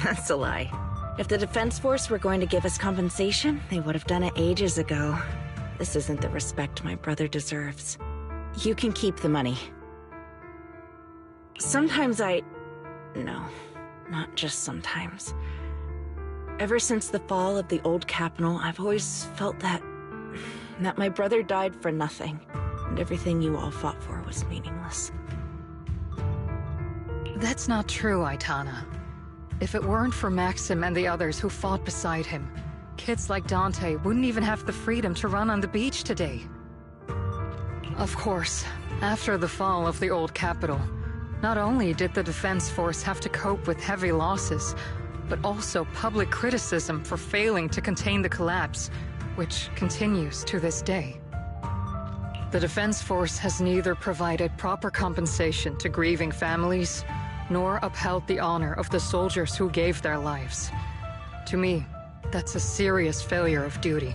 That's a lie. If the Defense Force were going to give us compensation, they would have done it ages ago. This isn't the respect my brother deserves. You can keep the money. Sometimes No, not just sometimes. Ever since the fall of the old capital, I've always felt that my brother died for nothing, and everything you all fought for was meaningless. That's not true, Aitana. If it weren't for Maxim and the others who fought beside him, kids like Dante wouldn't even have the freedom to run on the beach today. Of course, after the fall of the old capital, not only did the Defense Force have to cope with heavy losses, but also public criticism for failing to contain the collapse, which continues to this day. The Defense Force has neither provided proper compensation to grieving families, nor upheld the honor of the soldiers who gave their lives. To me, that's a serious failure of duty.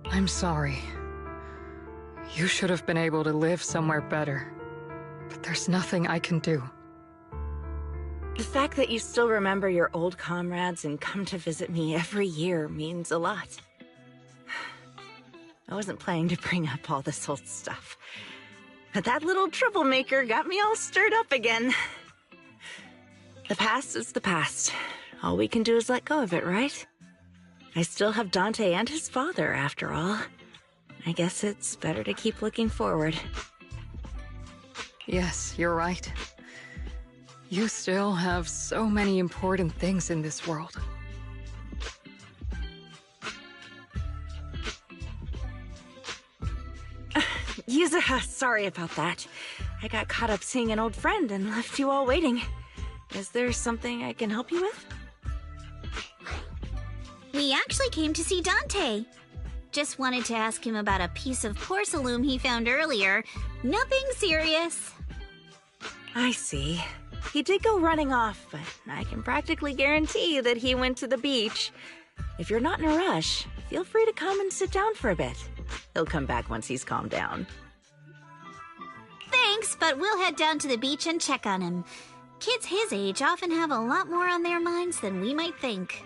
I'm sorry. You should have been able to live somewhere better. But there's nothing I can do. The fact that you still remember your old comrades and come to visit me every year means a lot. I wasn't planning to bring up all this old stuff, but that little troublemaker got me all stirred up again. The past is the past. All we can do is let go of it, right? I still have Dante and his father, after all. I guess it's better to keep looking forward. Yes, you're right. You still have so many important things in this world. Yuzuha, sorry about that. I got caught up seeing an old friend and left you all waiting. Is there something I can help you with? We actually came to see Dante. Just wanted to ask him about a piece of porcelain he found earlier. Nothing serious. I see. He did go running off, but I can practically guarantee that he went to the beach. If you're not in a rush, feel free to come and sit down for a bit. He'll come back once he's calmed down. Thanks, but we'll head down to the beach and check on him. Kids his age often have a lot more on their minds than we might think.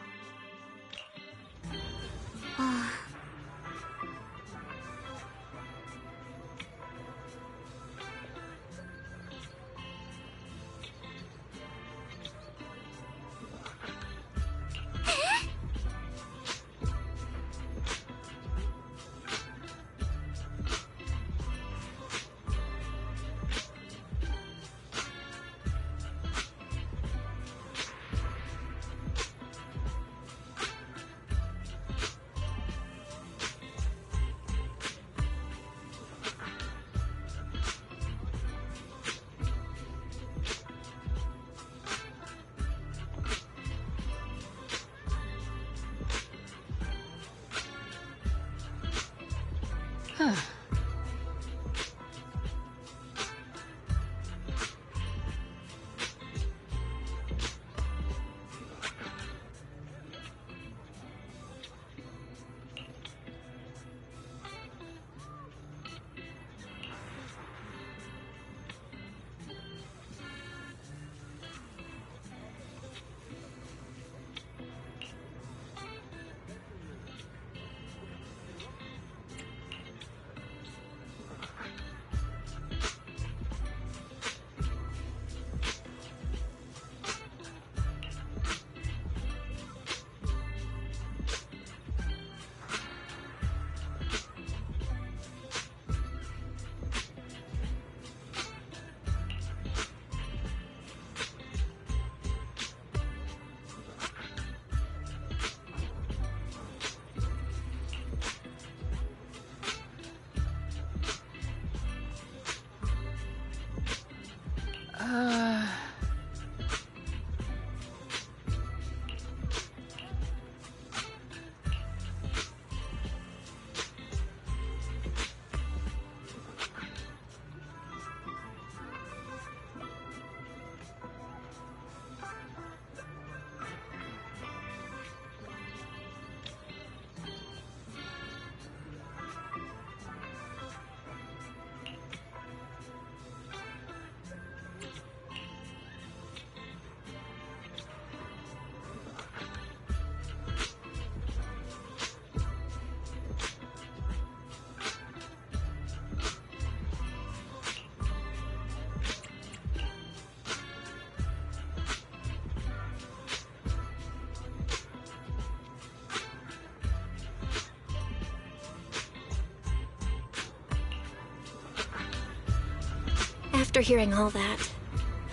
After hearing all that,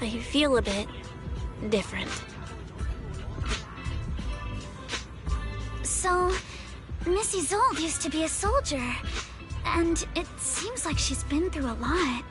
I feel a bit different. So, Miss Isolde used to be a soldier, and it seems like she's been through a lot.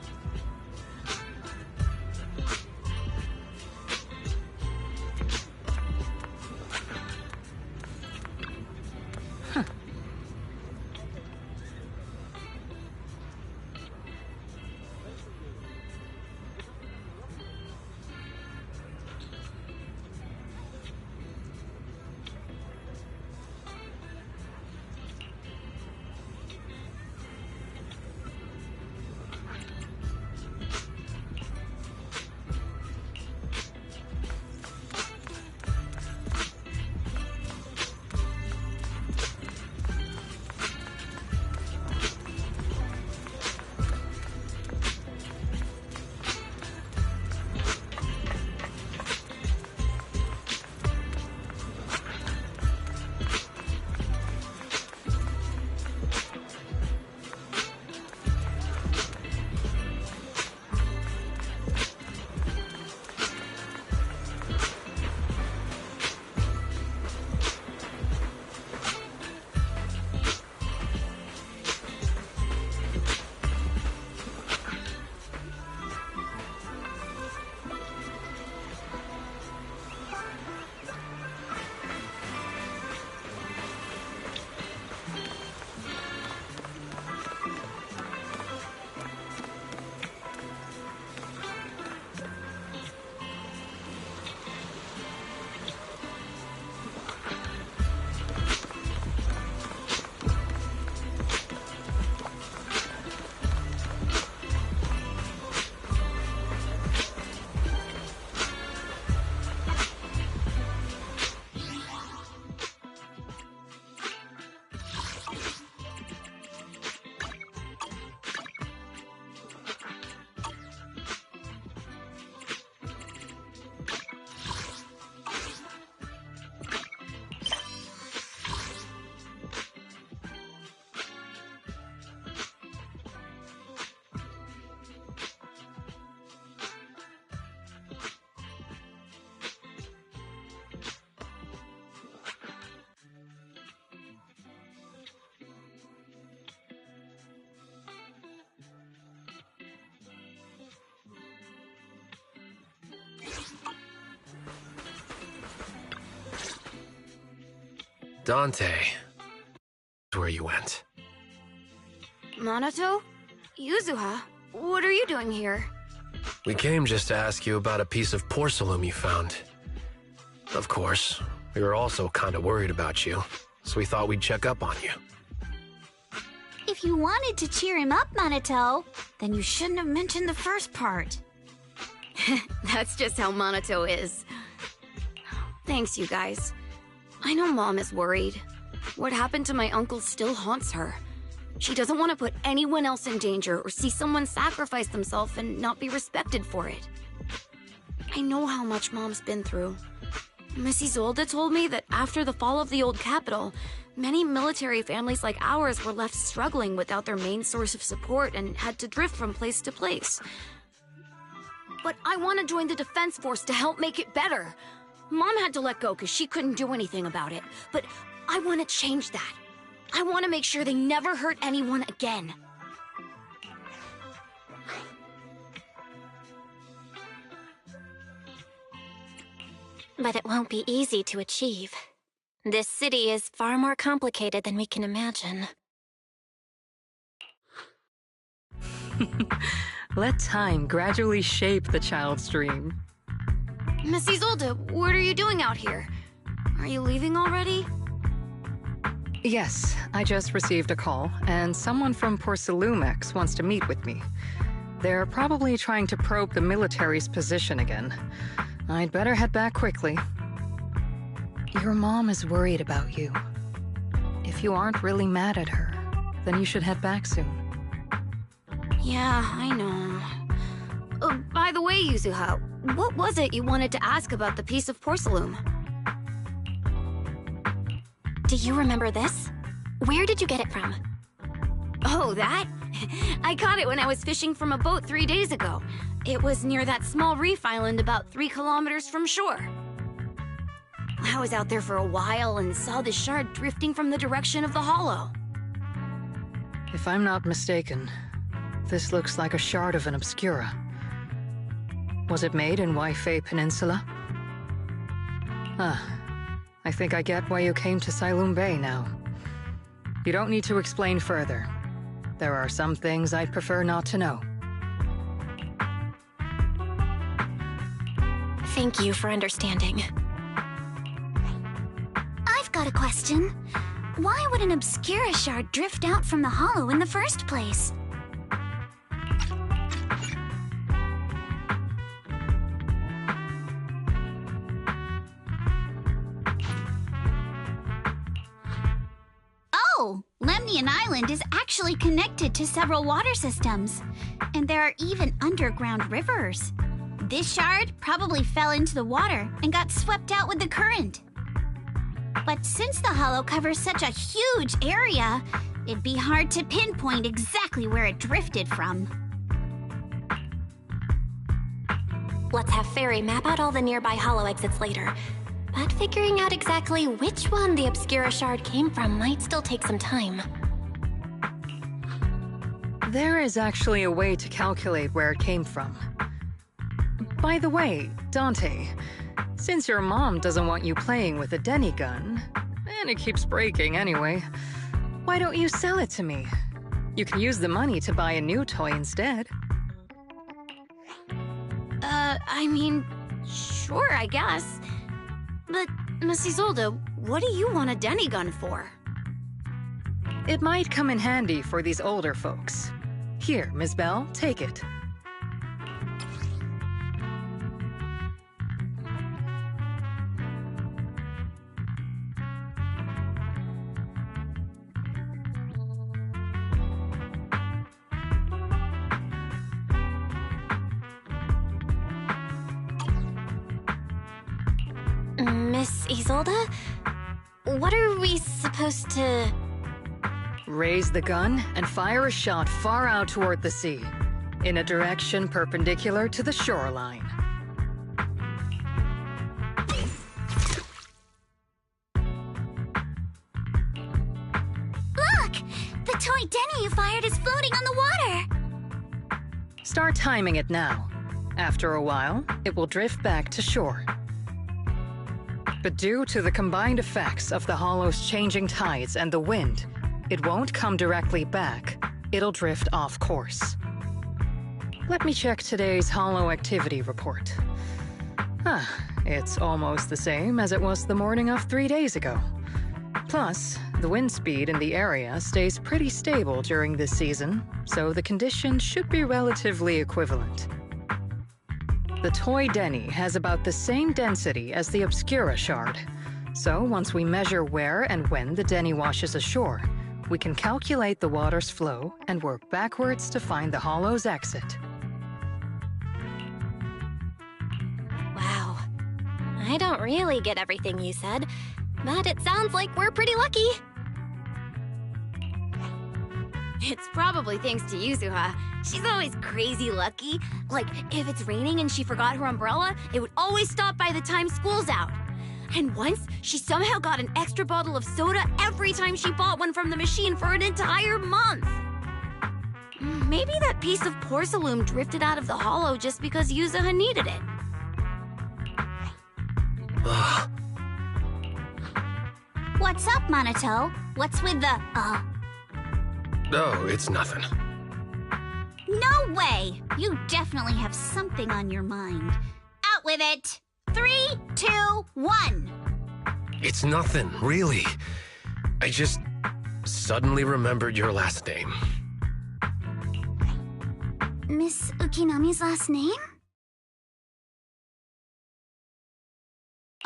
Dante, where you went. Minato? Yuzuha, what are you doing here? We came just to ask you about a piece of porcelain you found. Of course, we were also kind of worried about you, so we thought we'd check up on you. If you wanted to cheer him up, Minato, then you shouldn't have mentioned the first part. That's just how Minato is. Thanks, you guys. I know Mom is worried. What happened to my uncle still haunts her. She doesn't want to put anyone else in danger or see someone sacrifice themselves and not be respected for it. I know how much Mom's been through. Miss Isolde told me that after the fall of the old capital, many military families like ours were left struggling without their main source of support and had to drift from place to place. But I want to join the defense force to help make it better. Mom had to let go because she couldn't do anything about it, but I want to change that. I want to make sure they never hurt anyone again. But it won't be easy to achieve. This city is far more complicated than we can imagine. Let time gradually shape the child's dream. Miss Isolde, what are you doing out here? Are you leaving already? Yes, I just received a call, and someone from Porcelumex wants to meet with me. They're probably trying to probe the military's position again. I'd better head back quickly. Your mom is worried about you. If you aren't really mad at her, then you should head back soon. Yeah, I know. By the way, Yuzuha, what was it you wanted to ask about the piece of porcelain? Do you remember this? Where did you get it from? Oh, that? I caught it when I was fishing from a boat 3 days ago. It was near that small reef island about 3 kilometers from shore. I was out there for a while and saw the shard drifting from the direction of the hollow. If I'm not mistaken, this looks like a shard of an Obscura. Was it made in Waifei Peninsula? I think I get why you came to Sailoon Bay now. You don't need to explain further. There are some things I'd prefer not to know. Thank you for understanding. I've got a question. Why would an Obscura shard drift out from the hollow in the first place? Oh, Lemnian Island is actually connected to several water systems, and there are even underground rivers. This shard probably fell into the water and got swept out with the current. But since the hollow covers such a huge area, it'd be hard to pinpoint exactly where it drifted from. Let's have Fairy map out all the nearby hollow exits later. But figuring out exactly which one the Obscura shard came from might still take some time. There is actually a way to calculate where it came from. By the way, Dante, since your mom doesn't want you playing with a Denny gun, and it keeps breaking anyway, why don't you sell it to me? You can use the money to buy a new toy instead. I mean, sure, I guess. But, Miss Isolde, what do you want a Denny gun for? It might come in handy for these older folks. Here, Ms. Bell, take it. Miss Isolde? What are we supposed to... Raise the gun and fire a shot far out toward the sea, in a direction perpendicular to the shoreline. Look! The toy Denny you fired is floating on the water! Start timing it now. After a while, it will drift back to shore. But due to the combined effects of the hollow's changing tides and the wind, it won't come directly back. It'll drift off course. Let me check today's hollow activity report. It's almost the same as it was the morning of 3 days ago. Plus, the wind speed in the area stays pretty stable during this season, so the conditions should be relatively equivalent. The Toy Denny has about the same density as the Obscura Shard, so once we measure where and when the Denny washes ashore, we can calculate the water's flow and work backwards to find the hollow's exit. Wow. I don't really get everything you said, but it sounds like we're pretty lucky. It's probably thanks to Yuzuha. She's always crazy lucky. Like, if it's raining and she forgot her umbrella, it would always stop by the time school's out. And once, she somehow got an extra bottle of soda every time she bought one from the machine for an entire month. Maybe that piece of porcelain drifted out of the hollow just because Yuzuha needed it. What's up, Monato? What's with the, No, it's nothing. No way! You definitely have something on your mind. Out with it! 3, 2, 1! It's nothing, really. I just suddenly remembered your last name. Miss Ukinami's last name?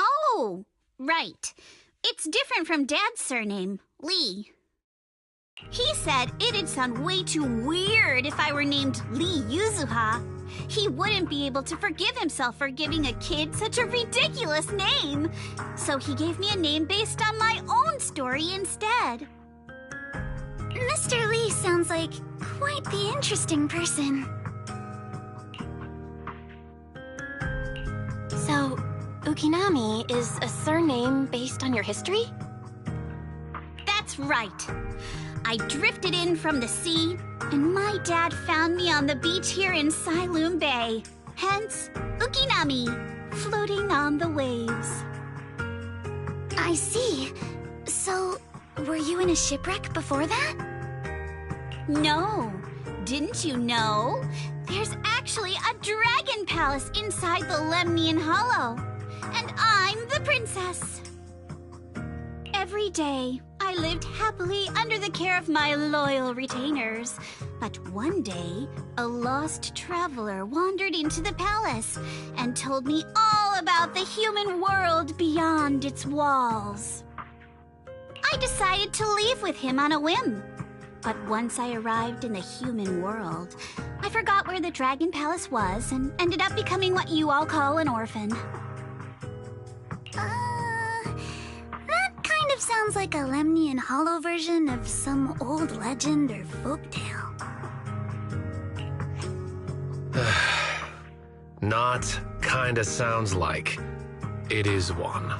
Oh, right. It's different from Dad's surname, Lee. He said it'd sound way too weird if I were named Lee Yuzuha. He wouldn't be able to forgive himself for giving a kid such a ridiculous name. So he gave me a name based on my own story instead. Mr. Lee sounds like quite the interesting person. So, Ukinami is a surname based on your history? That's right. I drifted in from the sea, and my dad found me on the beach here in Sailoon Bay. Hence, Ukinami, floating on the waves. I see. So, were you in a shipwreck before that? No. Didn't you know? There's actually a dragon palace inside the Lemnian Hollow. And I'm the princess. Every day, I lived happily under the care of my loyal retainers. But one day, a lost traveler wandered into the palace and told me all about the human world beyond its walls. I decided to leave with him on a whim. But once I arrived in the human world, I forgot where the Dragon Palace was and ended up becoming what you all call an orphan. That kind of sounds like a Lemnian Hollow version of some old legend or folktale. Not kinda sounds like. It is one.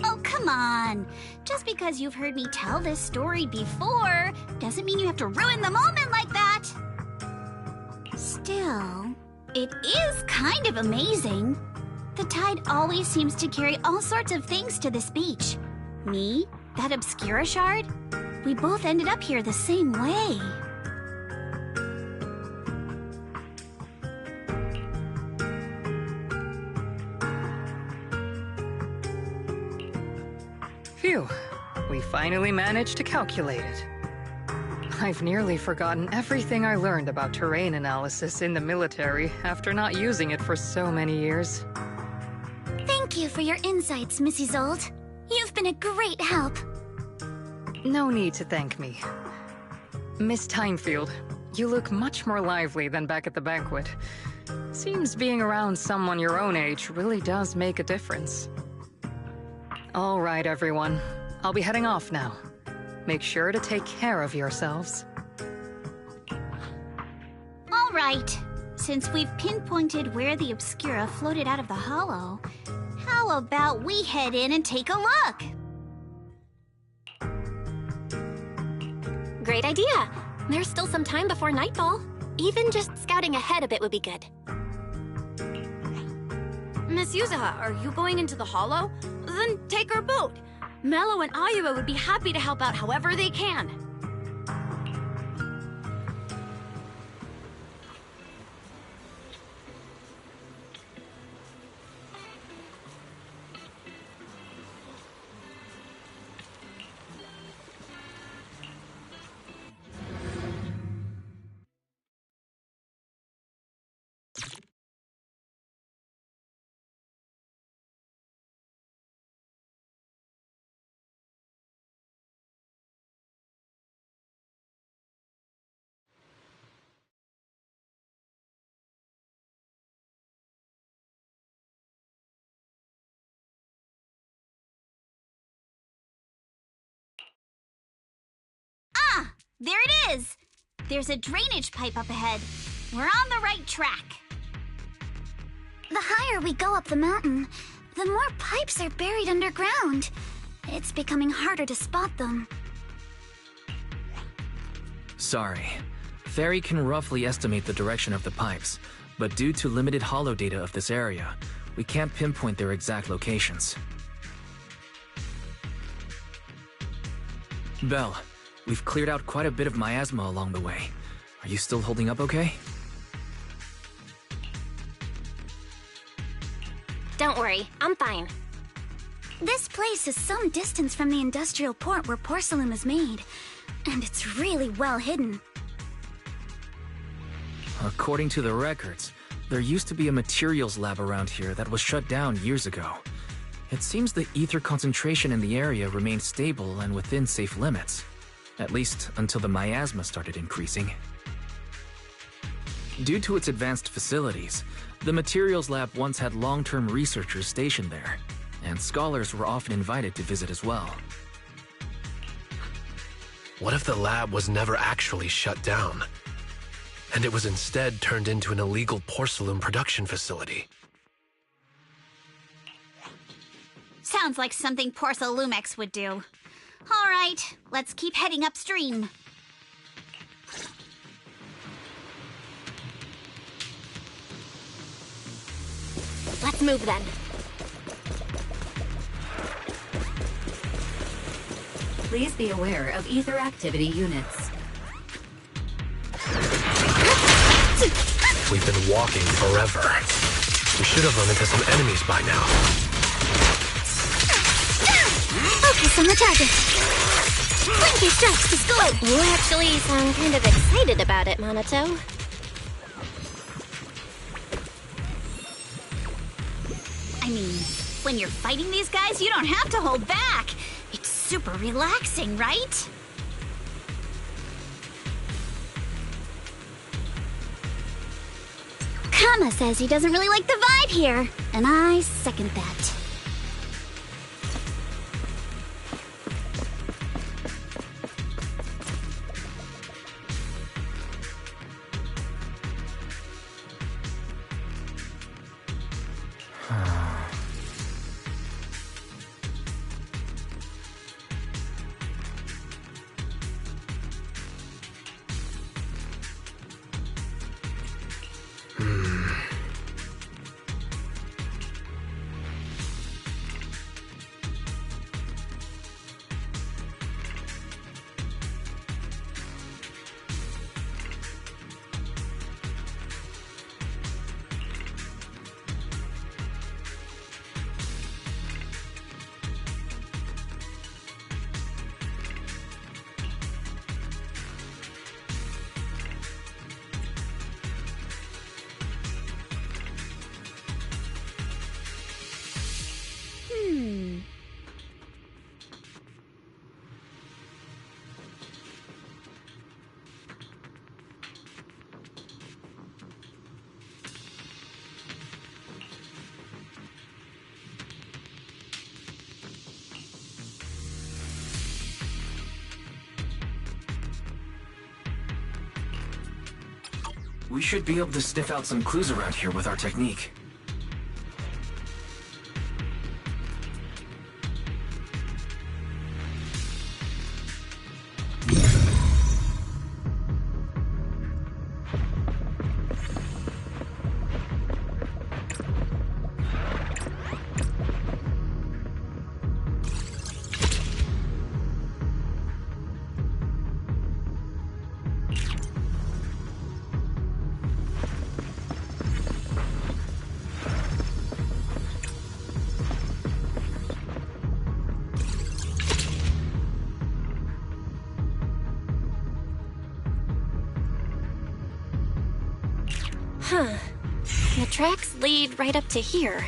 Oh, come on. Just because you've heard me tell this story before doesn't mean you have to ruin the moment like that. Still, it is kind of amazing. The tide always seems to carry all sorts of things to this beach. Me, that Obscura Shard, we both ended up here the same way. Phew, we finally managed to calculate it. I've nearly forgotten everything I learned about terrain analysis in the military after not using it for so many years. Thank you for your insights, Mrs. Zold. You've been a great help. No need to thank me. Miss Timefield, you look much more lively than back at the banquet. Seems being around someone your own age really does make a difference. All right, everyone. I'll be heading off now. Make sure to take care of yourselves. All right. Since we've pinpointed where the Obscura floated out of the hollow, how about we head in and take a look? Great idea. There's still some time before nightfall. Even just scouting ahead a bit would be good. Miss Yuzuha, are you going into the Hollow? Then take our boat. Mello and Ayuba would be happy to help out however they can. Ah! There it is! There's a drainage pipe up ahead. We're on the right track. The higher we go up the mountain, the more pipes are buried underground. It's becoming harder to spot them. Sorry. Fairy can roughly estimate the direction of the pipes, but due to limited holo data of this area, we can't pinpoint their exact locations. Belle, we've cleared out quite a bit of miasma along the way. Are you still holding up okay? Don't worry, I'm fine. This place is some distance from the industrial port where porcelain is made, and it's really well hidden. According to the records, there used to be a materials lab around here that was shut down years ago. It seems the ether concentration in the area remained stable and within safe limits. At least until the miasma started increasing. Due to its advanced facilities, the materials lab once had long-term researchers stationed there, and scholars were often invited to visit as well. What if the lab was never actually shut down, and it was instead turned into an illegal porcelain production facility? Sounds like something Porcelumex would do. All right, let's keep heading upstream. Let's move then. Please be aware of ether activity units. We've been walking forever. We should have run into some enemies by now. Focus on the target. Blinky strikes the scope. You actually sound kind of excited about it, Monato. I mean, when you're fighting these guys, you don't have to hold back. It's super relaxing, right? Kama says he doesn't really like the vibe here, and I second that. We should be able to sniff out some clues around here with our technique. Huh. The tracks lead right up to here.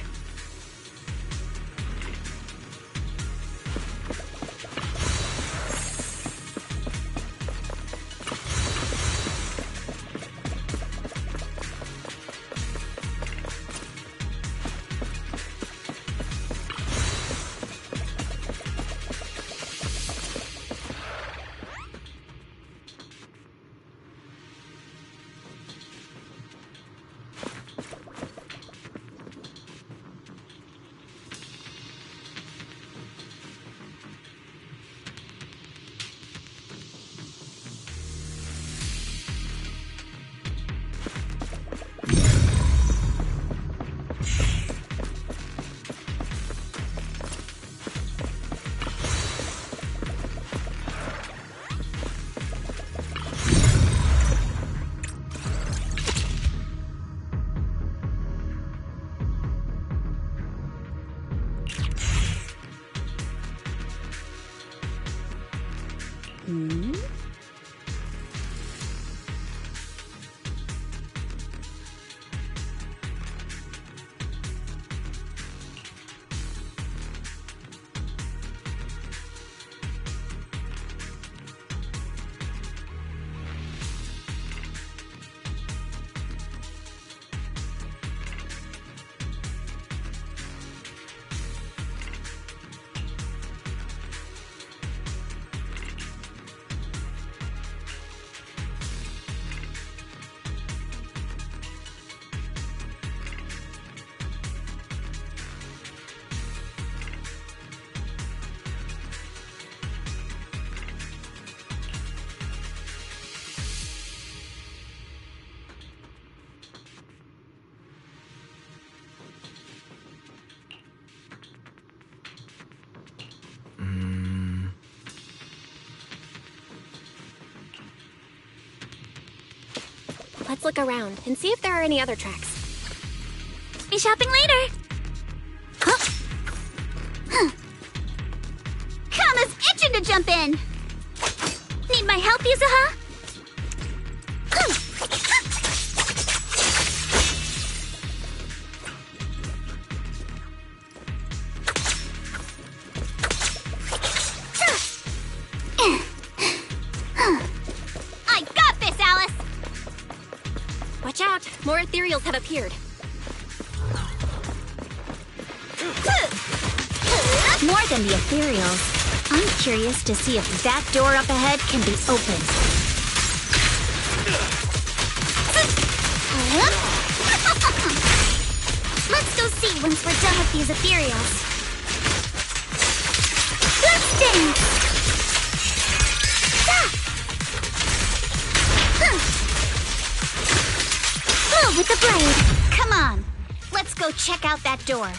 Let's look around and see if there are any other tracks. Be shopping later! Huh? Huh. Kama's itching to jump in! Need my help, Yuzuha? I got this, Alice! Watch out! More ethereals have appeared. More than the ethereals, I'm curious to see if that door up ahead can be opened. Let's go see once we're done with these ethereals. Let's dance! Blow with the blade! Come on, let's go check out that door.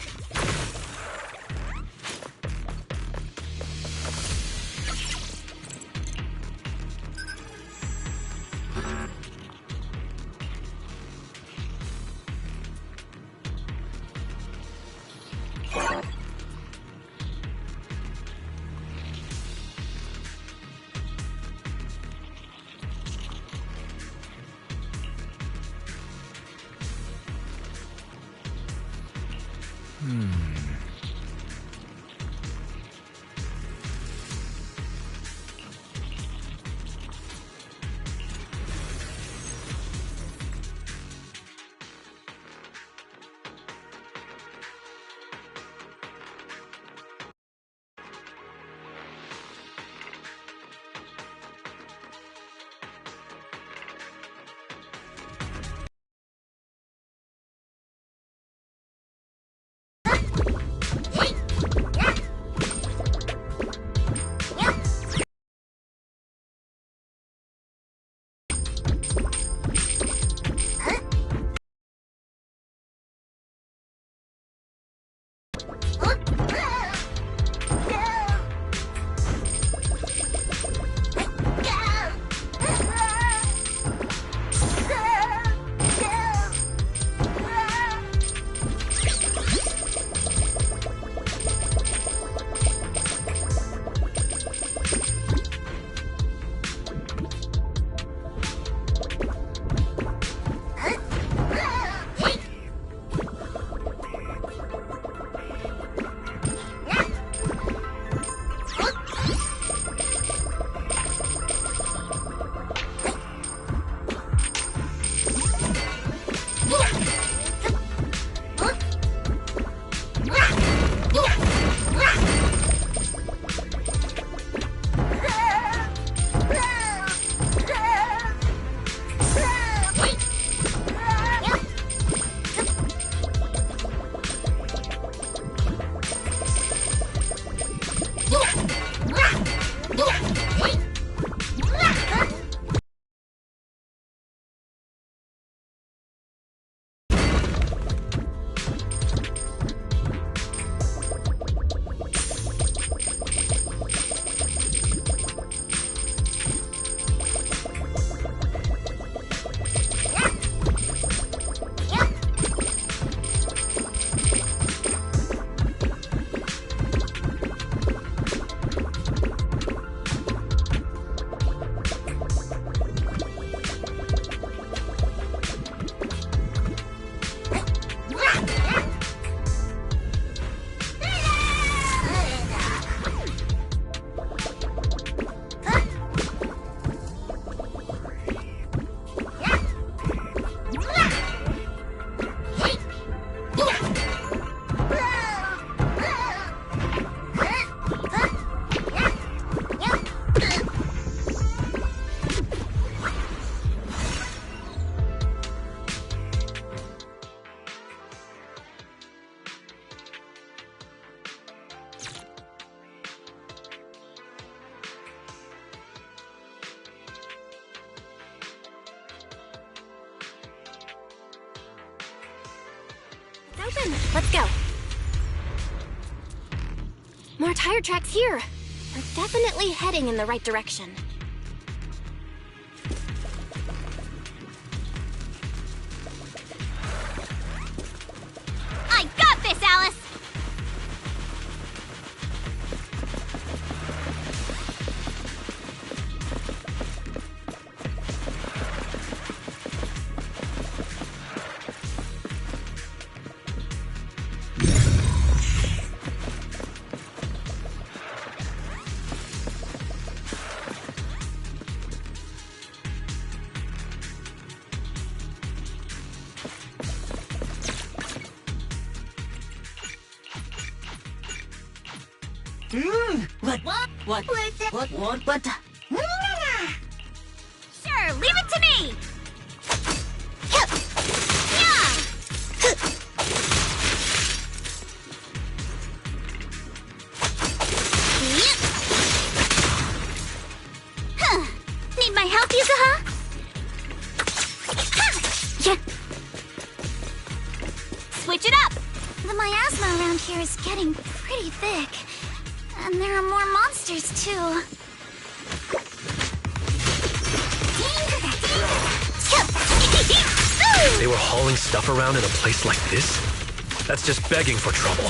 open. Let's go. More tire tracks here. We're definitely heading in the right direction. I got this, Alice! What? Sure, leave it to me! Need my help, Yuzuha? Switch it up! The miasma around here is getting pretty thick. And there are more monsters, too. They were hauling stuff around in a place like this? That's just begging for trouble.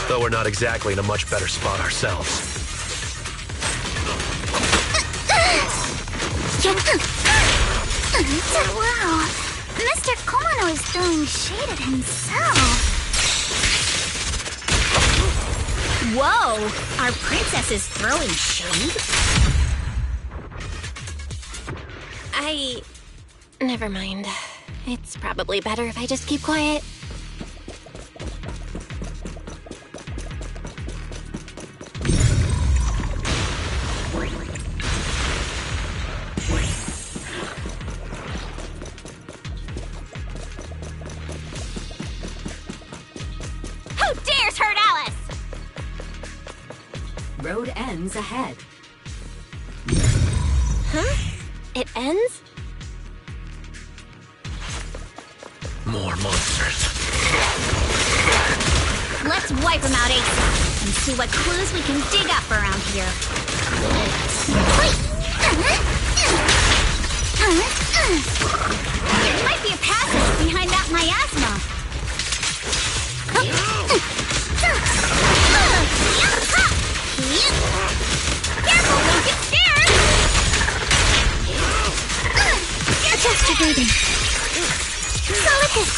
Though we're not exactly in a much better spot ourselves. Wow. Mr. Kono is throwing shade at himself. Whoa! Our princess is throwing shade? Never mind. It's probably better if I just keep quiet. Who dares hurt Alice? Road ends ahead. Huh? It ends? More monsters. Let's wipe them out ASAP and see what clues we can dig up around here. There might be a passage behind that miasma. Careful, don't get scared! Adjust your breathing. Solid hit.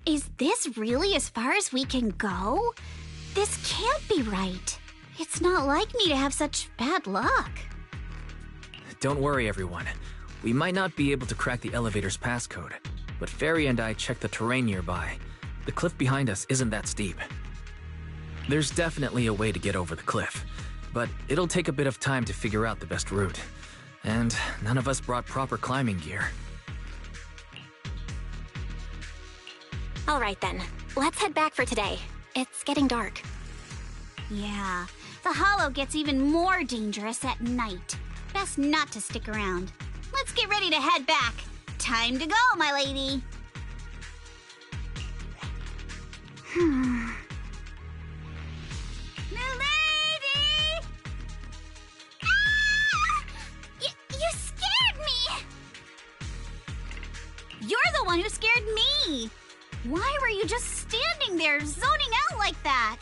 Is this really as far as we can go? This can't be right. It's not like me to have such bad luck. Don't worry, everyone. We might not be able to crack the elevator's passcode, but Fairy and I checked the terrain nearby. The cliff behind us isn't that steep. There's definitely a way to get over the cliff, but it'll take a bit of time to figure out the best route. And none of us brought proper climbing gear. All right then, let's head back for today. It's getting dark. Yeah, the hollow gets even more dangerous at night. Best not to stick around. Let's get ready to head back. Time to go, my lady. Milady! Ah! You scared me! You're the one who scared me! Why were you just standing there, zoning out like that?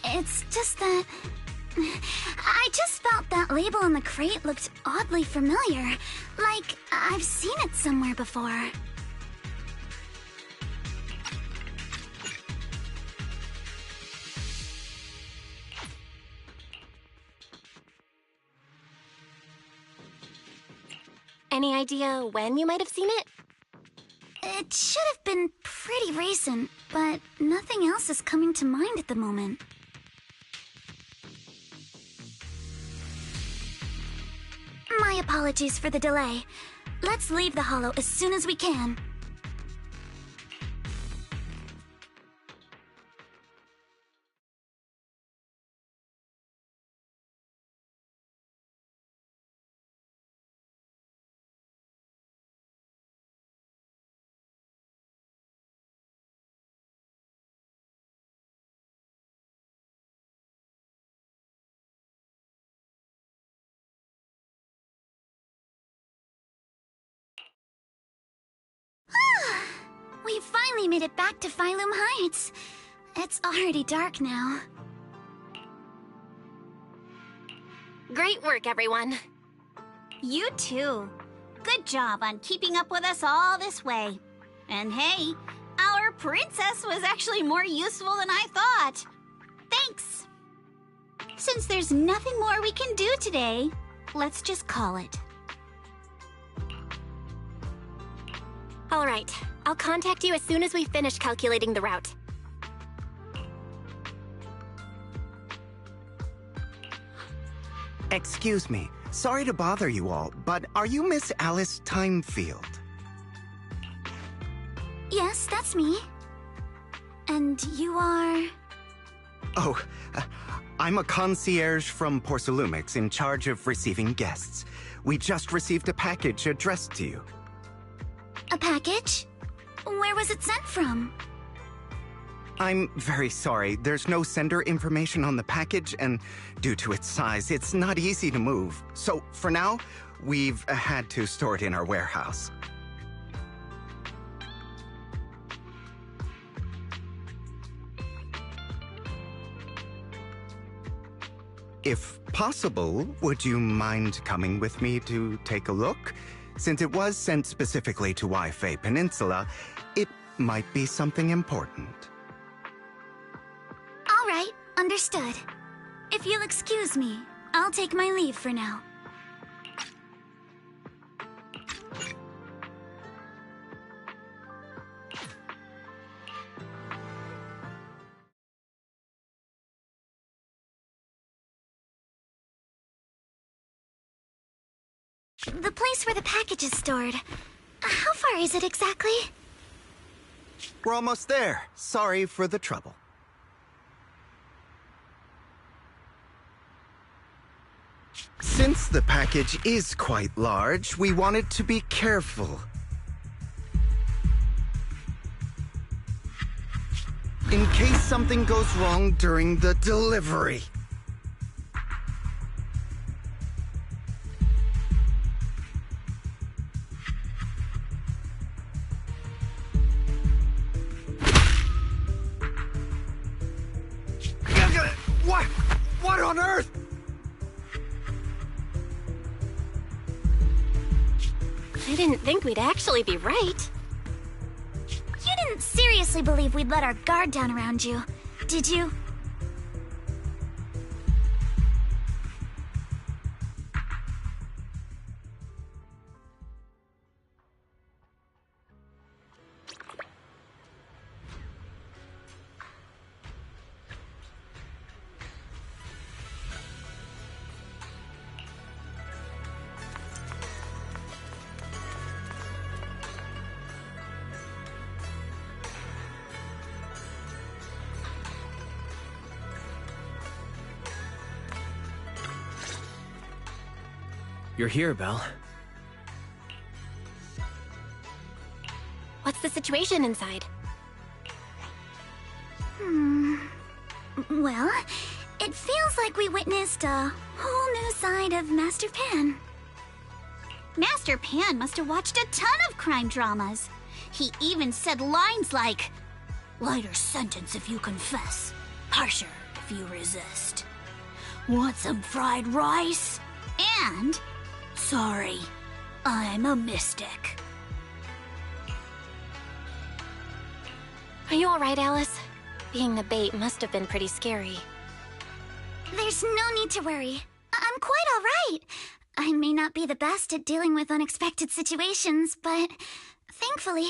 It's just that... I just felt that label on the crate looked oddly familiar. Like, I've seen it somewhere before. Any idea when you might have seen it? It should have been pretty recent, but nothing else is coming to mind at the moment. My apologies for the delay. Let's leave the hollow as soon as we can. We finally made it back to Phylum Heights. It's already dark now. Great work, everyone. You too. Good job on keeping up with us all this way. And hey, our princess was actually more useful than I thought. Thanks. Since there's nothing more we can do today, let's just call it. All right, I'll contact you as soon as we finish calculating the route. Excuse me. Sorry to bother you all, but are you Miss Alice Timefield? Yes, that's me. And you are... Oh, I'm a concierge from Porcelumix in charge of receiving guests. We just received a package addressed to you. A package? Where was it sent from? I'm very sorry. There's no sender information on the package, and due to its size, it's not easy to move. So, for now, we've had to store it in our warehouse. If possible, would you mind coming with me to take a look? Since it was sent specifically to Wi-Fi Peninsula, it might be something important. All right, understood. If you'll excuse me, I'll take my leave for now. The place where the package is stored. How far is it exactly? We're almost there. Sorry for the trouble. Since the package is quite large, we wanted to be careful. In case something goes wrong during the delivery. What on earth? I didn't think we'd actually be right. You didn't seriously believe we'd let our guard down around you, did you? You're here, Belle. What's the situation inside? Well, it feels like we witnessed a whole new side of Master Pan. Master Pan must have watched a ton of crime dramas. He even said lines like, "Lighter sentence if you confess, harsher if you resist. Want some fried rice?" And, "Sorry, I'm a mystic." Are you alright, Alice? Being the bait must have been pretty scary. There's no need to worry. I'm quite alright. I may not be the best at dealing with unexpected situations, but thankfully,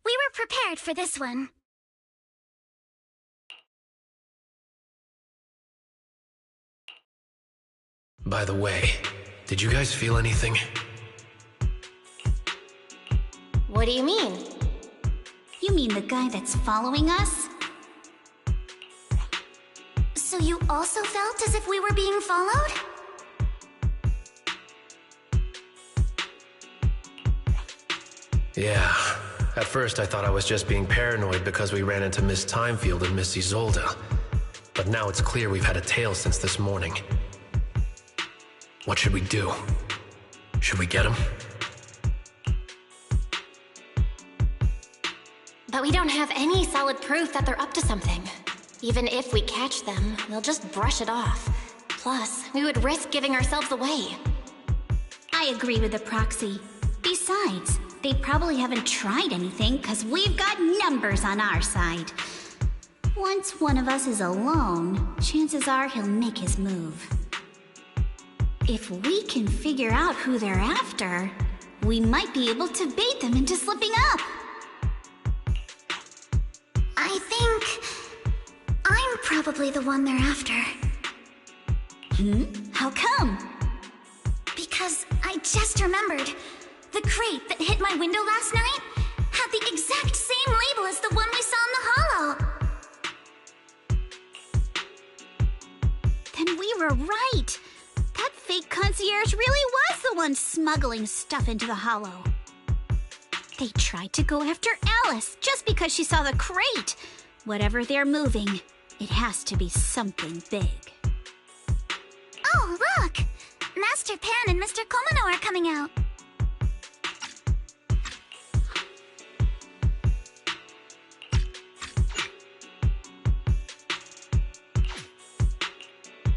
we were prepared for this one. By the way, did you guys feel anything? What do you mean? You mean the guy that's following us? So you also felt as if we were being followed? Yeah. At first I thought I was just being paranoid because we ran into Miss Timefield and Miss Isolde. But now it's clear we've had a tail since this morning. What should we do? Should we get him? But we don't have any solid proof that they're up to something. Even if we catch them, they'll just brush it off. Plus, we would risk giving ourselves away. I agree with the proxy. Besides, they probably haven't tried anything because we've got numbers on our side. Once one of us is alone, chances are he'll make his move. If we can figure out who they're after, we might be able to bait them into slipping up. I think I'm probably the one they're after. How come? Because I just remembered. The crate that hit my window last night had the exact same label as the one we saw in the hollow. Then we were right. That fake concierge really was the one smuggling stuff into the hollow. They tried to go after Alice just because she saw the crate. Whatever they're moving, it has to be something big. Oh, look! Master Pan and Mr. Komano are coming out.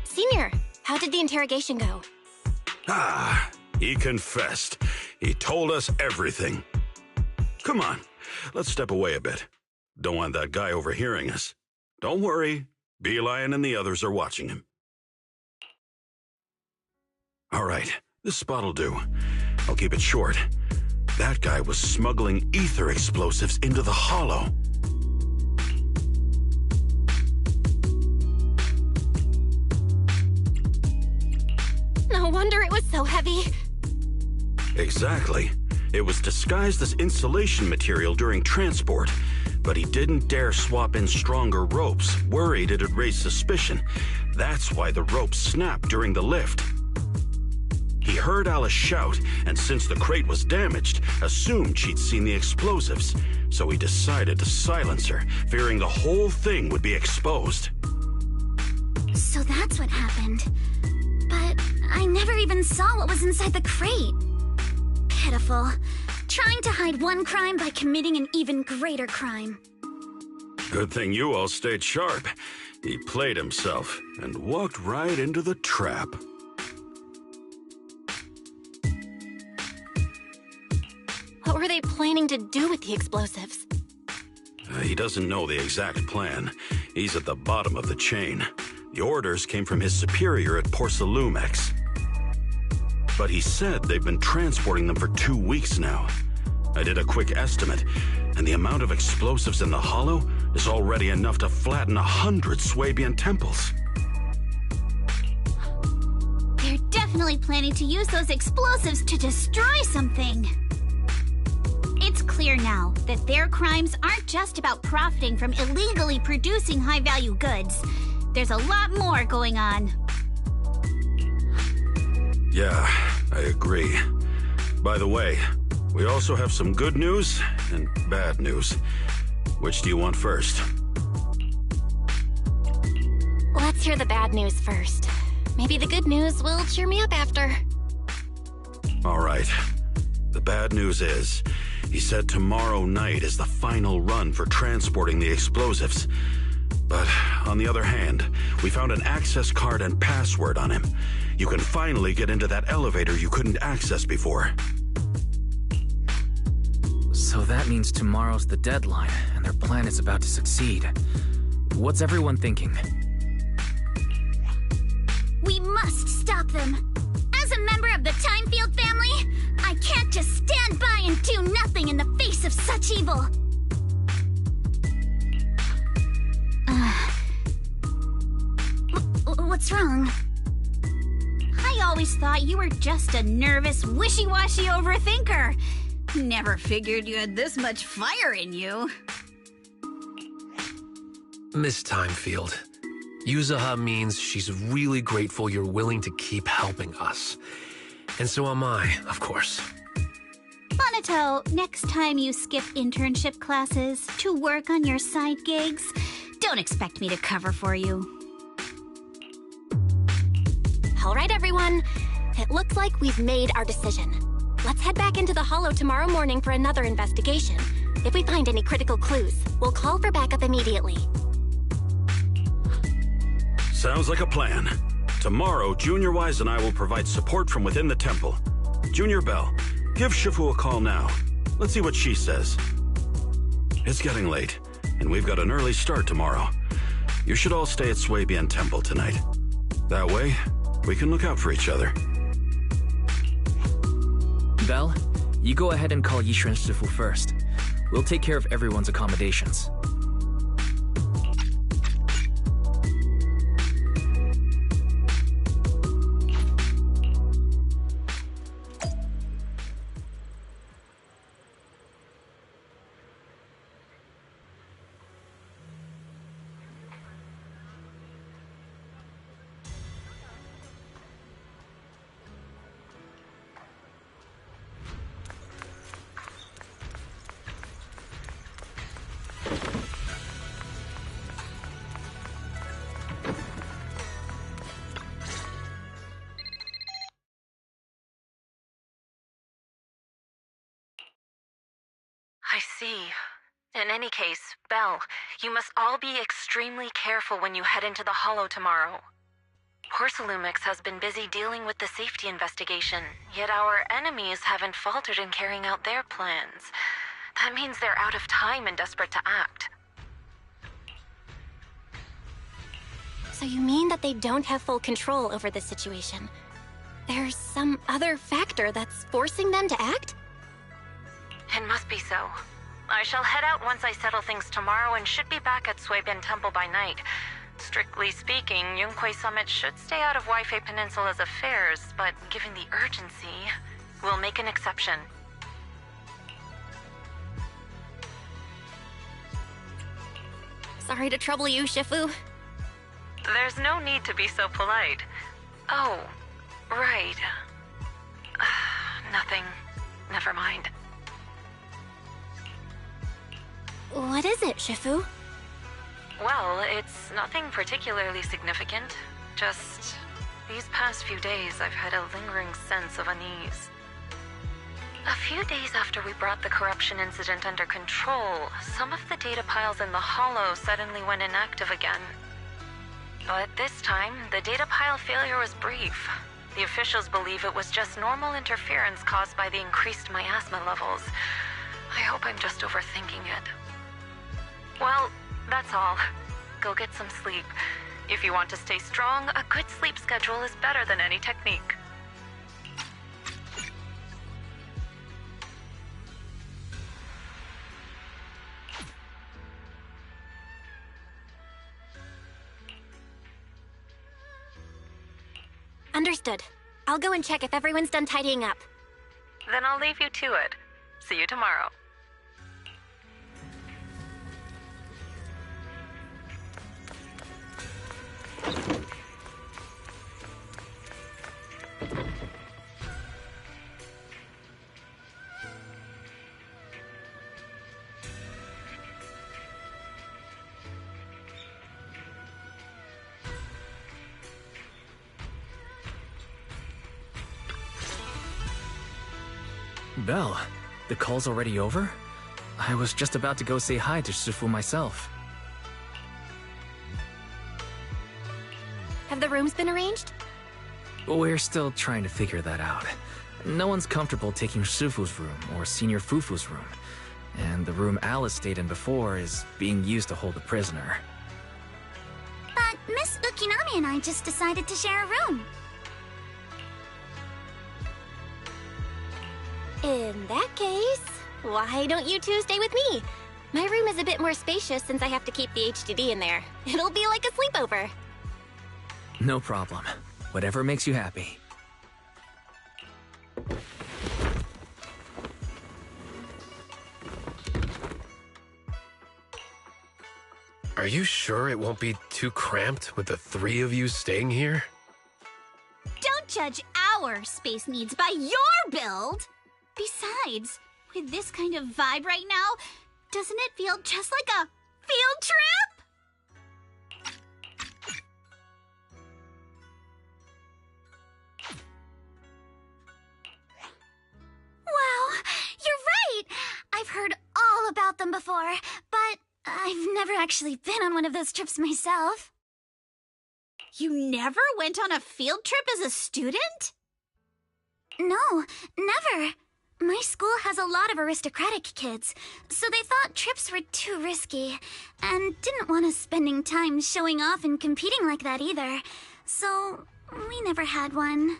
Senior, how did the interrogation go? He confessed. He told us everything. Come on, let's step away a bit. Don't want that guy overhearing us. Don't worry, Beelion and the others are watching him. All right, this spot'll do. I'll keep it short. That guy was smuggling ether explosives into the hollow. No wonder it was so heavy. Exactly. It was disguised as insulation material during transport, but he didn't dare swap in stronger ropes, worried it'd raise suspicion. That's why the ropes snapped during the lift. He heard Alice shout, and since the crate was damaged, assumed she'd seen the explosives, so he decided to silence her, fearing the whole thing would be exposed. So that's what happened. But I never even saw what was inside the crate. Pitiful. Trying to hide one crime by committing an even greater crime. Good thing you all stayed sharp. He played himself and walked right into the trap. What were they planning to do with the explosives? He doesn't know the exact plan. He's at the bottom of the chain. The orders came from his superior at Porcelumex. But he said they've been transporting them for 2 weeks now. I did a quick estimate, and the amount of explosives in the hollow is already enough to flatten 100 Swabian temples. They're definitely planning to use those explosives to destroy something. It's clear now that their crimes aren't just about profiting from illegally producing high-value goods. There's a lot more going on. Yeah, I agree. By the way, we also have some good news and bad news. Which do you want first? Let's hear the bad news first. Maybe the good news will cheer me up after. All right. The bad news is, he said tomorrow night is the final run for transporting the explosives. But on the other hand, we found an access card and password on him. You can finally get into that elevator you couldn't access before. So that means tomorrow's the deadline, and their plan is about to succeed. What's everyone thinking? We must stop them. As a member of the Timefield family, I can't just stand by and do nothing in the face of such evil. What's wrong? I always thought you were just a nervous, wishy-washy overthinker. Never figured you had this much fire in you. Miss Timefield, Yuzuha means she's really grateful you're willing to keep helping us. And so am I, of course. Bonato, next time you skip internship classes to work on your side gigs, don't expect me to cover for you. All right, everyone. It looks like we've made our decision. Let's head back into the Hollow tomorrow morning for another investigation. If we find any critical clues, we'll call for backup immediately. Sounds like a plan. Tomorrow, Junior Wise and I will provide support from within the temple. Junior Bell, give Shifu a call now. Let's see what she says. It's getting late, and we've got an early start tomorrow. You should all stay at Swabian Temple tonight. That way, we can look out for each other. Belle, you go ahead and call Yishu and Shifu first. We'll take care of everyone's accommodations. I see. In any case, Belle, you must all be extremely careful when you head into the Hollow tomorrow. Porcelumex has been busy dealing with the safety investigation, yet our enemies haven't faltered in carrying out their plans. That means they're out of time and desperate to act. So you mean that they don't have full control over this situation? There's some other factor that's forcing them to act? It must be so. I shall head out once I settle things tomorrow and should be back at Swabian Temple by night. Strictly speaking, Yunque Summit should stay out of Waifei Peninsula's affairs, but given the urgency, we'll make an exception. Sorry to trouble you, Shifu. There's no need to be so polite. Oh, right. Nothing. Never mind. What is it, Shifu? Well, it's nothing particularly significant. Just these past few days, I've had a lingering sense of unease. A few days after we brought the corruption incident under control, some of the data piles in the Hollow suddenly went inactive again. But this time, the data pile failure was brief. The officials believe it was just normal interference caused by the increased miasma levels. I hope I'm just overthinking it. Well, that's all. Go get some sleep. If you want to stay strong, a good sleep schedule is better than any technique. Understood. I'll go and check if everyone's done tidying up. Then I'll leave you to it. See you tomorrow. Belle, the call's already over? I was just about to go say hi to Shifu myself. Have the rooms been arranged? We're still trying to figure that out. No one's comfortable taking Shifu's room or Senior Fufu's room. And the room Alice stayed in before is being used to hold a prisoner. But Miss Ukinami and I just decided to share a room. In that case, why don't you two stay with me? My room is a bit more spacious since I have to keep the HDD in there. It'll be like a sleepover. No problem. Whatever makes you happy. Are you sure it won't be too cramped with the three of you staying here? Don't judge our space needs by your build! Besides, with this kind of vibe right now, doesn't it feel just like a field trip? Wow, you're right! I've heard all about them before, but I've never actually been on one of those trips myself. You never went on a field trip as a student? No, never. My school has a lot of aristocratic kids, so they thought trips were too risky, and didn't want us spending time showing off and competing like that either. So, we never had one.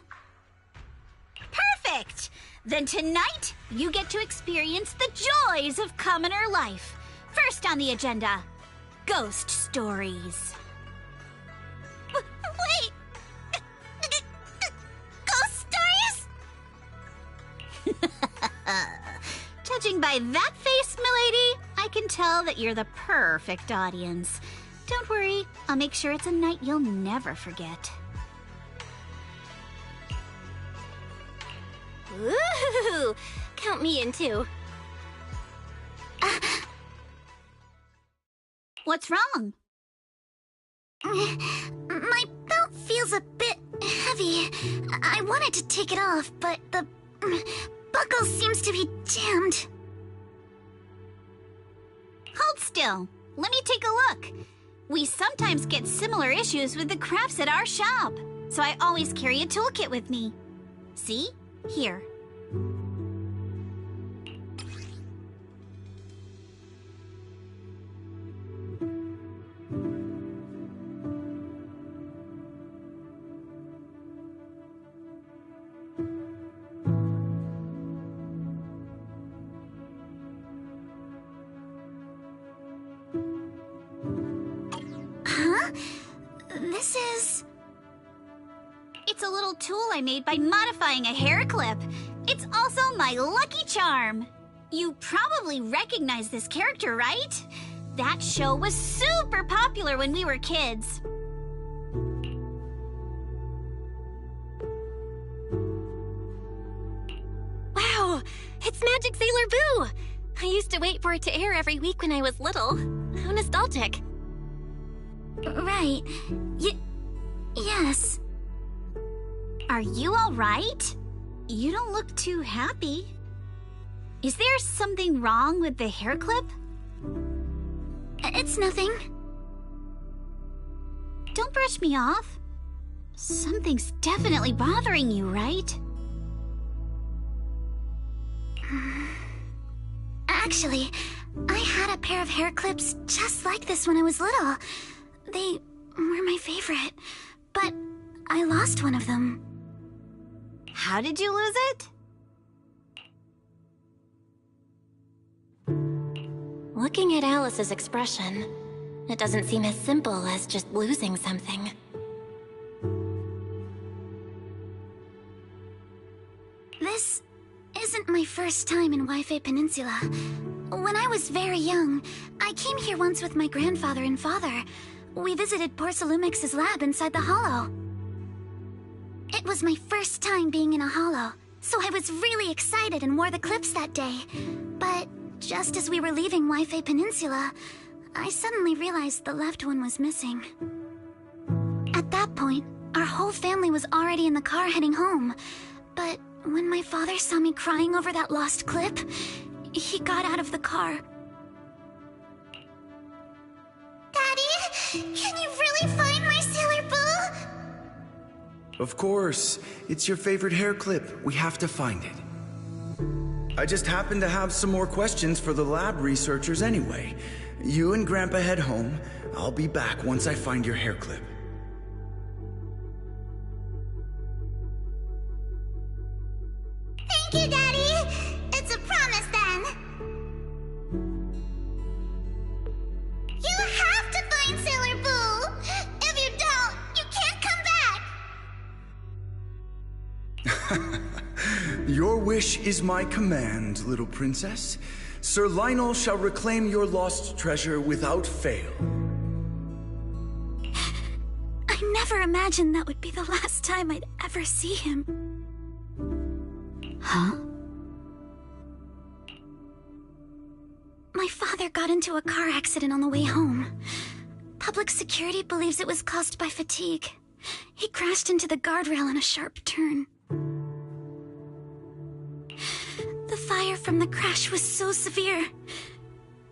Perfect! Then tonight, you get to experience the joys of commoner life. First on the agenda, ghost stories. Wait! Ghost stories? Judging by that face, milady, I can tell that you're the perfect audience. Don't worry, I'll make sure it's a night you'll never forget. Woohoo! Count me in too. What's wrong? My belt feels a bit heavy. I wanted to take it off, but the buckle seems to be jammed. Hold still. Let me take a look. We sometimes get similar issues with the crafts at our shop, so I always carry a toolkit with me. See? Here. Huh? This is... It's a little tool I made by modifying a hair clip. It's also my lucky charm. You probably recognize this character, right? That show was super popular when we were kids. Wow! It's Magic Sailor Boo! I used to wait for it to air every week when I was little. How nostalgic. Right. Yes. Are you all right? You don't look too happy. Is there something wrong with the hair clip? It's nothing. Don't brush me off. Something's definitely bothering you, right? Actually, I had a pair of hair clips just like this when I was little. They were my favorite, but I lost one of them. How did you lose it? Looking at Alice's expression, it doesn't seem as simple as just losing something. This isn't my first time in Wi-Fi Peninsula. When I was very young, I came here once with my grandfather and father. We visited Porcelumex's lab inside the Hollow. It was my first time being in a Hollow, so I was really excited and wore the clips that day. But just as we were leaving Wi-Fi Peninsula, I suddenly realized the left one was missing. At that point, our whole family was already in the car heading home. But when my father saw me crying over that lost clip, he got out of the car. Daddy, can you really find my Sailor Boo? Of course. It's your favorite hair clip. We have to find it. I just happen to have some more questions for the lab researchers anyway. You and Grandpa head home. I'll be back once I find your hair clip. Thank you, Daddy! It's a promise, then! You have to find Sailor Boo! If you don't, you can't come back! Your wish is my command, little princess. Sir Lionel shall reclaim your lost treasure without fail. I never imagined that would be the last time I'd ever see him. Huh? My father got into a car accident on the way home. Public security believes it was caused by fatigue. He crashed into the guardrail on a sharp turn. The fire from the crash was so severe.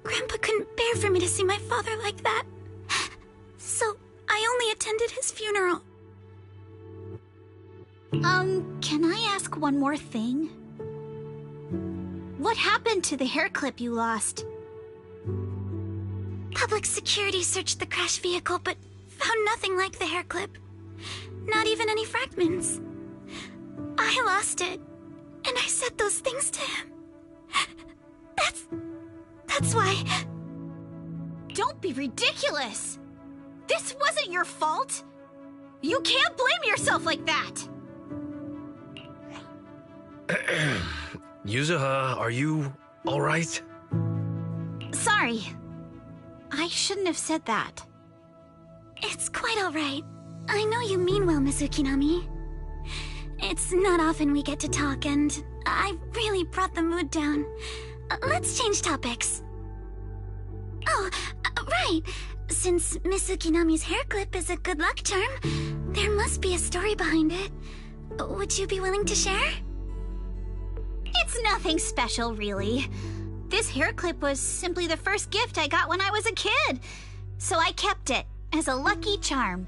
Grandpa couldn't bear for me to see my father like that. So I only attended his funeral. Can I ask one more thing? What happened to the hair clip you lost? Public security searched the crash vehicle, but found nothing like the hair clip. Not even any fragments. I lost it, and I said those things to him. That's why... Don't be ridiculous! This wasn't your fault! You can't blame yourself like that! Yuzuha, are you alright? Sorry. I shouldn't have said that. It's quite alright. I know you mean well, Miss Ukinami. It's not often we get to talk, and I really brought the mood down. Let's change topics. Oh, right. Since Miss Ukinami's hair clip is a good luck charm, there must be a story behind it. Would you be willing to share? It's nothing special, really. This hair clip was simply the first gift I got when I was a kid, so I kept it as a lucky charm.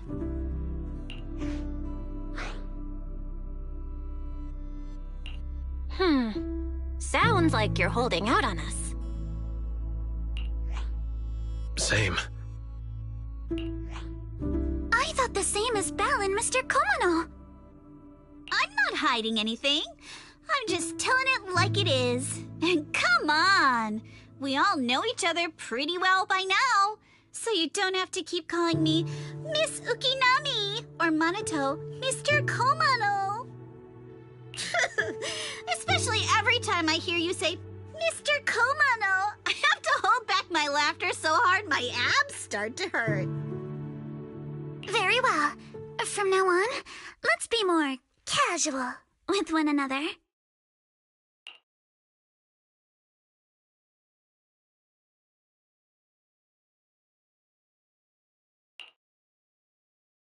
Sounds like you're holding out on us. Same. I thought the same as Belle and Mr. Komono. I'm not hiding anything. I'm just telling it like it is. And come on! We all know each other pretty well by now, so you don't have to keep calling me Miss Ukinami or Manato Mr. Komono. Especially every time I hear you say Mr. Komono, I have to hold back my laughter so hard my abs start to hurt. Very well. From now on, let's be more casual with one another.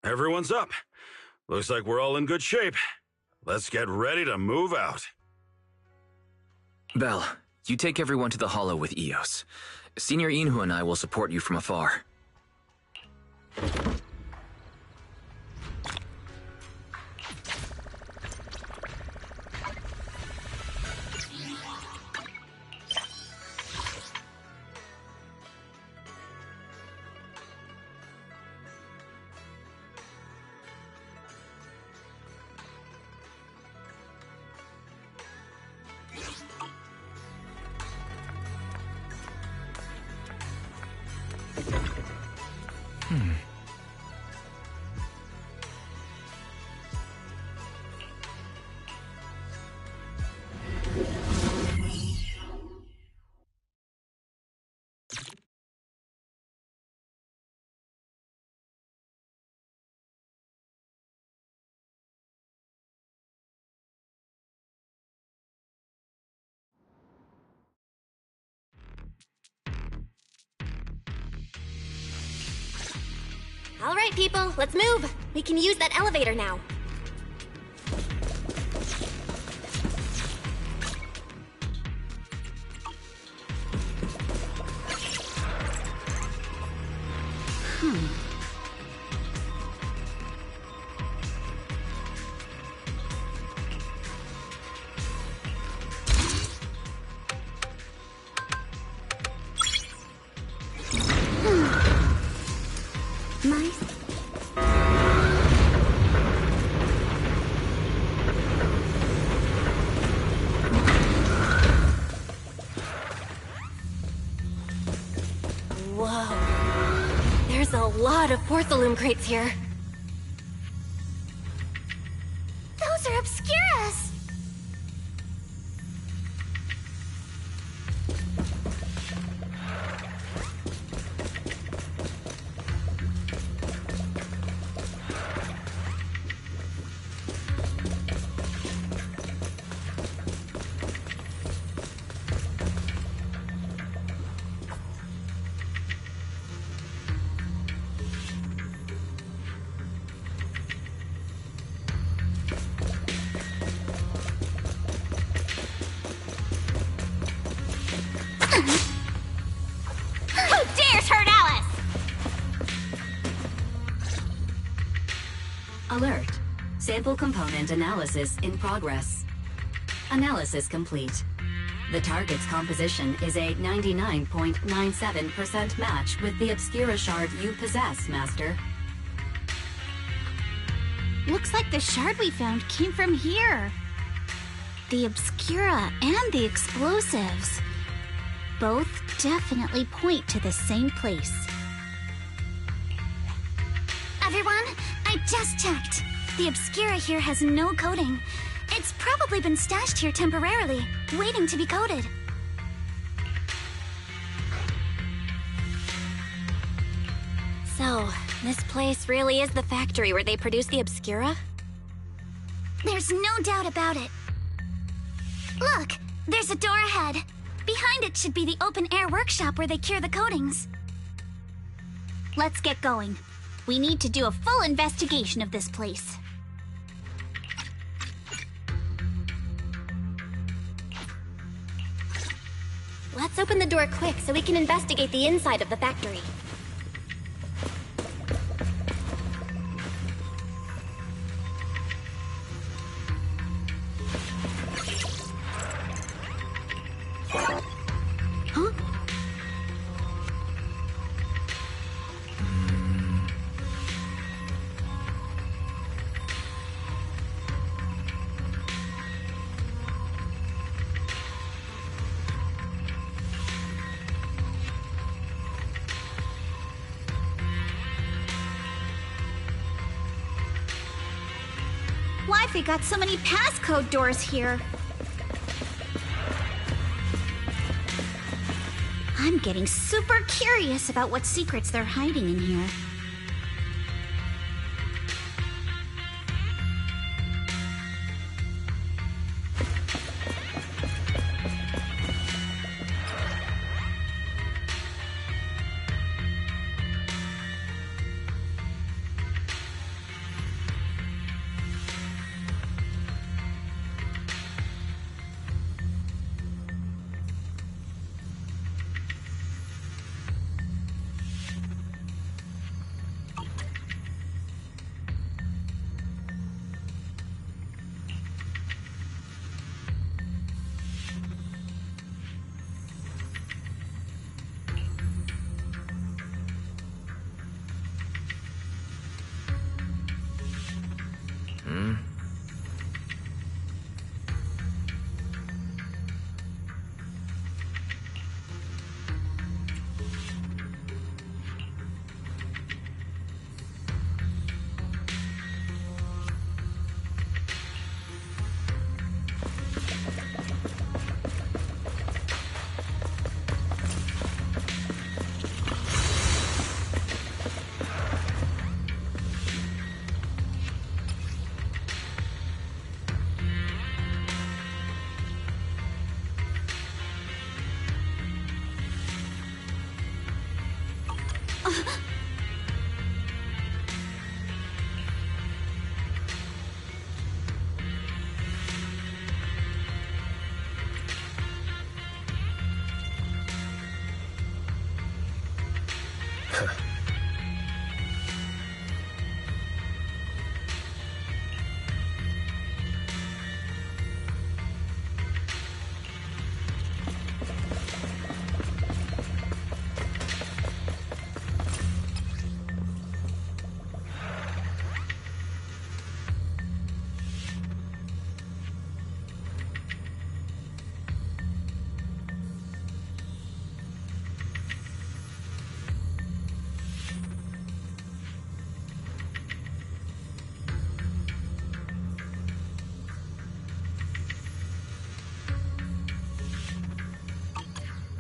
Everyone's up. Looks like we're all in good shape. Let's get ready to move out. Belle, you take everyone to the Hollow with Eos. Senior Inhu and I will support you from afar. All right, people, let's move. We can use that elevator now. Nice. Whoa. There's a lot of porcelain crates here. Those are Obscuras! Who dares hurt Alice? Alert. Sample component analysis in progress. Analysis complete. The target's composition is a 99.97% match with the Obscura shard you possess, Master. Looks like the shard we found came from here. The Obscura and the explosives. Both definitely point to the same place. Everyone, I just checked. The Obscura here has no coating. It's probably been stashed here temporarily, waiting to be coated. So, this place really is the factory where they produce the Obscura? There's no doubt about it. Look, there's a door ahead. Behind it should be the open-air workshop where they cure the coatings. Let's get going. We need to do a full investigation of this place. Let's open the door quick so we can investigate the inside of the factory. Huh? Why've they got so many passcode doors here? I'm getting super curious about what secrets they're hiding in here.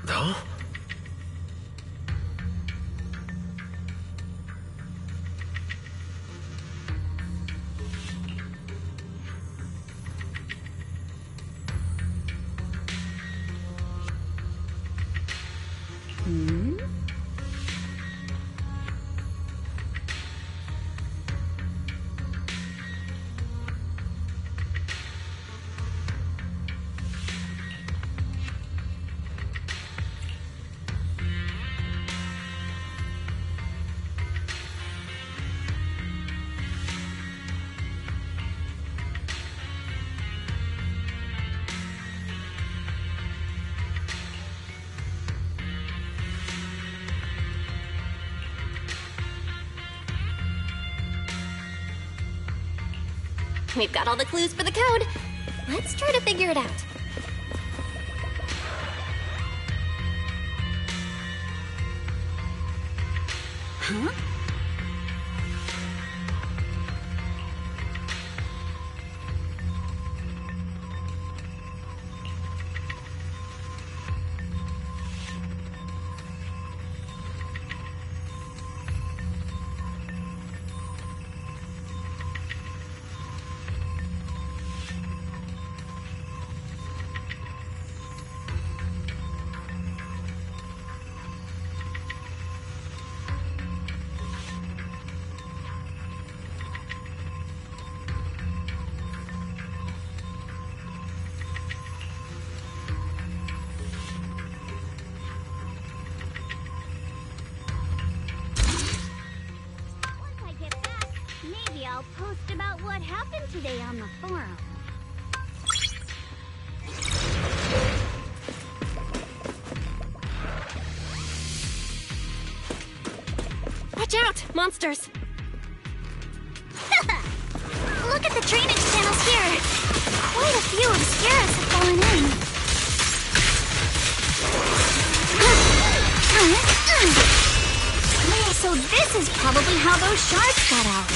No? We've got all the clues for the code. Let's try to figure it out. Huh? I'll post about what happened today on the forum. Watch out! Monsters! Look at the drainage channels here. Quite a few obscuras have fallen in. So this is probably how those shards got out.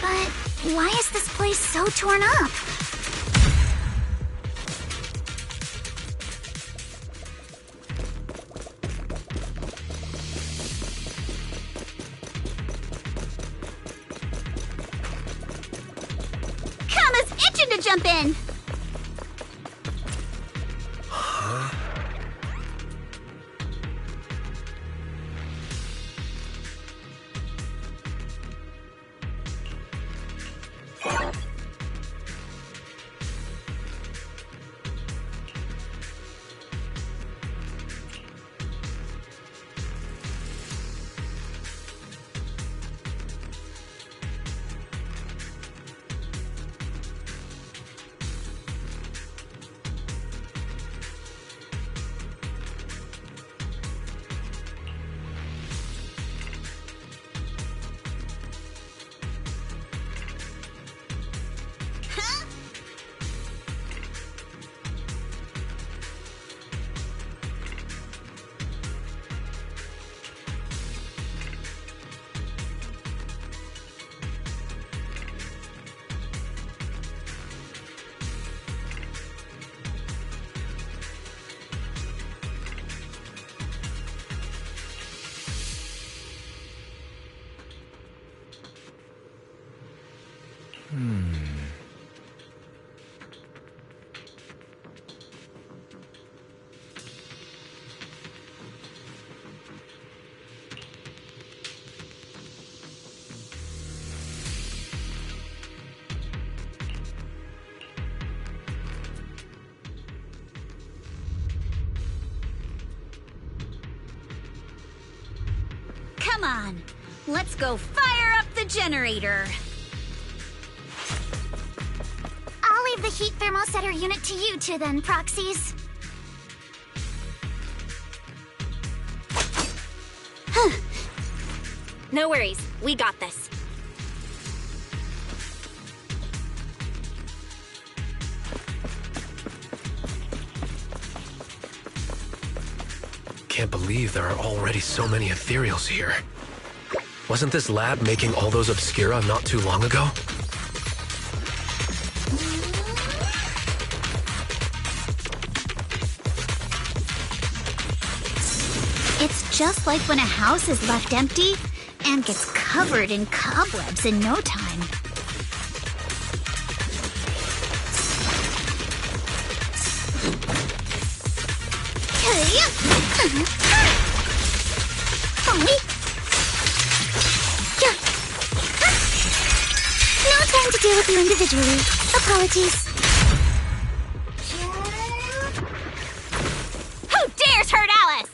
But why is this place so torn up? Kama's itching to jump in. Come on, let's go fire up the generator. I'll leave the heat thermosetter unit to you two then, proxies. No worries, we got this. Can't believe there are already so many ethereals here. Wasn't this lab making all those Obscura not too long ago? It's just like when a house is left empty and gets covered in cobwebs in no time. No time to deal with you individually. Apologies. Who dares hurt Alice?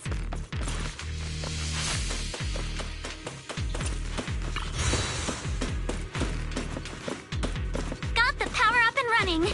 Got the power up and running.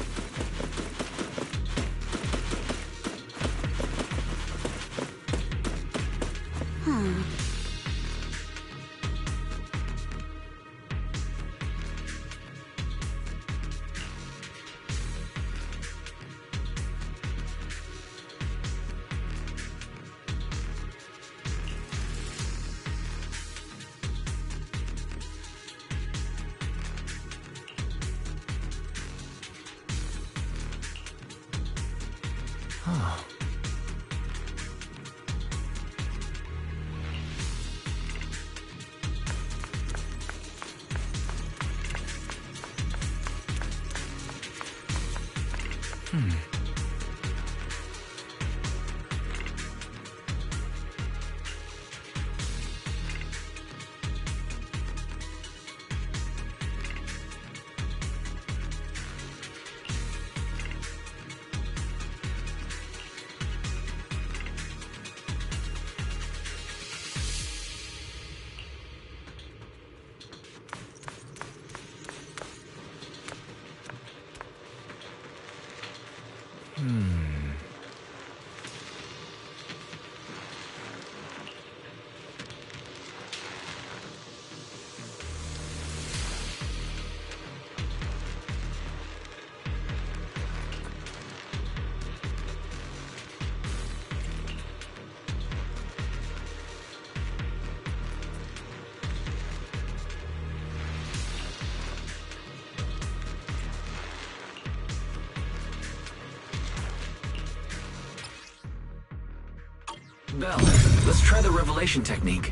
Belle, let's try the revelation technique.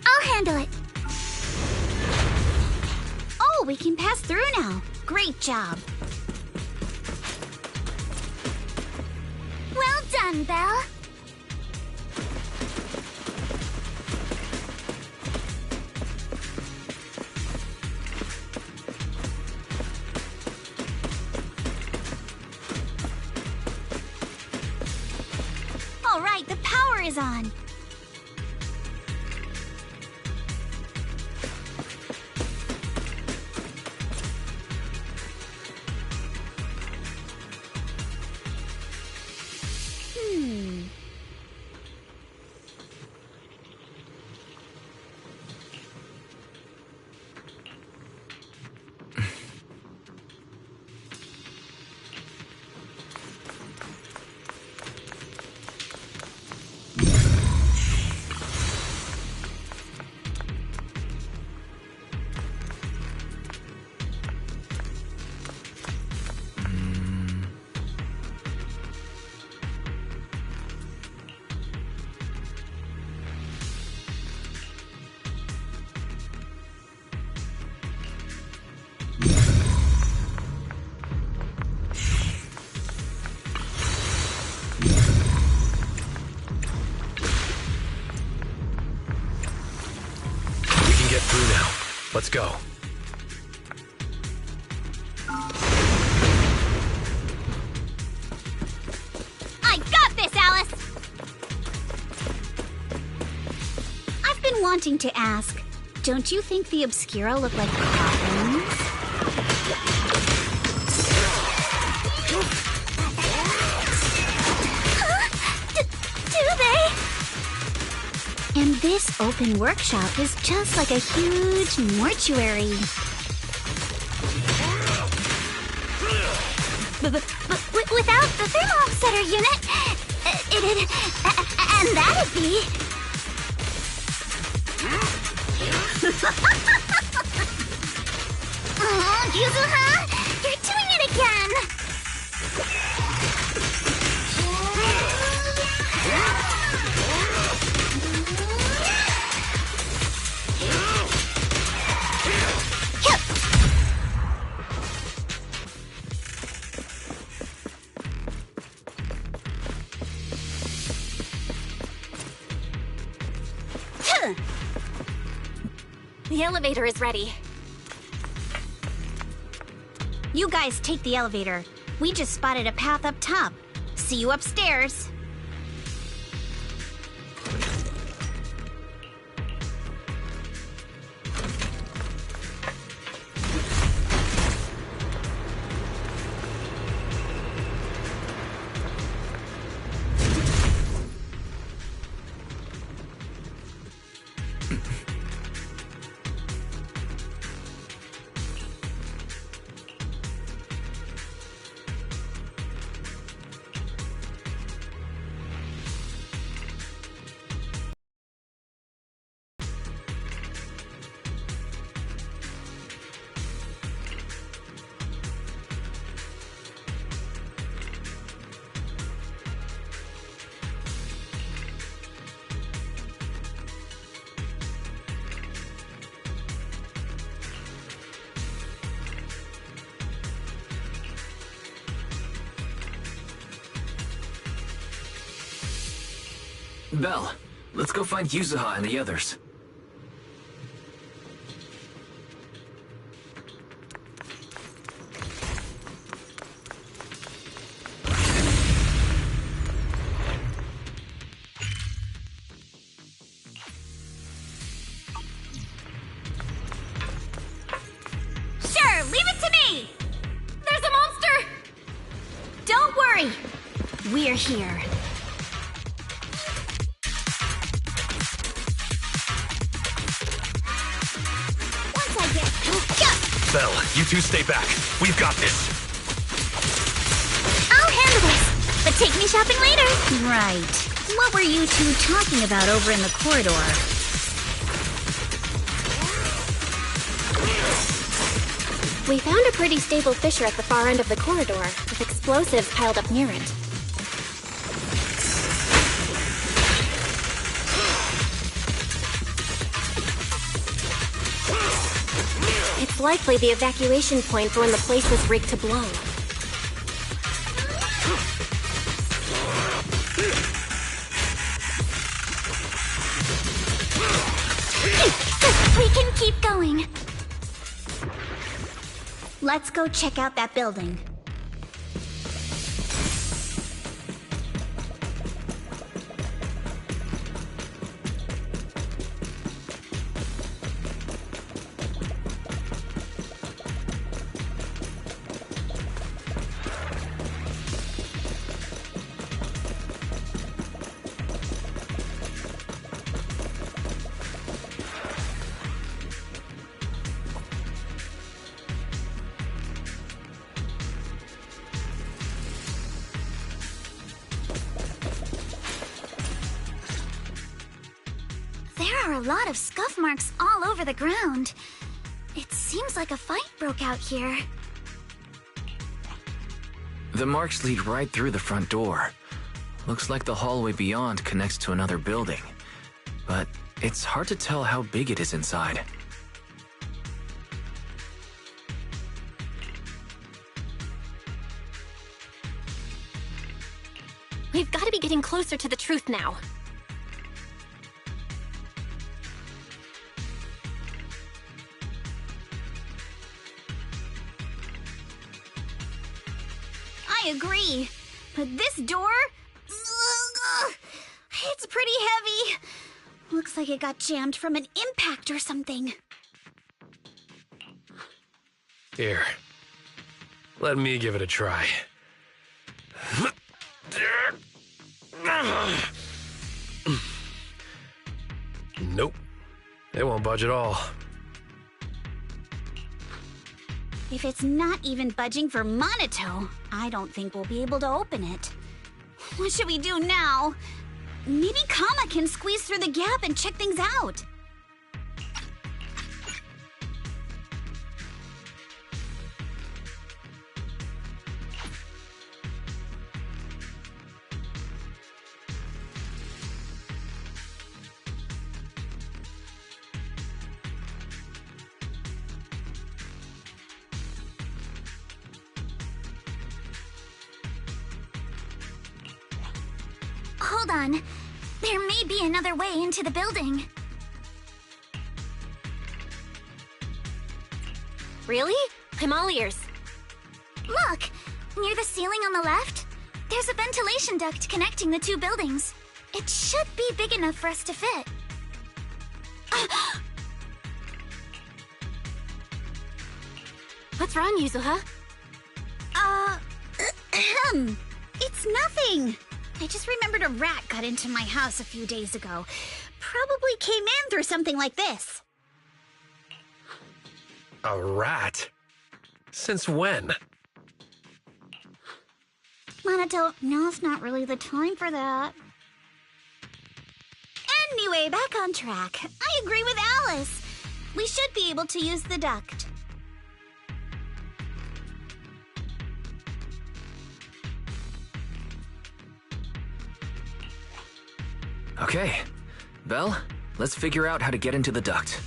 I'll handle it. Oh, we can pass through now. Great job. Well done, Belle. All right, the power is on. Let's go. wanting to ask, don't you think the Obscura look like coffins? Do they? And this open workshop is just like a huge mortuary. But without the thermal offsetter unit, and that'd be... Oh, Yuzuha, you're doing it again! The elevator is ready. You guys take the elevator. We just spotted a path up top. See you upstairs. Belle, let's go find Yuzuha and the others. Sure, leave it to me! There's a monster! Don't worry, we're here. Belle, you two stay back. We've got this. I'll handle this, but take me shopping later. Right. What were you two talking about over in the corridor? We found a pretty stable fissure at the far end of the corridor, with explosives piled up near it. It's likely the evacuation point for when the place was rigged to blow. We can keep going. Let's go check out that building. There are a lot of scuff marks all over the ground. It seems like a fight broke out here. The marks lead right through the front door. Looks like the hallway beyond connects to another building. But it's hard to tell how big it is inside. We've got to be getting closer to the truth now. I agree, but this door... it's pretty heavy. Looks Looks like it got jammed from an impact or something. Here. Let me give it a try. Nope. It won't budge at all. If it's not even budging for Monato, I don't think we'll be able to open it. What should we do now? Maybe Kama can squeeze through the gap and check things out. Hold on. There may be another way into the building. Really? I'm all ears. Look! Near the ceiling on the left, there's a ventilation duct connecting the two buildings. It should be big enough for us to fit. What's wrong, Yuzuha? It's nothing. I just remembered a rat got into my house a few days ago. Probably came in through something like this. A rat? Since when? Monato, now's not really the time for that. Anyway, back on track. I agree with Alice. We should be able to use the duct. Okay. Belle, let's figure out how to get into the duct.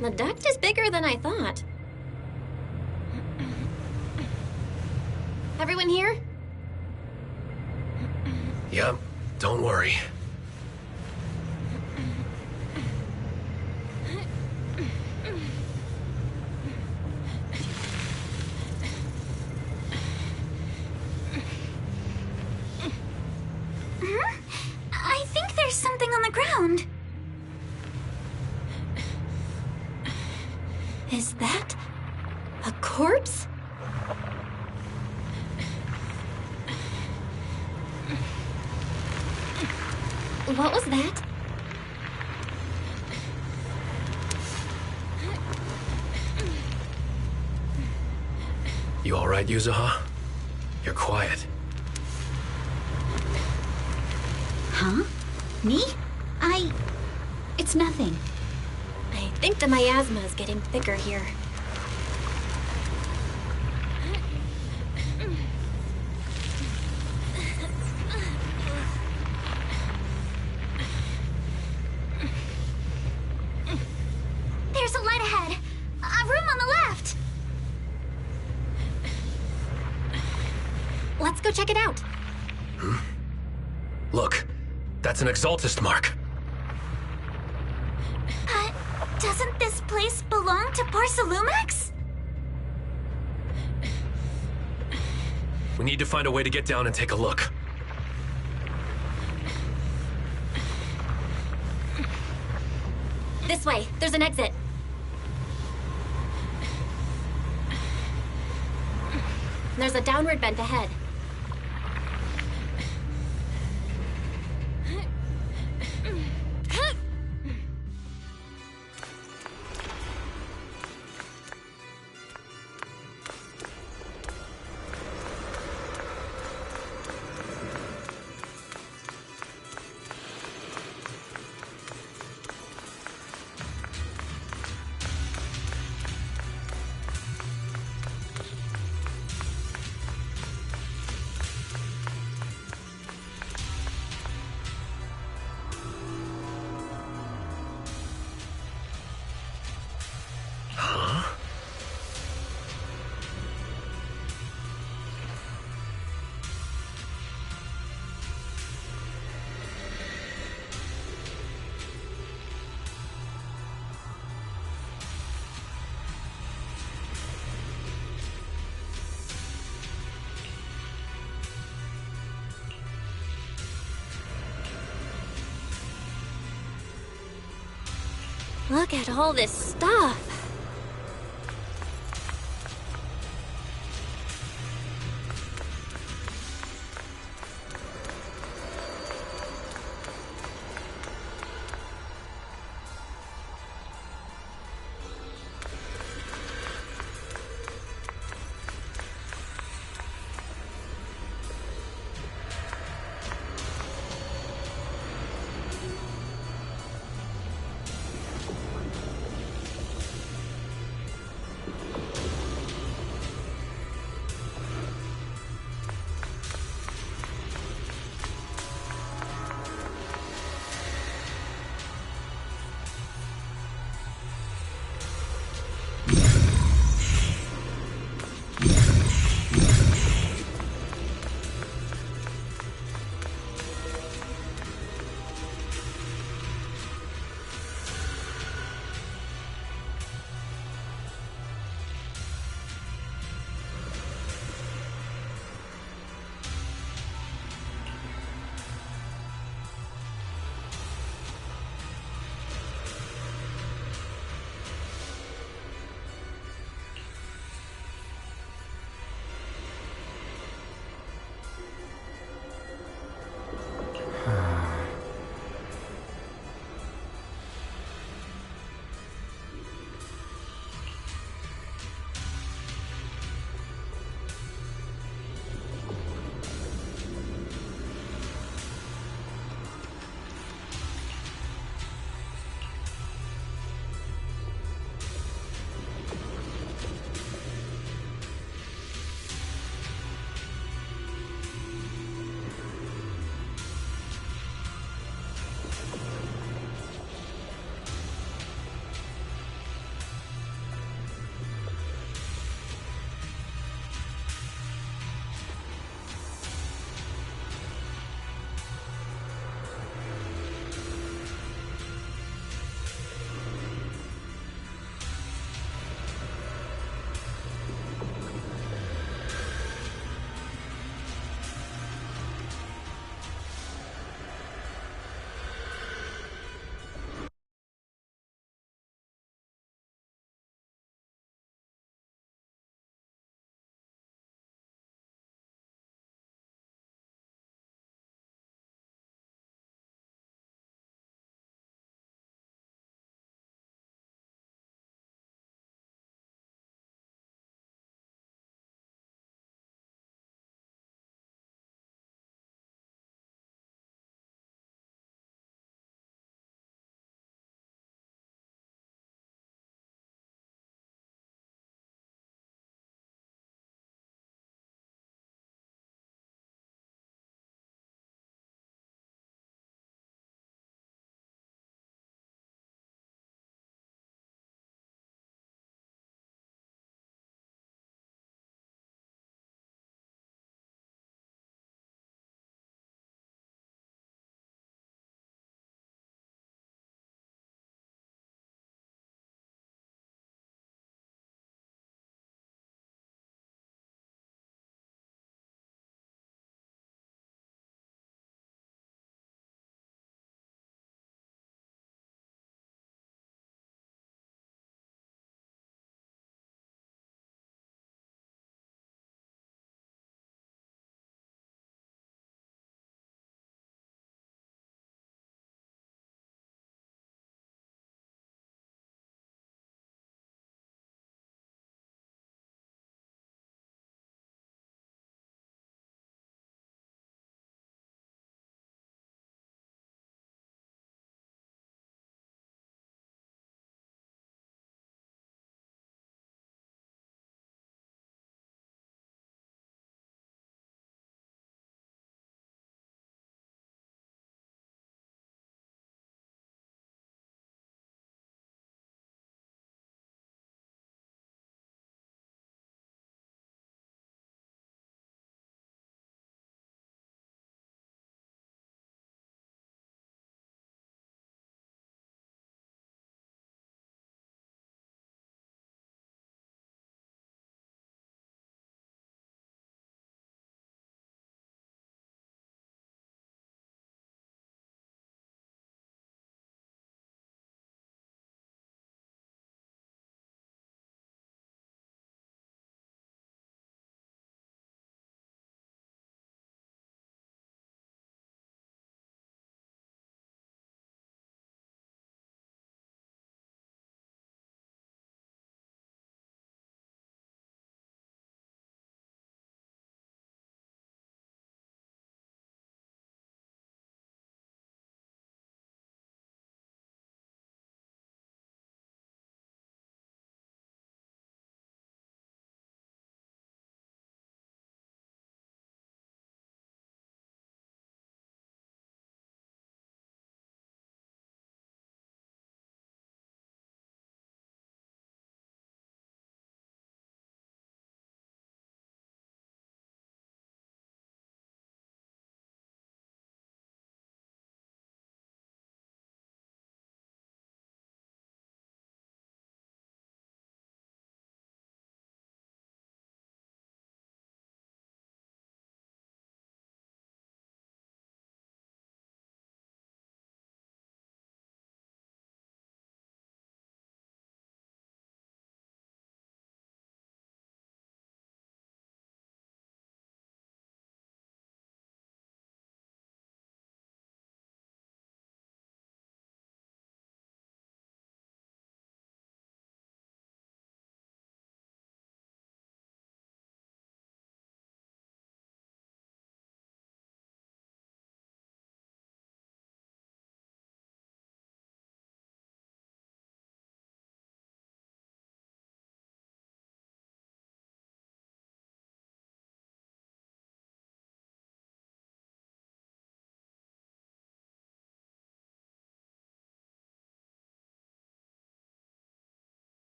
The duct is bigger than I thought. Everyone here? Yep, don't worry. I think there's something on the ground. Is that a What was that? You alright, Yuzuha? You're quiet. Huh? Me? It's nothing. I think the miasma is getting thicker here. There's a light ahead. A room on the left. Let's go check it out. Look, that's an Exaltist mark. Doesn't this place belong to Porcelumex? We need to find a way to get down and take a look. This way. There's an exit. There's a downward vent ahead. Look at all this stuff.